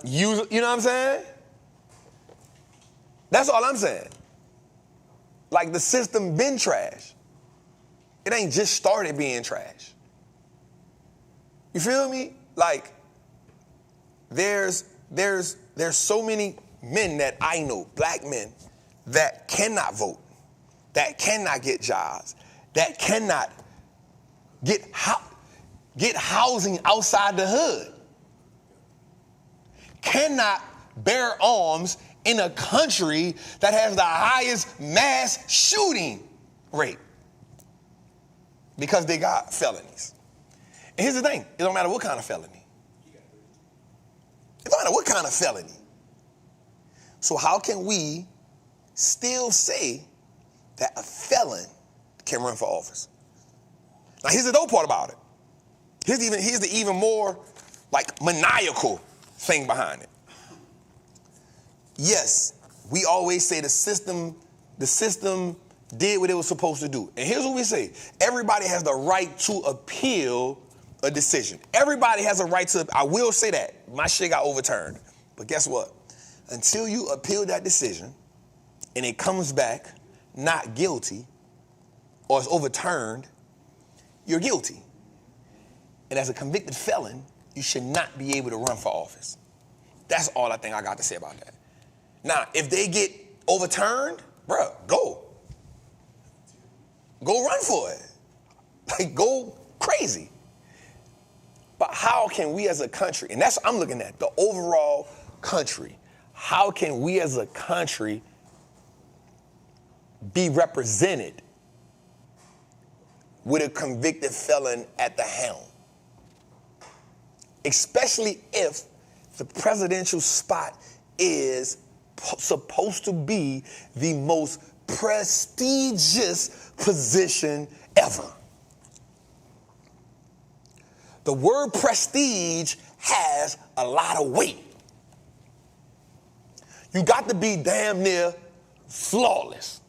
used? You know what I'm saying? That's all I'm saying. Like, the system been trash. It ain't just started being trash. You feel me? Like, there's so many men that I know, black men, that cannot vote, that cannot get jobs, that cannot get housing outside the hood, cannot bear arms in a country that has the highest mass shooting rate because they got felonies. And here's the thing, it don't matter what kind of felony. It don't matter what kind of felony. So how can we still say that a felon can run for office? Now here's the dope part about it. Here's the even more like maniacal thing behind it. Yes, we always say the system did what it was supposed to do. And here's what we say. Everybody has the right to appeal a decision. Everybody has a right to, I will say that. My shit got overturned. But guess what? Until you appeal that decision and it comes back not guilty or it's overturned, you're guilty. And as a convicted felon, you should not be able to run for office. That's all I think I got to say about that. Now, if they get overturned, bruh, go. Go run for it. Like, go crazy. But how can we as a country, and that's what I'm looking at, the overall country, how can we as a country be represented with a convicted felon at the helm? Especially if the presidential spot is supposed to be the most prestigious position ever. The word prestige has a lot of weight. You got to be damn near flawless.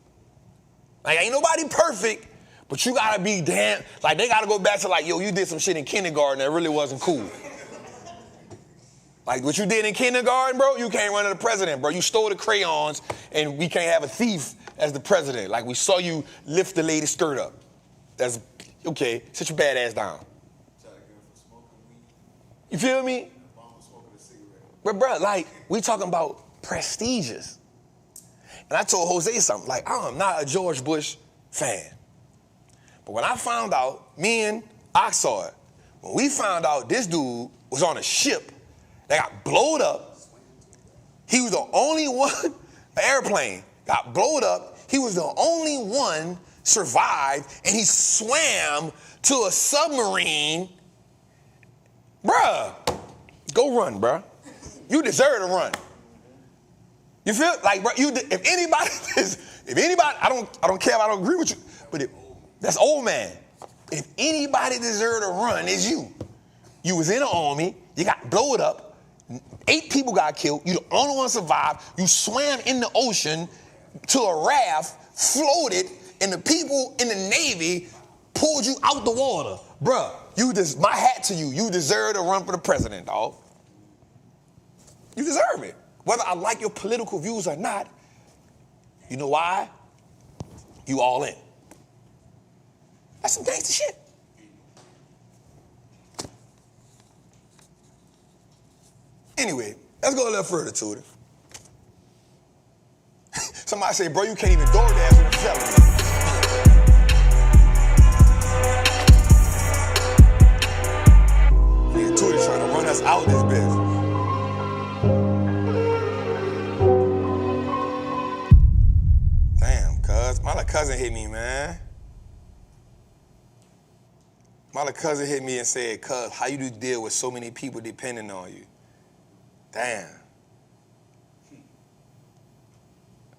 Like, ain't nobody perfect, but you got to be damn, like, they got to go back to like, yo, you did some shit in kindergarten that really wasn't cool. Like what you did in kindergarten, bro, you can't run as the president, bro. You stole the crayons and we can't have a thief as the president. Like we saw you lift the lady's skirt up. That's, okay, sit your bad ass down. You feel me? But bro, like, we talking about prestigious. And I told Jose something, like, I'm not a George Bush fan. But when I found out, me and Ox saw it, when we found out this dude was on a ship that got blowed up, he was the only one, the airplane got blowed up, he was the only one survived, and he swam to a submarine. Bruh, go run, bruh. You deserve to run. You feel like, bruh, if anybody, I don't care if I don't agree with you, but that's old man. If anybody deserve to run, it's you. You was in the army, you got blowed up, 8 people got killed, you the only one survived, you swam in the ocean to a raft, floated, and the people in the Navy pulled you out the water. Bruh, my hat to you. You deserve to run for the president, dog. You deserve it. Whether I like your political views or not, you know why? You all in. That's some gangster shit. Anyway, let's go a little further to it. Somebody say, bro, you can't even DoorDash with a felony. Tootie trying to run us out this bitch. Damn, cuz. My little cousin hit me, man. My little cousin hit me and said, cuz, how you do deal with so many people depending on you? Damn.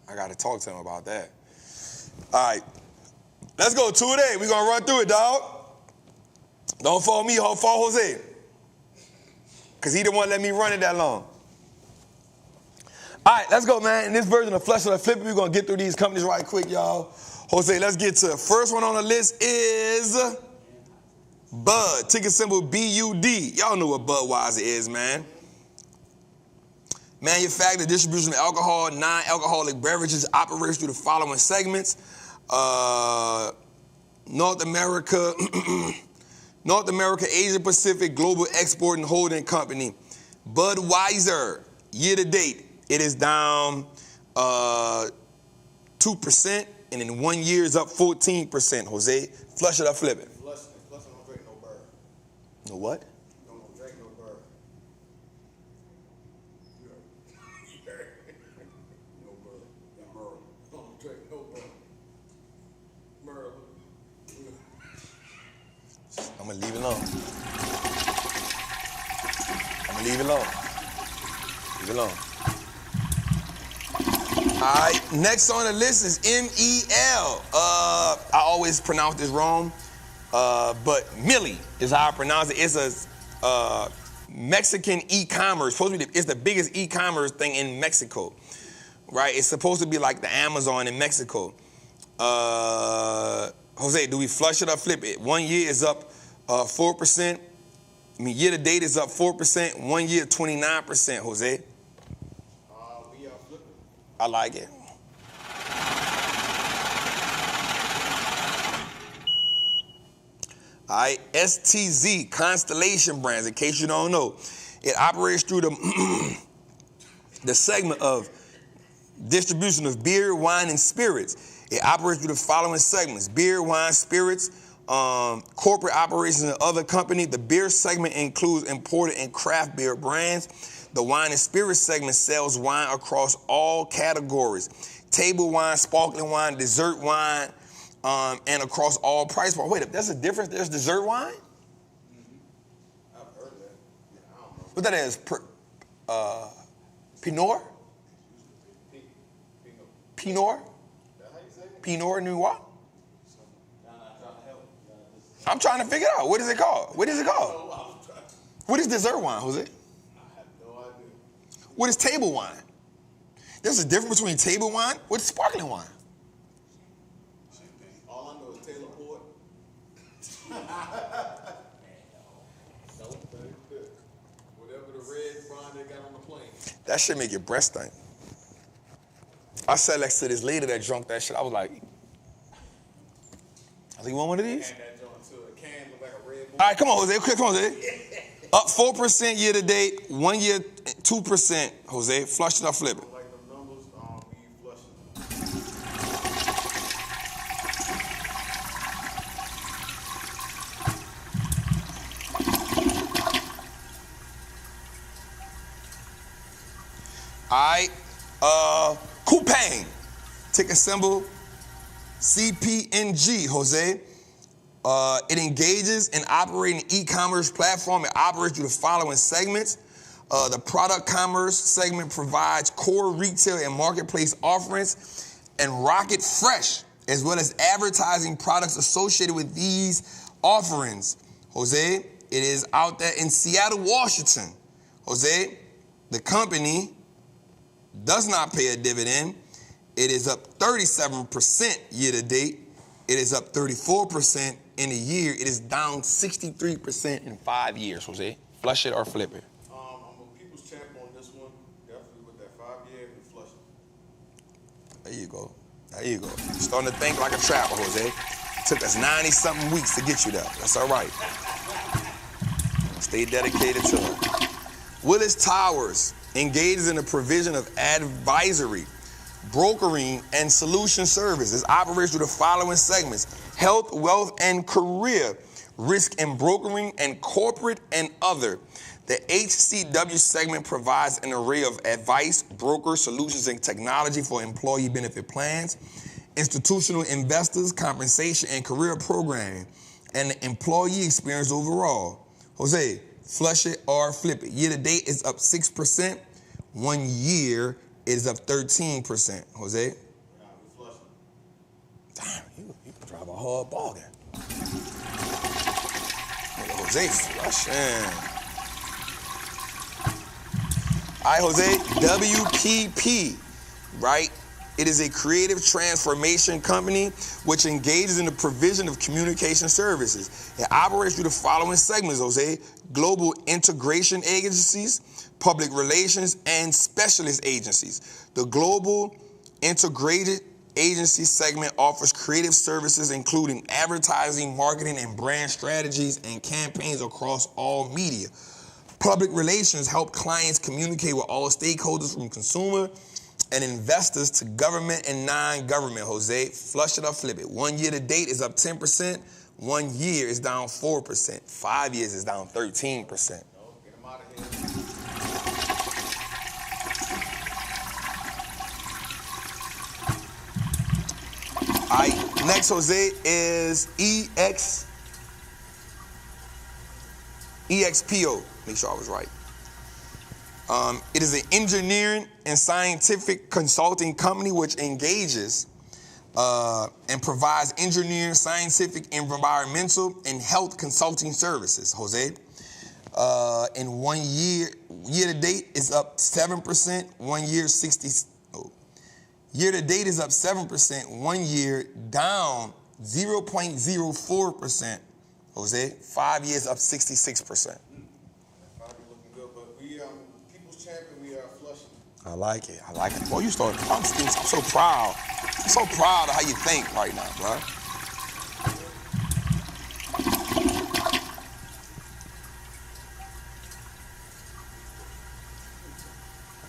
I got to talk to him about that. All right. Let's go 2-8. We're going to run through it, dog. Don't fall me, fall Jose. Because he didn't want to let me run it that long. All right, let's go, man. In this version of Flush or Flip It, we're going to get through these companies right quick, y'all. Jose, let's get to the first one on the list is Bud. Ticker symbol BUD. Y'all know what Budweiser is, man. Manufacture, distribution of alcohol, non-alcoholic beverages operates through the following segments. North America, Asia Pacific, Global Export and Holding Company. Budweiser, year to date, it is down 2%, and in 1 year is up 14%. Jose, flush it or flip it? Flush it on No what? Don't drink no bourbon. You heard? No bourbon. Merle. Don't drink no bourbon. Merle. I'm gonna leave it alone. Leave it alone. Leave it alone. All right, next on the list is MEL. I always pronounce this wrong, but Millie is how I pronounce it. It's a Mexican e-commerce. Supposed to be it's the biggest e-commerce thing in Mexico, right? It's supposed to be like the Amazon in Mexico. Jose, do we flush it or flip it? 1 year is up 4%. I mean, year to date is up 4%. 1 year, 29%, Jose. We are flipping. I like it. All right, STZ, Constellation Brands, in case you don't know. It operates through the segment of distribution of beer, wine, and spirits. It operates through the following segments: beer, wine, spirits, corporate operations and other company. The beer segment includes imported and craft beer brands. The wine and spirits segment sells wine across all categories: table wine, sparkling wine, dessert wine, and across all price points. Wait, there's a difference? There's dessert wine? I've heard that. Yeah, I don't know. What that is? Pinot? Pinot? That how you say it? Pinot Noir? Nah, I'm trying to help. I'm trying to figure it out. What is it called? What is it called? What is dessert wine, Jose? I have no idea. What is table wine? There's a difference between table wine. What's sparkling wine? All I know is Taylor Port. Whatever the red wine they got on the plane. That shit make your breath stink. I sat next to this lady that drunk that shit. I was like, you want one of these? And that joint too. A can look like a red All right, come on, Jose. Come on, Jose. Up 4% year to date. 1 year, 2%. Jose, flush it or flip it. like the numbers, we flushing. All right. Coupang. Ticker symbol CPNG, Jose. It engages in operating e-commerce platform. It operates through the following segments. The product commerce segment provides core retail and marketplace offerings, and Rocket Fresh, as well as advertising products associated with these offerings. Jose, it is out there in Seattle, Washington. Jose, the company does not pay a dividend. It is up 37% year to date. It is up 34% in a year. It is down 63% in 5 years, Jose. Flush it or flip it. I'm a people's champ on this one. Definitely with that 5 year and flushing. There you go. There you go. You're starting to think like a trapper, Jose. Took us 90-something weeks to get you there. That's all right. Stay dedicated to it. Willis Towers engages in the provision of advisory, brokering, and solution services. Operates through the following segments: health, wealth, and career, risk and brokering, and corporate and other. The HCW segment provides an array of advice, broker, solutions, and technology for employee benefit plans, institutional investors, compensation and career programming, and the employee experience overall. Jose, flush it or flip it. Year to date is up 6%. 1 year is up 13%. Jose? Nah, we flushing. Damn, you can drive a hard bargain. Jose flushing. All right, Jose, WPP, right? It is a creative transformation company which engages in the provision of communication services. It operates through the following segments, Jose: global integration agencies, public relations, and specialist agencies. The global integrated agency segment offers creative services including advertising, marketing, and brand strategies and campaigns across all media. Public relations help clients communicate with all stakeholders, from consumer and investors to government and non-government. Jose, flush it or flip it. 1 year to date is up 10%. 1 year is down 4%. 5 years is down 13%. Get them out of here. All right, next, Jose, is EXPO. Make sure I was right. It is an engineering and scientific consulting company which engages and provides engineering, scientific, environmental, and health consulting services, Jose. In 1 year, year to date is up 7%, 1 year 60. Year to date is up 7%, 1 year down 0.04%, Jose. 5 years up 66%. Probably looking good, but we people's champion. We are Flushing. I like it. I like it. Boy, you started. I'm so proud. I'm so proud of how you think right now, bro.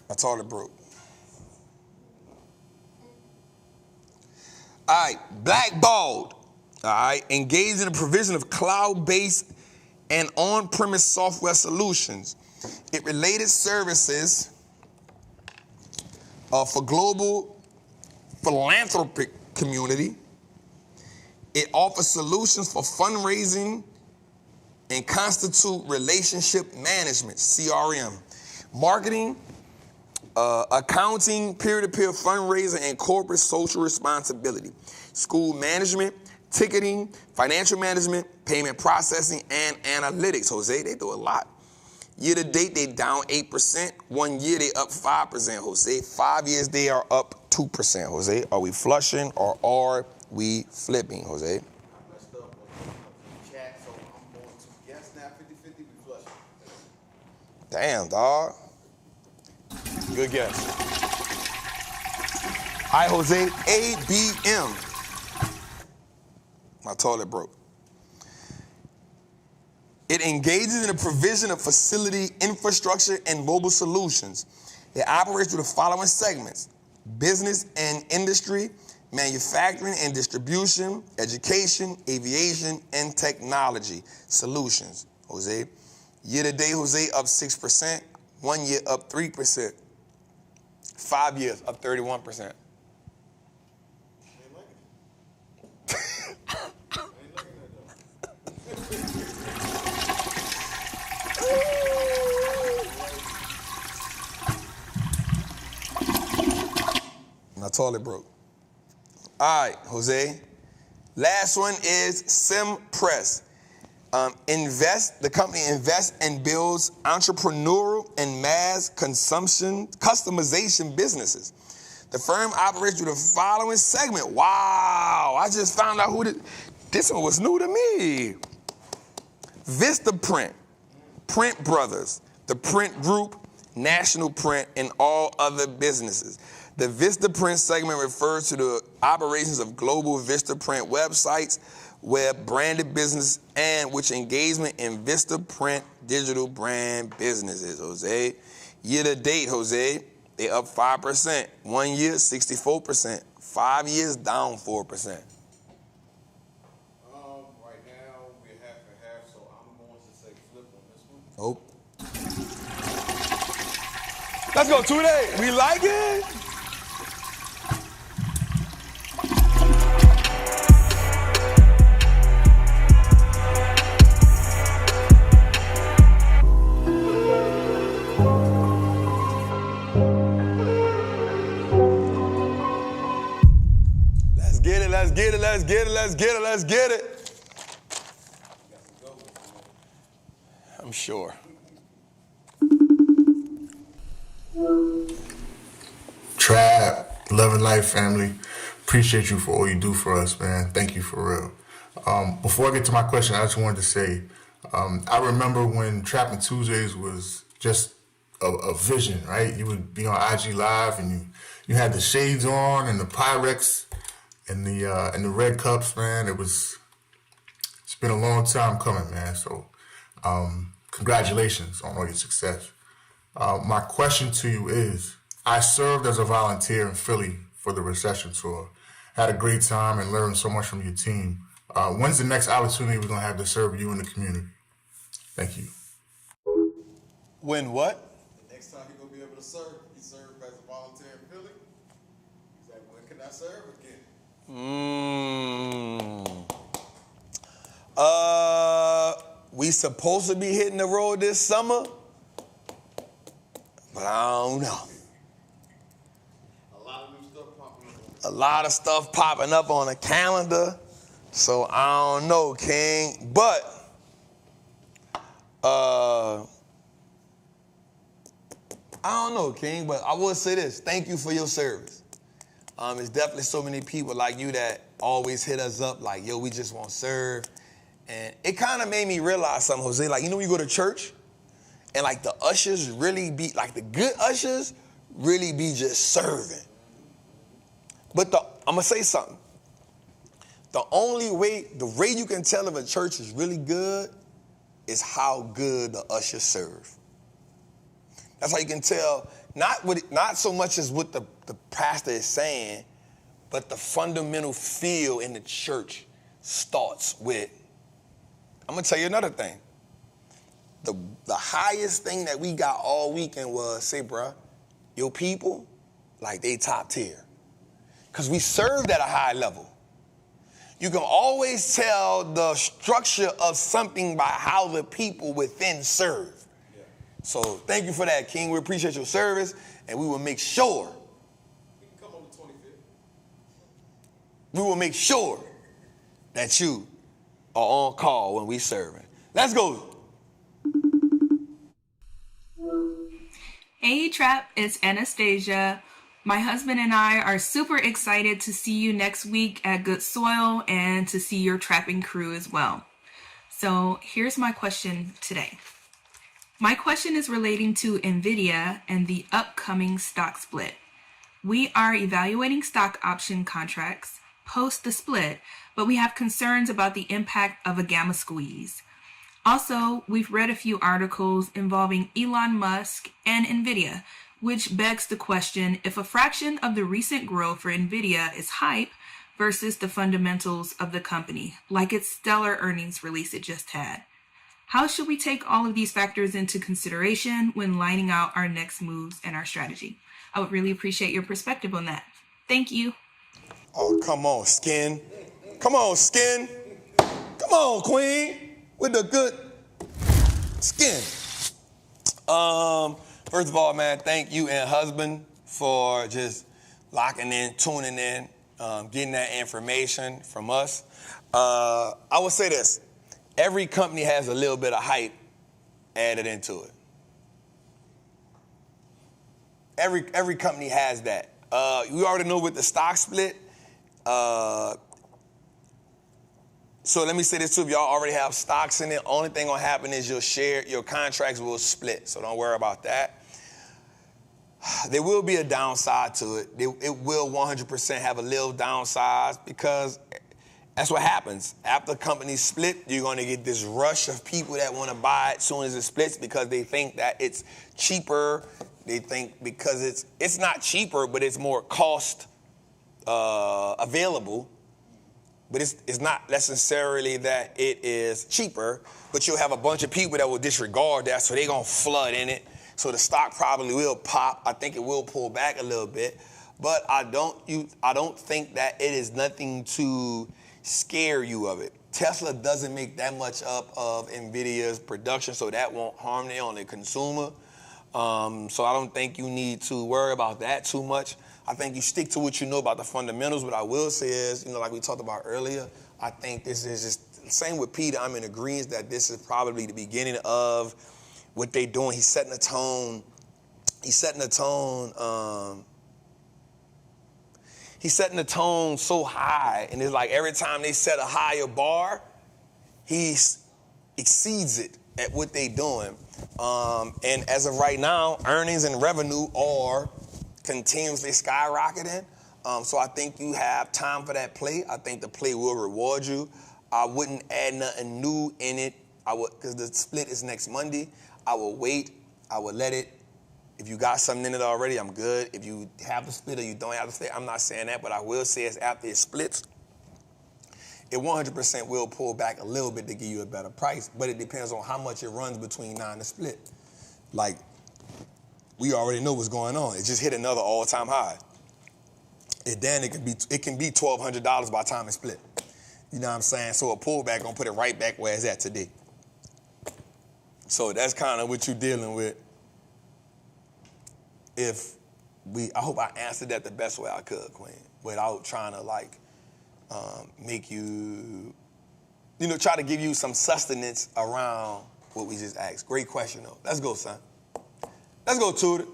My toilet broke. All right, Blackballed. All right, engaged in the provision of cloud-based and on-premise software solutions. It related services for global philanthropic community. It offers solutions for fundraising and constitute relationship management, CRM, marketing, accounting, peer-to-peer fundraising, and corporate social responsibility, school management, ticketing, financial management, payment processing, and analytics. Jose, they do a lot. Year to date, they down 8%. 1 year, they up 5%, Jose. 5 years, they are up 2%, Jose. Are we flushing or are we flipping, Jose? I messed up on the chat, so I'm going to guess now 50-50. We Flushing. Damn, dog. Good guess. All right, Jose, ABM. My toilet broke. It engages in the provision of facility infrastructure and mobile solutions. It operates through the following segments: business and industry, manufacturing and distribution, education, aviation, and technology solutions. Jose, year to date, Jose, up 6%. 1 year, up 3%. 5 years, up 31%. My toilet broke. All right, Jose. Last one is SimPress. The company invests and builds entrepreneurial and mass consumption customization businesses. The firm operates through the following segment. Wow, I just found out this one was new to me. Vistaprint, Print Brothers, the Print Group, National Print, and all other businesses. The Vistaprint segment refers to the operations of global Vistaprint websites, web branded business, and which engagement in Vistaprint digital brand businesses, Jose. Year to date, Jose, they up 5%. 1 year, 64%. 5 years, down 4%. Right now, we're half and half, so I'm going to say flip on this one. Nope. Let's go, 2 days. We like it? Let's get it. I'm sure. Trap, Love and Life family, appreciate you for all you do for us, man. Thank you for real. Before I get to my question, I just wanted to say, I remember when Trappin Tuesdays was just a vision, right? You would be on IG Live and you had the shades on and the Pyrex and the red cups, man. It's been a long time coming, man. So congratulations on all your success. My question to you is, I served as a volunteer in Philly for the Recession tour. Had a great time and learned so much from your team. When's the next opportunity we're going to have to serve you in the community? Thank you. When what? The next time he's gonna be able to serve, he served as a volunteer in Philly. He's like, when can I serve again? We supposed to be hitting the road this summer, but I don't know. A lot of new stuff popping up. A lot of stuff popping up on the calendar, so I don't know, King. But I don't know, King. But I will say this: thank you for your service. It's definitely so many people like you that always hit us up like, yo, we just want to serve. And it kind of made me realize something, Jose. Like, you know, when you go to church and like the ushers really be, like the good ushers really be just serving. But I'm going to say something. The way you can tell if a church is really good is how good the ushers serve. That's how you can tell, not so much as what the pastor is saying, but the fundamental feel in the church starts with, I'm going to tell you another thing. The highest thing that we got all weekend was, say, bruh, your people, like they top tier. Because we served at a high level. You can always tell the structure of something by how the people within serve. Yeah. So thank you for that, King. We appreciate your service, and we will make sure. We can come on the 25th. We will make sure that you are on call when we serving. Let's go. Hey, Trap, it's Anastasia. My husband and I are super excited to see you next week at Good Soil and to see your trapping crew as well. So here's my question today. My question is relating to Nvidia and the upcoming stock split. We are evaluating stock option contracts post the split, but we have concerns about the impact of a gamma squeeze. Also, we've read a few articles involving Elon Musk and Nvidia, which begs the question if a fraction of the recent growth for Nvidia is hype versus the fundamentals of the company, like its stellar earnings release it just had. How should we take all of these factors into consideration when lining out our next moves and our strategy? I would really appreciate your perspective on that. Thank you. Oh, come on, Skin. Come on, Skin. Come on, Queen. With the good skin. First of all, man, thank you and husband for just locking in, tuning in, getting that information from us. I would say this. Every company has a little bit of hype added into it. Every company has that. We already know with the stock split. So let me say this too. If y'all already have stocks in it, only thing gonna happen is your contracts will split. So don't worry about that. There will be a downside to it. It will 100% have a little downside because that's what happens. After companies split, you're gonna get this rush of people that wanna buy it as soon as it splits because they think that it's cheaper. They think because it's not cheaper, but it's more cost available. But it's not necessarily that it is cheaper, but you'll have a bunch of people that will disregard that, so they're gonna flood in it. So the stock probably will pop. I think it will pull back a little bit, but I don't think that it is nothing to scare you of it. Tesla doesn't make that much up of Nvidia's production, so that won't harm them on the consumer. So I don't think you need to worry about that too much. I think you stick to what you know about the fundamentals. What I will say is, like we talked about earlier, I think this is just, same with Peter, I'm in agreement that this is probably the beginning of what they're doing. He's setting the tone. He's setting the tone so high. And it's like every time they set a higher bar, he exceeds it at what they're doing. And as of right now, earnings and revenue are continuously skyrocketing. So I think you have time for that play. I think the play will reward you. I wouldn't add nothing new in it. Because the split is next Monday. I will wait. I will let it. If you got something in it already, I'm good. If you have the split or you don't have the split, I'm not saying that, but I will say it's after it splits. it 100% will pull back a little bit to give you a better price, but it depends on how much it runs between now and the split. Like, we already know what's going on. It just hit another all-time high. And then it can be $1,200 by the time it split. You know what I'm saying? So a pullback gonna put it right back where it's at today. So that's kind of what you're dealing with. I hope I answered that the best way I could, Queen, without trying to make you, try to give you some sustenance around what we just asked. Great question, though. Let's go, son. Let's go, Tudor.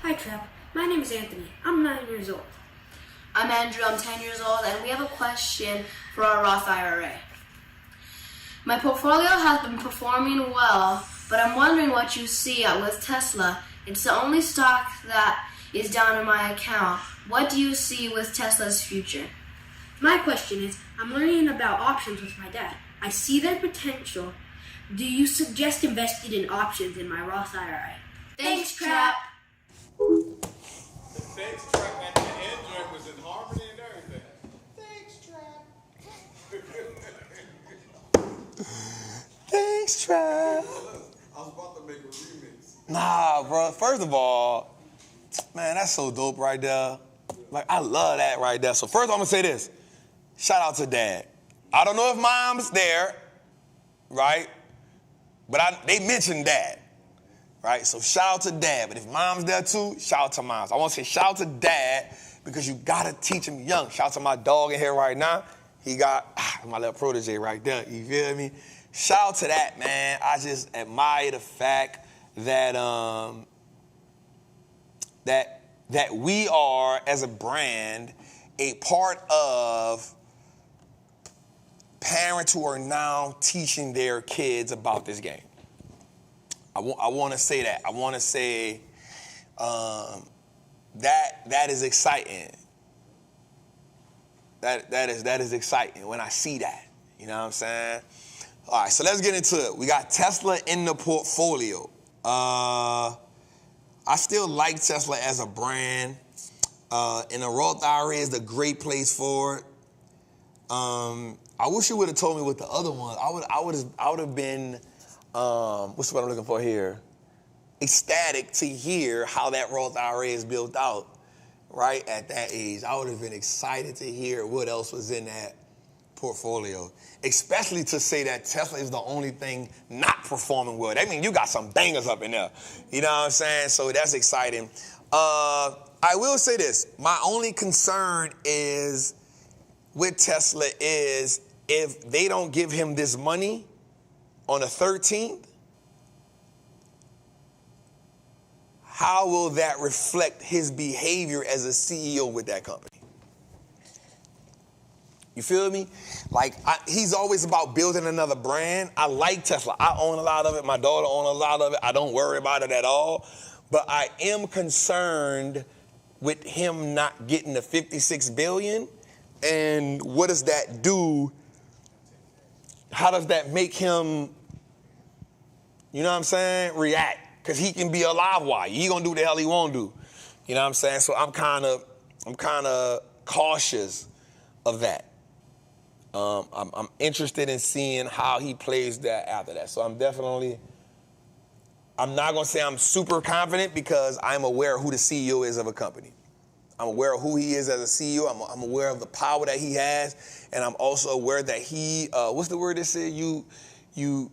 Hi, Trap. My name is Anthony. I'm 9 years old. I'm Andrew. I'm 10 years old, and we have a question for our Roth IRA. My portfolio has been performing well, but I'm wondering what you see with Tesla. It's the only stock that is down in my account. What do you see with Tesla's future? My question is, I'm learning about options with my dad. I see their potential. Do you suggest investing in options in my Roth IRA? Thanks, Trap. The thanks Trap at the end joint was in harmony and everything. Thanks, Trap. Thanks, Trap. I was about to make a remix. Nah, bro. First of all, man, that's so dope right there. Like, I love that right there. So first I'm gonna say this. Shout out to Dad. I don't know if Mom's there, right? But they mentioned Dad, right? So shout out to Dad. But if Mom's there too, shout out to Moms. I want to say shout out to Dad because you gotta teach him young. Shout out to my dog in here right now. He got my little protege right there. You feel me? Shout out to that, man. I just admire the fact that that we are, as a brand, a part of parents who are now teaching their kids about this game. I want to say that. I want to say that is exciting. That is exciting when I see that. You know what I'm saying? All right, so let's get into it. We got Tesla in the portfolio. I still like Tesla as a brand. And a Roth IRA is a great place for it. I wish you would have told me what the other one. I would have been what's what I'm looking for here? Ecstatic to hear how that Roth IRA is built out, right at that age. I would have been excited to hear what else was in that portfolio, especially to say that Tesla is the only thing not performing well. That means you got some bangers up in there. You know what I'm saying? So that's exciting. I will say this. My only concern is with Tesla is if they don't give him this money on the 13th, how will that reflect his behavior as a CEO with that company? You feel me? Like, he's always about building another brand. I like Tesla. I own a lot of it. My daughter owns a lot of it. I don't worry about it at all. But I am concerned with him not getting the $56 billion. And what does that do? How does that make him, you know what I'm saying, react? Because he can be a live wire. He gonna do what the hell he won't do. You know what I'm saying? So I'm kind of cautious of that. I'm interested in seeing how he plays that after that. So I'm not going to say I'm super confident because I'm aware of who the CEO is of a company. I'm aware of who he is as a CEO. I'm aware of the power that he has. And I'm also aware that he, what's the word they say? You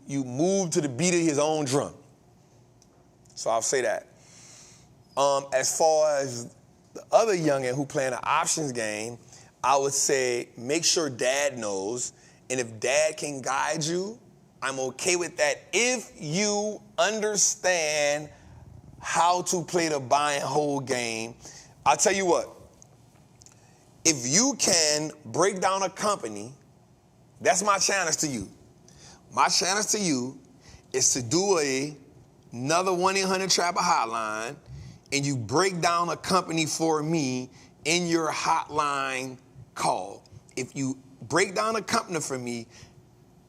move to the beat of his own drum. So I'll say that. As far as the other youngin' who playing an options game, I would say make sure Dad knows, and if Dad can guide you, I'm okay with that if you understand how to play the buy and hold game. I'll tell you what, if you can break down a company, that's my challenge to you. My challenge to you is to do another 1-800-TRAPPER hotline, and you break down a company for me in your hotline call. If you break down a company for me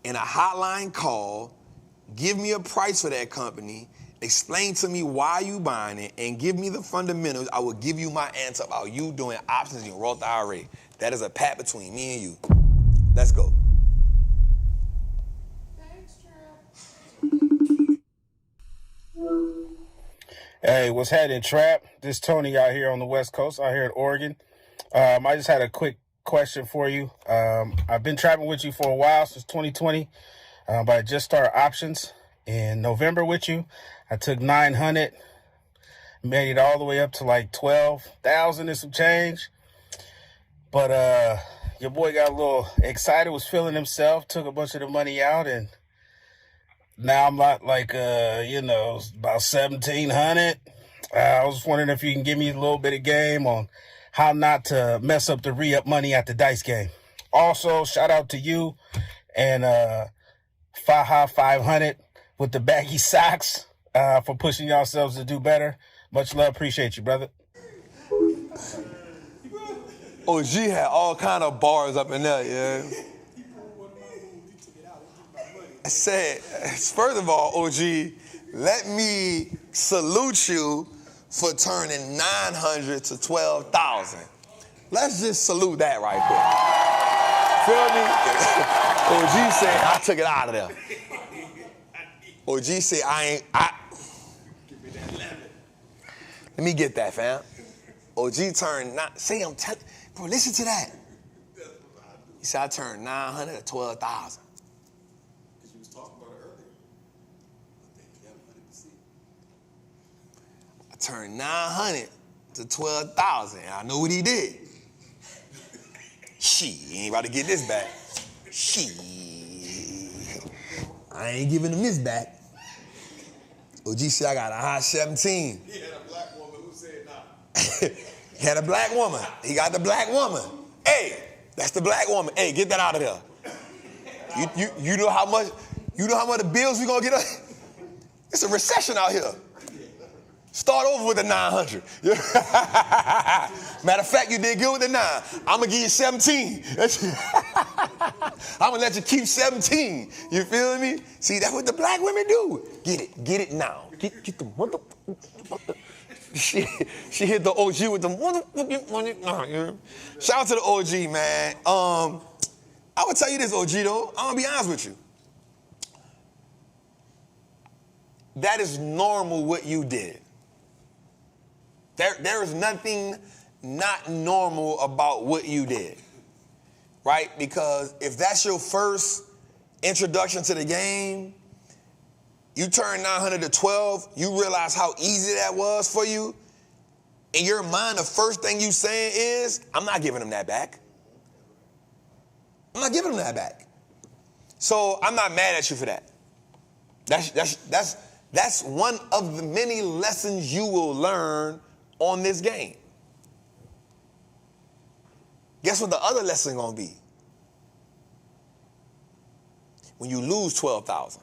in a hotline call, give me a price for that company, Explain to me why you buying it and give me the fundamentals. I will give you my answer about you doing options in Roth IRA. That is a pact between me and you. Let's go. Hey, what's happening, Trap? This is Tony out here on the West Coast, out here in Oregon. I just had a quick question for you. I've been trapping with you for a while, since 2020, but I just started options in November with you. I took 900, made it all the way up to like 12,000 and some change. But your boy got a little excited, was feeling himself, took a bunch of the money out, and now I'm not like, about 1,700. I was wondering if you can give me a little bit of game on how not to mess up the re-up money at the dice game. Also, shout out to you and Faha 500 with the baggy socks for pushing yourselves to do better. Much love. Appreciate you, brother. OG had all kind of bars up in there, yeah. I said, first of all, OG, let me salute you for turning 900 to 12,000. Let's just salute that right there. Feel me? OG said, I took it out of there. OG said, let me get that, fam. OG turned 9, say I'm telling, bro, listen to that. He said, I turned 900 to 12,000. Because you was talking about it earlier. I turned 900 to 12,000. I know what he did. Shit, he ain't about to get this back. Shit. I ain't giving him this back. OG said I got a hot 17. He had a black woman who said nah. He had a black woman. He got the black woman. Hey, that's the black woman. Hey, get that out of there. You know how much the bills we gonna get? It's a recession out here. Start over with the 900. Matter of fact, you did good with the 9. I'm gonna give you 17. I'm gonna let you keep 17. You feel me? See, that's what the black women do. Get it now. Get the mother. She hit the OG with the motherfucking money. Shout out to the OG, man. I would tell you this, OG, though. I'm gonna be honest with you. That is normal what you did. There is nothing not normal about what you did, right? Because if that's your first introduction to the game, you turn 900 to 12, you realize how easy that was for you. In your mind, the first thing you saying is, I'm not giving him that back. I'm not giving him that back. So I'm not mad at you for that. That's one of the many lessons you will learn on this game. Guess what the other lesson gonna be? When you lose 12,000.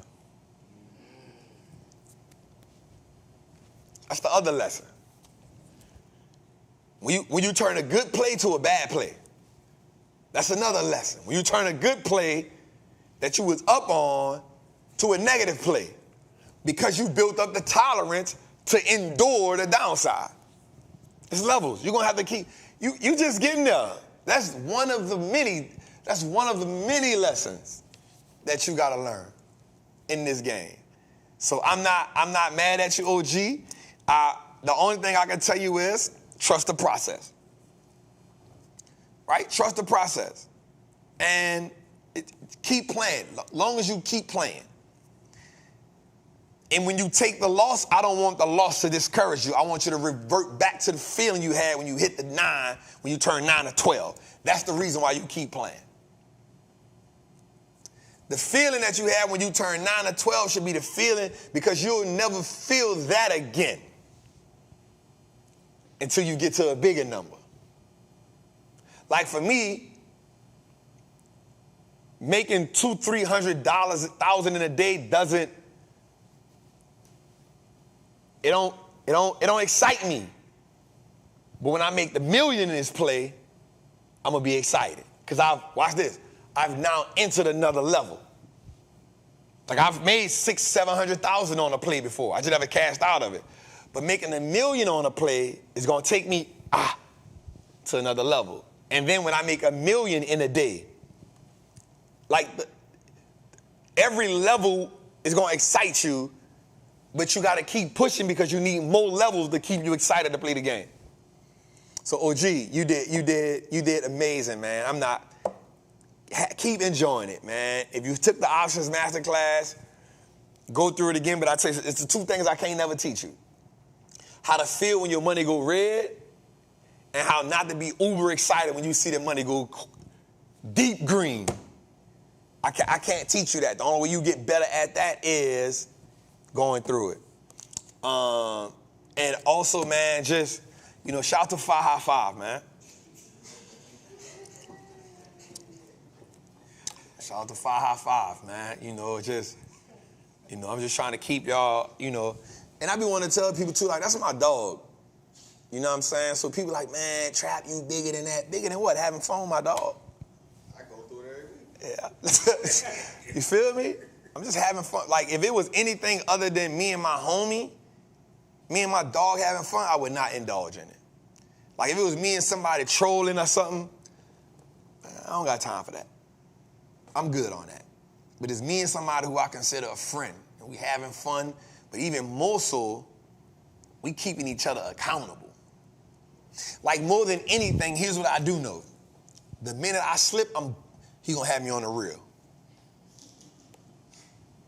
That's the other lesson. When you turn a good play to a bad play. That's another lesson. When you turn a good play that you was up on to a negative play. Because you built up the tolerance to endure the downside. It's levels. You're gonna have to keep, you just getting there. That's one of the many lessons that you gotta learn in this game. So I'm not mad at you, OG. The only thing I can tell you is trust the process. Right? Trust the process. And keep playing. Long as you keep playing. And when you take the loss, I don't want the loss to discourage you. I want you to revert back to the feeling you had when you hit the 9, when you turn 9 to 12. That's the reason why you keep playing. The feeling that you had when you turn 9 to 12 should be the feeling because you'll never feel that again until you get to a bigger number. Like for me, making $200-300, $1,000 in a day doesn't. It don't excite me. But when I make the million in this play, I'm gonna be excited. Because watch this, I've now entered another level. Like I've made $600,000-700,000 on a play before. I just never cashed out of it. But making $1 million on a play is gonna take me to another level. And then when I make $1 million in a day, like every level is gonna excite you, but you gotta keep pushing because you need more levels to keep you excited to play the game. So OG, you did amazing, man. Keep enjoying it, man. If you took the options masterclass, go through it again, but I tell you, it's the two things I can't never teach you. How to feel when your money go red, and how not to be uber excited when you see the money go deep green. I can't teach you that. The only way you get better at that is going through it. And also, man, just, shout out to 5 High 5, man. Shout out to 5 High 5, man. I'm just trying to keep y'all, and I be wanting to tell people too, like, that's my dog. You know what I'm saying? So people like, man, Trap, you bigger than that. Bigger than what? Having fun with my dog. I go through it every week. Yeah. You feel me? I'm just having fun. Like, if it was anything other than me and my homie, me and my dog having fun, I would not indulge in it. Like, if it was me and somebody trolling or something, I don't got time for that. I'm good on that. But it's me and somebody who I consider a friend, and we having fun, but even more so, we keeping each other accountable. Like, more than anything, here's what I do know. The minute I slip, he gonna have me on the real.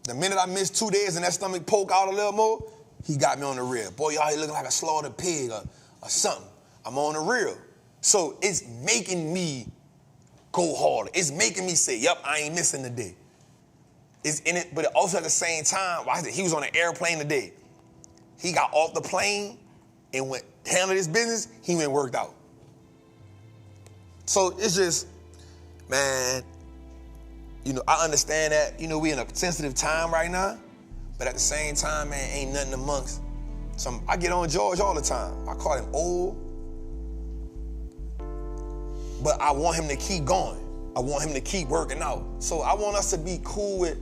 The minute I miss 2 days and that stomach poke out a little more, he got me on the real. Boy, y'all here looking like a slaughtered pig or something. I'm on the real. So it's making me go harder. It's making me say, yep, I ain't missing the day. It's in it, but also at the same time, he was on an airplane today. He got off the plane and went handled his business. He went and worked out. So it's just, man, I understand that, we in a sensitive time right now, but at the same time, man, ain't nothing amongst I get on George all the time. I call him old, but I want him to keep going. I want him to keep working out. So I want us to be cool with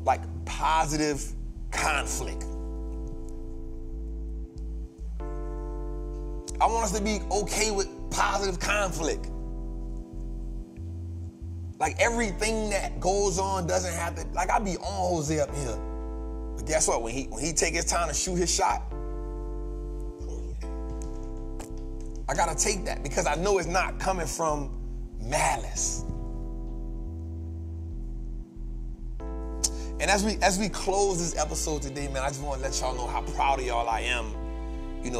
like positive conflict. I want us to be okay with positive conflict. Like, everything that goes on doesn't have to, like, I be on Jose up here. But guess what? When he take his time to shoot his shot, I gotta take that because I know it's not coming from malice. And as we close this episode today, man, I just want to let y'all know how proud of y'all I am.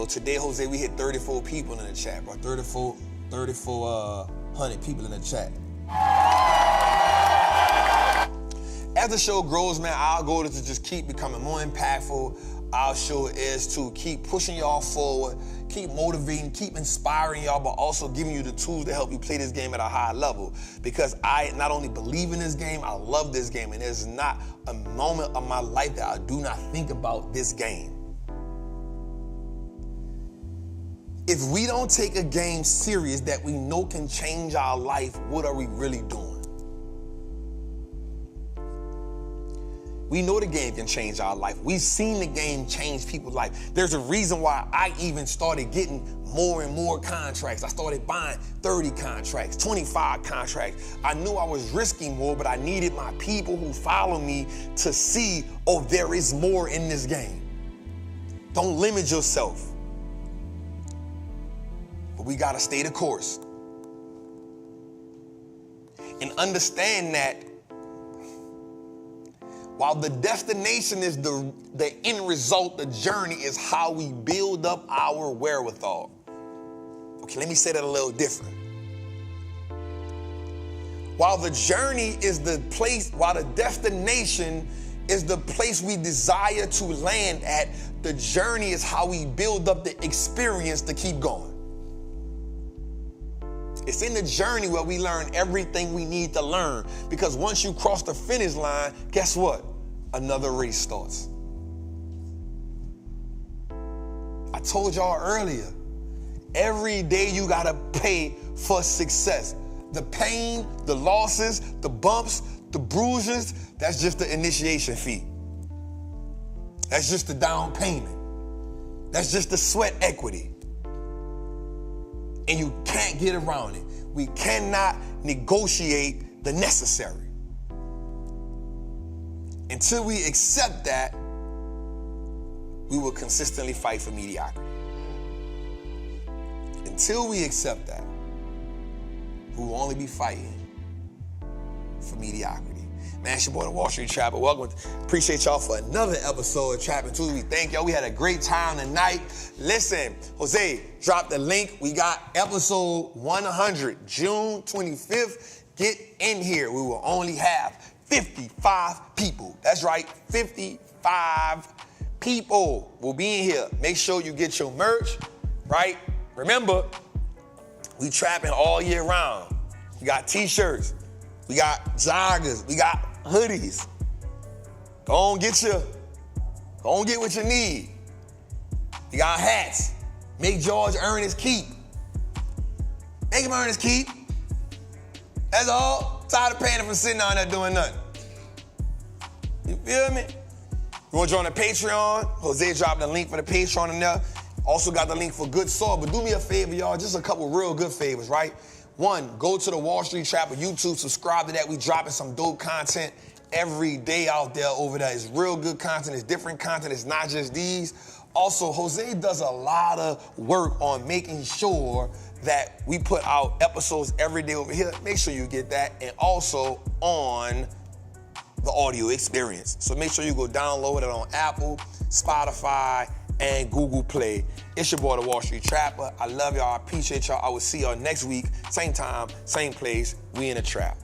Today, Jose, we hit 34 people in the chat, bro. 3,400 people in the chat. As the show grows, man, our goal is to just keep becoming more impactful. Our show is to keep pushing y'all forward, keep motivating, keep inspiring y'all, but also giving you the tools to help you play this game at a high level. Because I not only believe in this game, I love this game, and there's not a moment of my life that I do not think about this game. If we don't take a game serious that we know can change our life, what are we really doing? We know the game can change our life. We've seen the game change people's life. There's a reason why I even started getting more and more contracts. I started buying 30 contracts, 25 contracts. I knew I was risking more, but I needed my people who follow me to see, oh, there is more in this game. Don't limit yourself. But we gotta stay the course. And understand that while the destination is the end result, the journey is how we build up our wherewithal. Okay, let me say that a little different. While the journey is the place, while the destination is the place we desire to land at, the journey is how we build up the experience to keep going. It's in the journey where we learn everything we need to learn. Because once you cross the finish line, guess what? Another race starts. I told y'all earlier, every day you gotta pay for success. The pain, the losses, the bumps, The bruises, that's just the initiation fee. That's just the down payment. That's just the sweat equity. And you can't get around it. We cannot negotiate the necessary. Until we accept that, we will consistently fight for mediocrity. Until we accept that, we will only be fighting for mediocrity. Man, it's your boy, the Wall Street Trapper. Welcome. Appreciate y'all for another episode of Trappin' Tuesday. We thank y'all. We had a great time tonight. Listen, Jose dropped the link. We got episode 100, June 25th. Get in here. We will only have 55 people. That's right, 55 people will be in here. Make sure you get your merch, right? Remember, we trapping all year round. We got t-shirts, we got joggers, we got hoodies. Go on get what you need. We got hats. Make George earn his keep. Make him earn his keep. That's all. Tired of paying him for sitting down there doing nothing. You feel me? You want to join the Patreon? Jose dropped the link for the Patreon in there. Also got the link for Good Soil. But do me a favor, y'all. Just a couple real good favors, right? One, go to the Wall Street Trapper YouTube. Subscribe to that. We dropping some dope content every day out there over there. It's real good content. It's different content. It's not just these. Also, Jose does a lot of work on making sure that we put out episodes every day over here. Make sure you get that. And also on the audio experience. So make sure you go download it on Apple, Spotify, and Google Play. It's your boy, the Wall Street Trapper. I love y'all. I appreciate y'all. I will see y'all next week. Same time, same place. We in a trap.